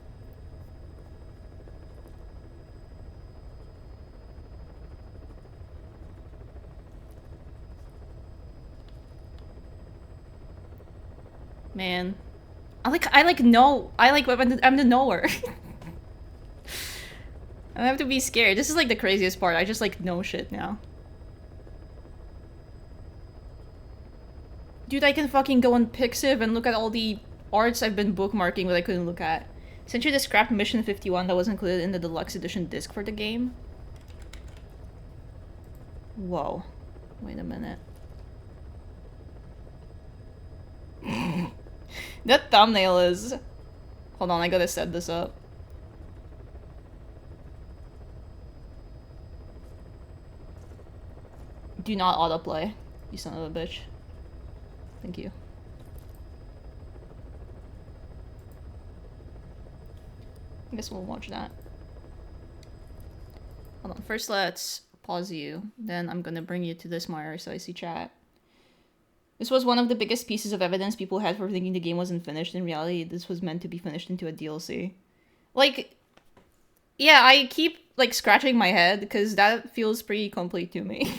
Man. I'm the knower. I don't have to be scared. This is like the craziest part. I just like know shit now. Dude, I can fucking go on Pixiv and look at all the arts I've been bookmarking that I couldn't look at. Sent you the scrap Mission 51 that was included in the deluxe edition disc for the game. Whoa. Wait a minute. That thumbnail is... Hold on, I gotta set this up. Do not autoplay, you son of a bitch. Thank you. I guess we'll watch that. Hold on, first let's pause you, then I'm gonna bring you to this my RSIC chat. This was one of the biggest pieces of evidence people had for thinking the game wasn't finished. In reality, this was meant to be finished into a DLC. Like, yeah, I keep, like, scratching my head, because that feels pretty complete to me.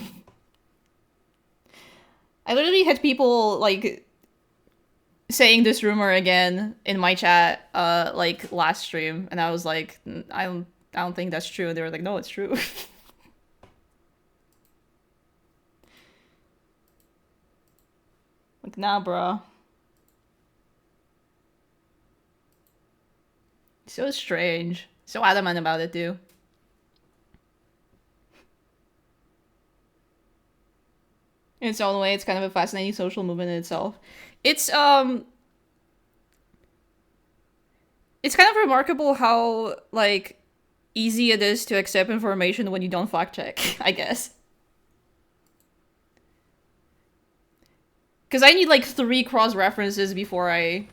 I literally had people, like, saying this rumor again in my chat, like, last stream, and I was like, I don't think that's true, and they were like, no, it's true. Like, nah, bro. So strange. So adamant about it, too. In its own way, it's kind of a fascinating social movement in itself. It's kind of remarkable how, like, easy it is to accept information when you don't fact check, I guess. Because I need, like, 3 cross-references before I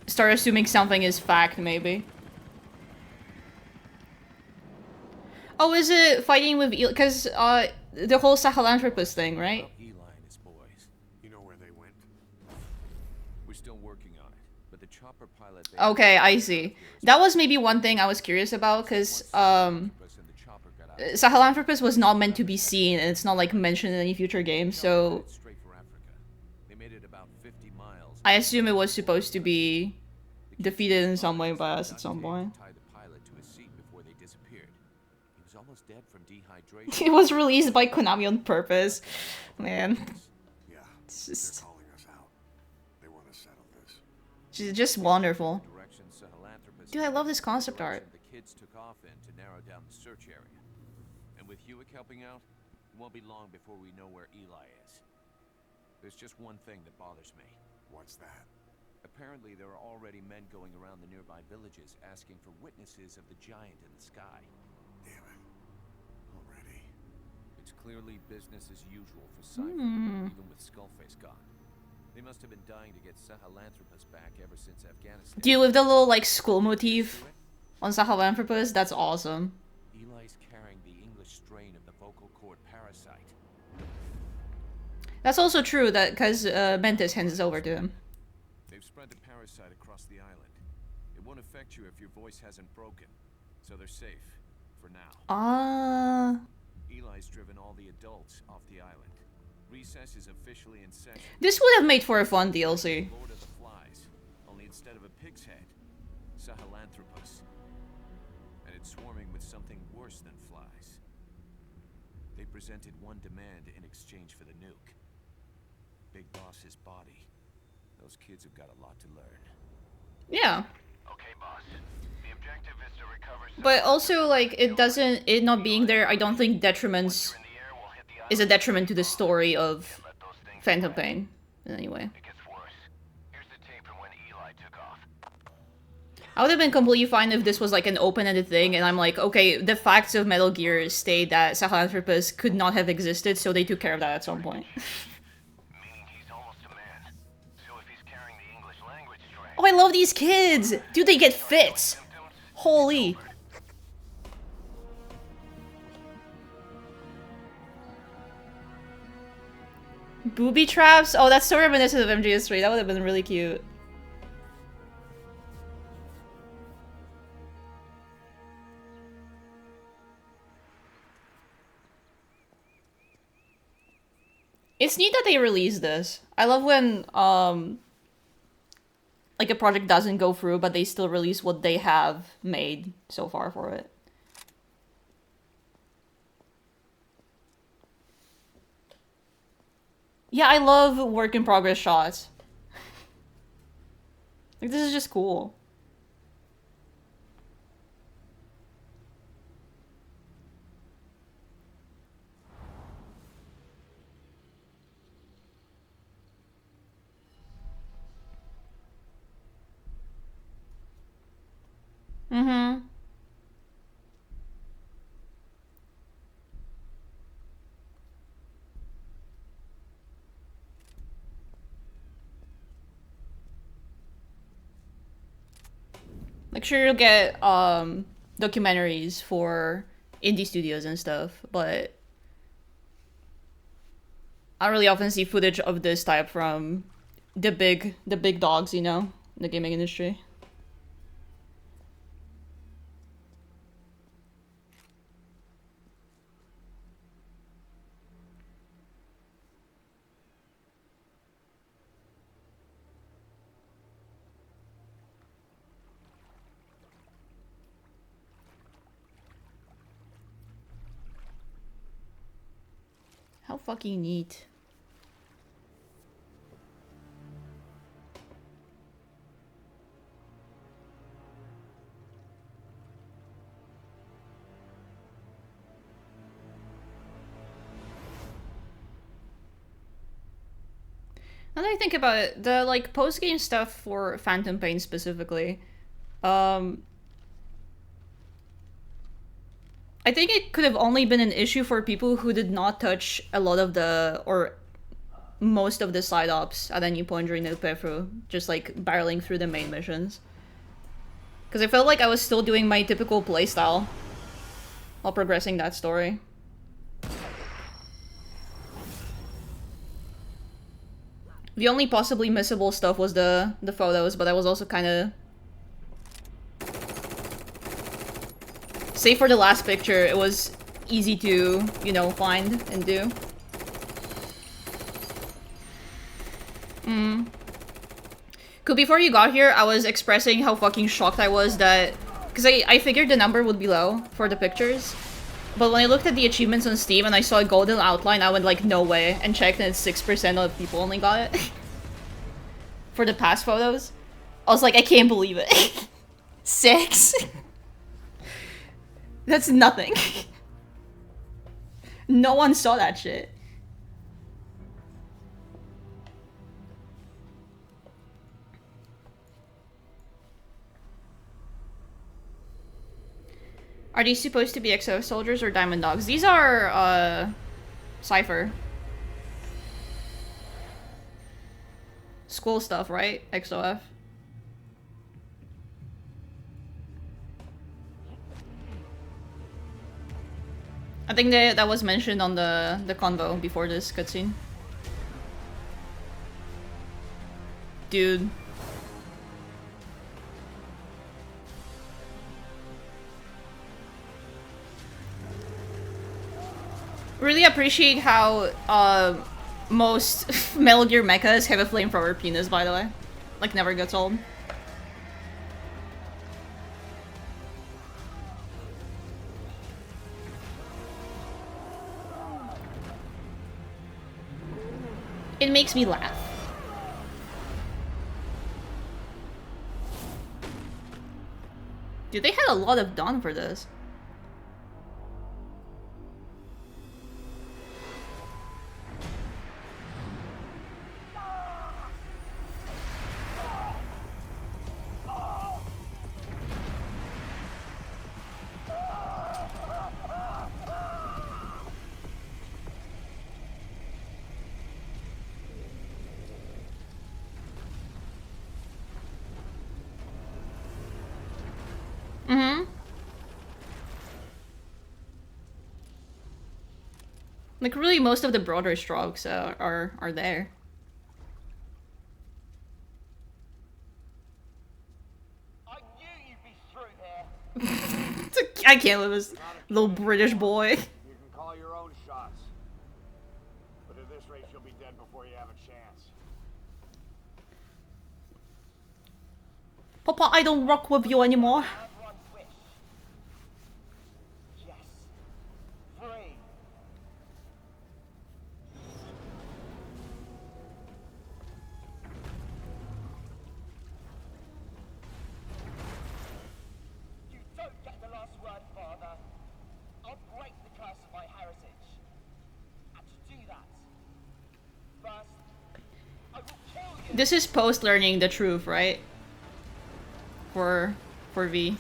start assuming something is fact, maybe. Oh, is it fighting with Eli? Because, the whole Sahelanthropus thing, right? Eli and his boys. You know where they went? We're still working on it, but the chopper pilot... Okay, I see. That was maybe one thing I was curious about, because, Sahelanthropus was not meant to be seen, and it's not, like, mentioned in any future game, so... I assume it was supposed to be defeated in some way by us at some point. It was released by Konami on purpose. Man. Yeah, it's just... they're calling us out. They want to settle this. She's just wonderful. Dude, I love this concept art. The kids took off in to narrow down the search area. And with Hewick helping out, it won't be long before we know where Eli is. There's just one thing that bothers me. What's that? Apparently, there are already men going around the nearby villages asking for witnesses of the giant in the sky. Damn it. Already. It's clearly business as usual for Cypher, even with Skullface gone. They must have been dying to get Sahelanthropus back ever since Afghanistan. Dude, with the little, like, skull motif on Sahelanthropus, that's awesome. Eli's carrying the English strain of the vocal cord parasite. That's also true, that because Mentis hands it over to him. They've spread the parasite across the island. It won't affect you if your voice hasn't broken, so they're safe for now. Ah. Eli's driven all the adults off the island. Recess is officially in session. This would have made for a fun DLC. Lord of the Flies, only instead of a pig's head, Sahelanthropus. And it's swarming with something worse than flies. They presented one demand in exchange for the nuke. Big Boss's body. Those kids have got a lot to learn. Yeah. Okay, boss. The objective is to recover... But also, like, it not being there, I don't think is a detriment to the story of Phantom Pain in any way. I would have been completely fine if this was like an open-ended thing, and I'm like, okay, the facts of Metal Gear state that Sahelanthropus could not have existed, so they took care of that at some point. Oh, I love these kids! Dude, they get fits! Holy! Booby traps? Oh, that's so reminiscent of MGS3. That would have been really cute. It's neat that they released this. I love when, like, a project doesn't go through, but they still release what they have made so far for it. Yeah, I love work in progress shots. Like, this is just cool. Mm-hmm. Like, sure, you'll get documentaries for indie studios and stuff, but I don't really often see footage of this type from the big dogs, you know, in the gaming industry. How fucking neat. Now that I think about it, the like post-game stuff for Phantom Pain specifically, I think it could have only been an issue for people who did not touch a lot of the, or most of the side ops at any point during the playthrough, just like barreling through the main missions. Because I felt like I was still doing my typical playstyle while progressing that story. The only possibly missable stuff was the photos, but I was also kind of... Save for the last picture, it was easy to, you know, find and do. Before you got here, I was expressing how fucking shocked I was that... Because I figured the number would be low for the pictures. But when I looked at the achievements on Steam and I saw a golden outline, I went like, no way, and checked and it's 6% of people only got it. For the past photos. I was like, I can't believe it. 6? That's nothing. No one saw that shit. Are these supposed to be XO soldiers or Diamond Dogs? These are, Cypher. School stuff, right? XOF. I think that was mentioned on the convo before this cutscene. Dude. Really appreciate how most Metal Gear mechas have a flamethrower penis, by the way. Like, never gets old. It makes me laugh. Dude, they had a lot of Dawn for this. Like, really, most of the broader strokes are there. I knew you'd be through here. I can't live this little British boy. You can call your own shots. But at this rate, you'll be dead before you have a chance. Papa, I don't rock with you anymore. This is post learning the truth, right? For V.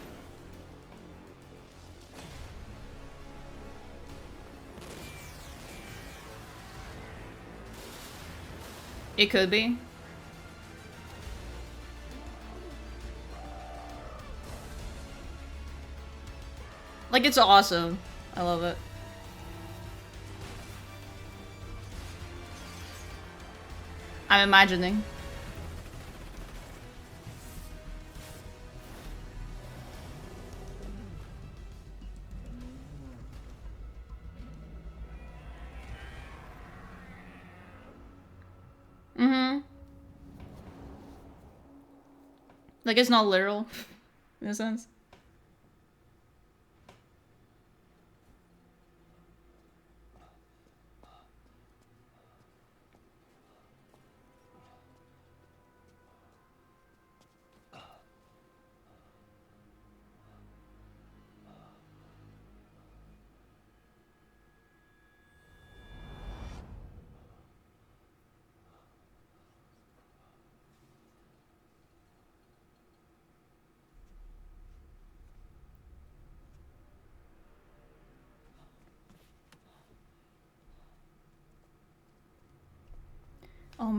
It could be. Like, it's awesome. I love it. I'm imagining. Like, it's not literal, in a sense.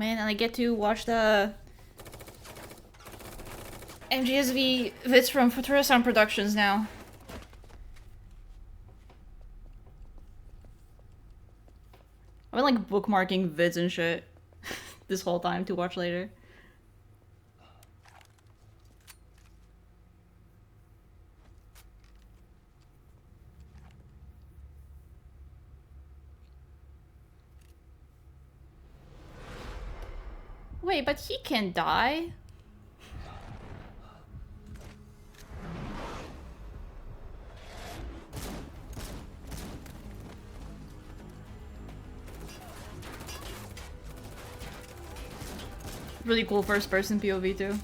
man, and I get to watch the MGSV vids from Futura Sound Productions now. I've been like bookmarking vids and shit this whole time to watch later. Wait, but he can die? Really cool first person POV too.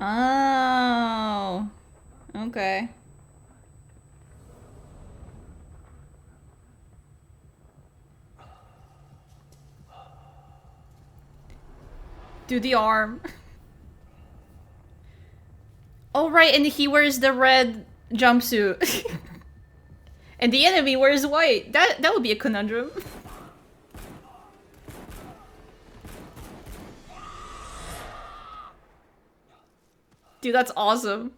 Oh, okay. Do the arm. Oh right, and he wears the red jumpsuit. And the enemy wears white. That would be a conundrum. Dude, that's awesome.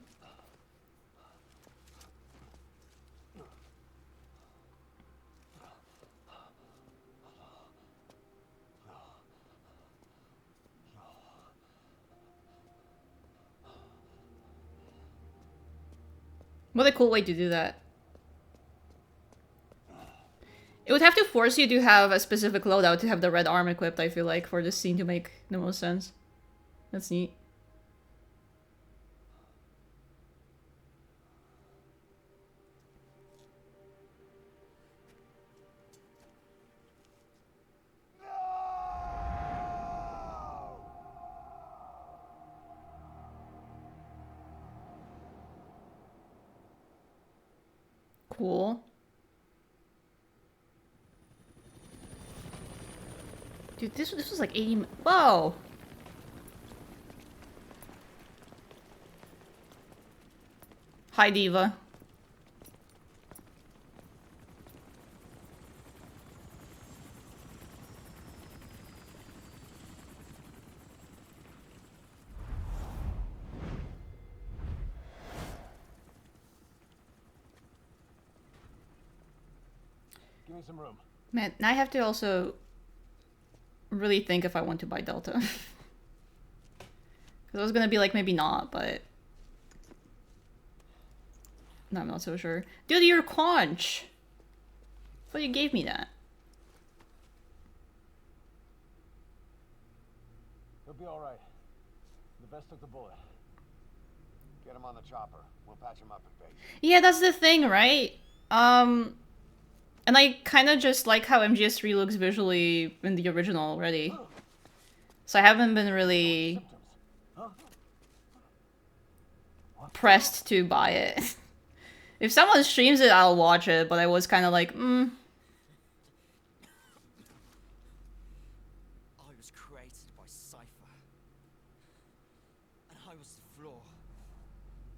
What a cool way to do that. It would have to force you to have a specific loadout to have the red arm equipped, I feel like, for this scene to make the most sense. That's neat. Cool. Dude, this was like 80 Whoa! Hi, Diva. Give me some room. Man, now I have to also really think if I want to buy Delta. Because I was gonna be like, maybe not, but... No, I'm not so sure. Dude, you're Conch! I thought you gave me that. He'll be alright. The vest took the bullet. Get him on the chopper. We'll patch him up at base. Yeah, that's the thing, right? And I kind of just like how MGS3 looks visually in the original already. So I haven't been really pressed to buy it. If someone streams it, I'll watch it, but I was kind of like, I was created by Cypher. And I was the flaw.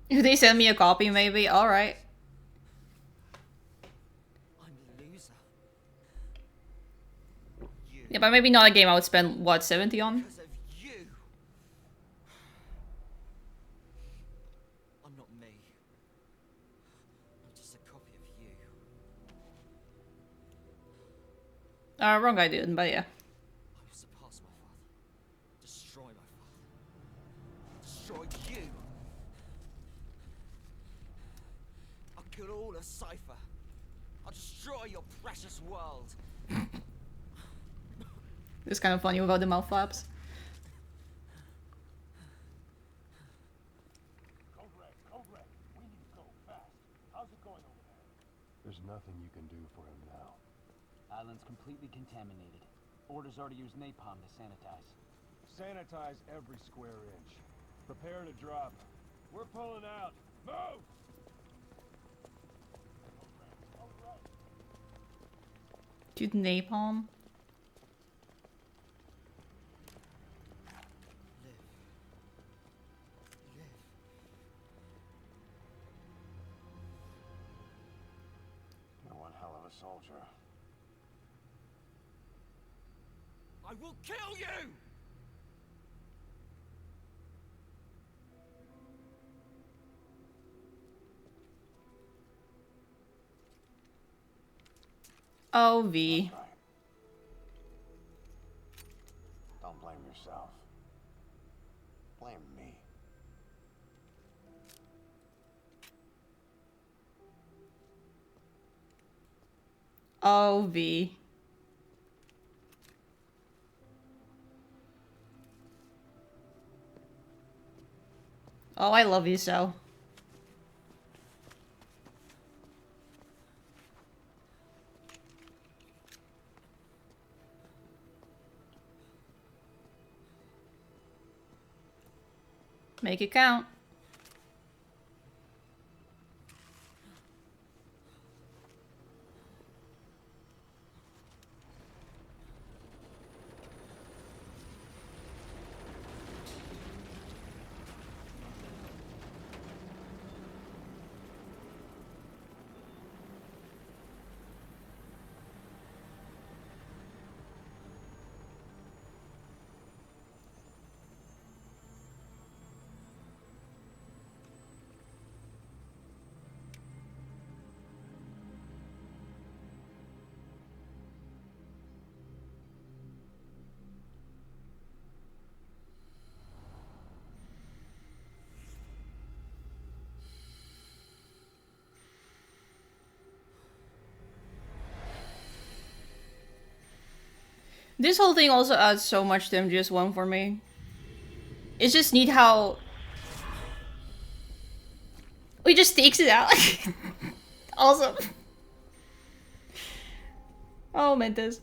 If they send me a copy, maybe. Alright. Yeah, but maybe not a game I would spend, what, 70 on? Because of you. I'm not me. I'm just a copy of you. Wrong guy, dude, but yeah. I will surpass my father. Destroy my father. Destroy you. I'll kill all of Cypher. I'll destroy your precious world. It's kind of funny without the mouth flaps. Kograk, we need to go fast. How's it going over there? There's nothing you can do for him now. Island's completely contaminated. Orders are to use napalm to sanitize. Sanitize every square inch. Prepare to drop. We're pulling out. Move! Dude, napalm. You're one hell of a soldier. I will kill you! Oh, V. Don't blame yourself. Blame me. Oh, V. Oh, I love you so. Make it count. This whole thing also adds so much to MGS1 for me. It's just neat how... he just takes it out. Awesome. Oh, Mentos.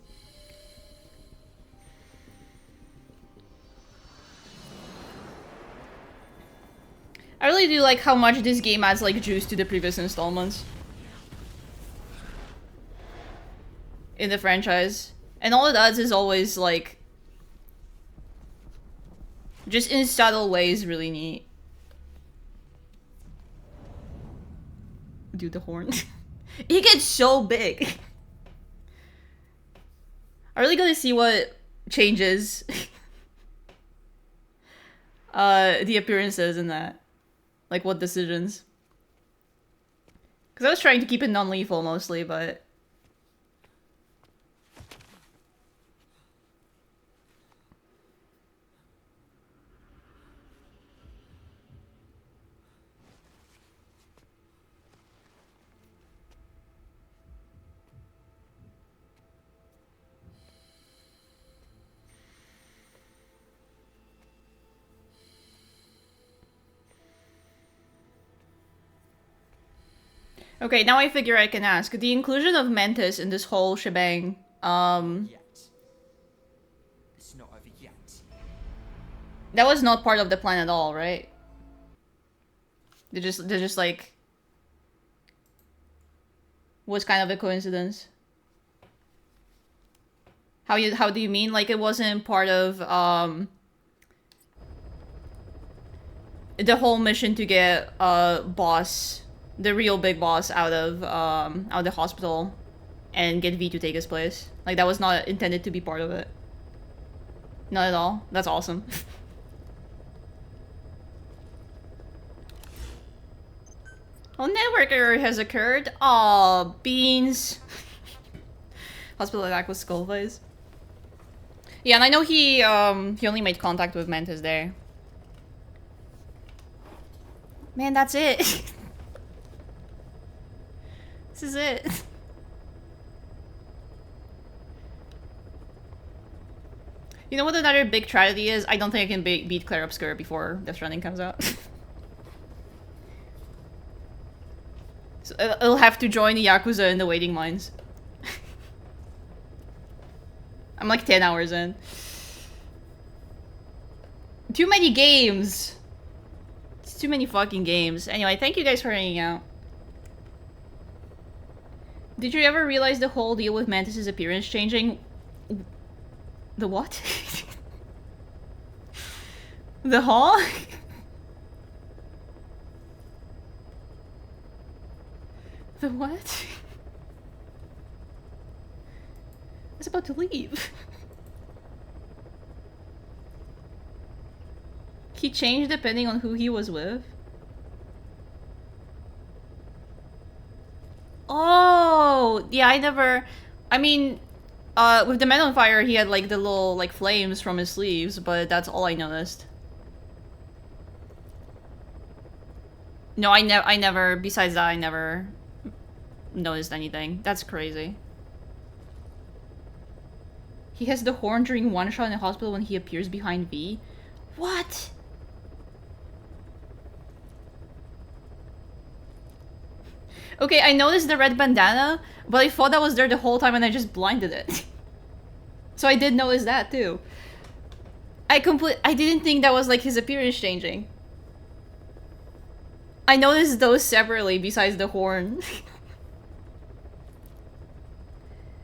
I really do like how much this game adds like juice to the previous installments in the franchise. And all it does is always like just in subtle ways really neat. Dude, the horn. He gets so big. I really gotta see what changes the appearances in that. Like what decisions. Because I was trying to keep it non-lethal mostly, but... Okay, now I figure I can ask. The inclusion of Mantis in this whole shebang, It's not over yet. that was not part of the plan at all, right? They're just like... was kind of a coincidence. How do you mean? Like it wasn't part of, the whole mission to get, boss... the real big boss out of the hospital and get V to take his place. Like that was not intended to be part of it. Not at all. That's awesome. Oh, network error has occurred. Aw, beans. Hospital attack with Skullface. Yeah, and I know he only made contact with Mantis there. Man, that's it. This is it. You know what another big tragedy is? I don't think I can beat Claire Obscure before Death Stranding comes out. So I'll have to join the Yakuza in the waiting lines. I'm like 10 hours in. Too many games! It's too many fucking games. Anyway, thank you guys for hanging out. Did you ever realize the whole deal with Mantis's appearance changing? The what? The hall? The what? I was about to leave. He changed depending on who he was with. Oh, yeah, I mean, with the Man on Fire, he had like the little like flames from his sleeves, but that's all I noticed. No, I never, besides that, I never noticed anything. That's crazy. He has the horn during one shot in the hospital when he appears behind V. What? Okay, I noticed the red bandana, but I thought that was there the whole time and I just blinded it. So I did notice that too. I didn't think that was like his appearance changing. I noticed those separately besides the horn.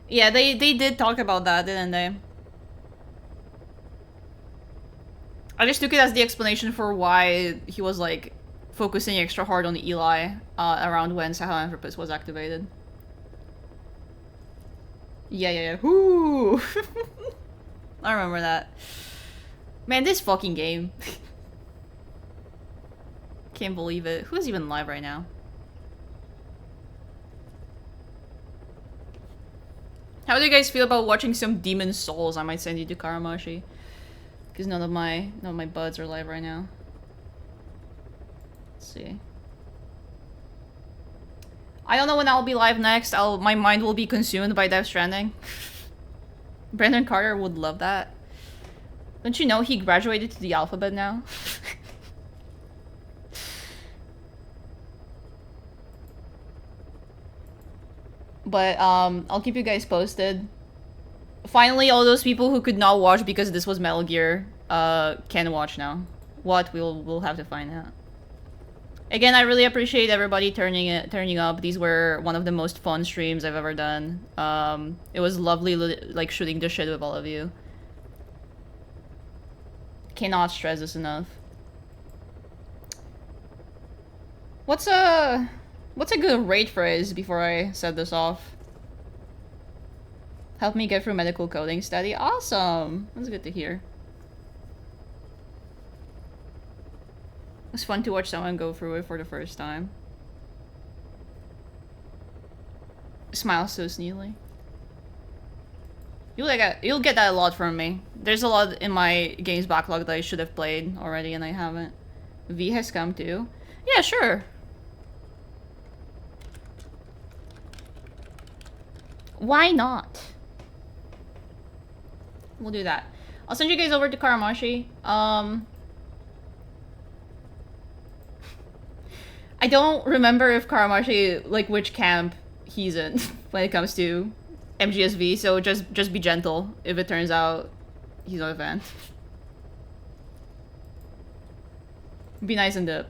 Yeah, they did talk about that, didn't they? I just took it as the explanation for why he was like focusing extra hard on Eli around when Sahelanthropus was activated. Yeah. Whoo! I remember that. Man, this fucking game. Can't believe it. Who's even live right now? How do you guys feel about watching some Demon Souls? I might send you to Karamashi. Because none of my buds are live right now. Let's see. I don't know when I'll be live next. My mind will be consumed by Death Stranding. Brandon Carter would love that. Don't you know he graduated to the alphabet now? But I'll keep you guys posted. Finally, all those people who could not watch because this was Metal Gear can watch now. What? We'll have to find out. Again, I really appreciate everybody turning up. These were one of the most fun streams I've ever done. It was lovely like shooting the shit with all of you. Cannot stress this enough. What's a good rate phrase before I set this off? Help me get through medical coding study. Awesome! That's good to hear. It was fun to watch someone go through it for the first time. Smile so sneely. You'll get that a lot from me. There's a lot in my games backlog that I should have played already and I haven't. V has come too. Yeah, sure. Why not? We'll do that. I'll send you guys over to Karamashi. I don't remember if Karamashi, like, which camp he's in when it comes to MGSV, so just be gentle if it turns out he's not a fan. Be nice and up.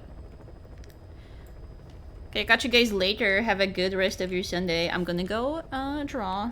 Okay, catch you guys later. Have a good rest of your Sunday. I'm gonna go draw.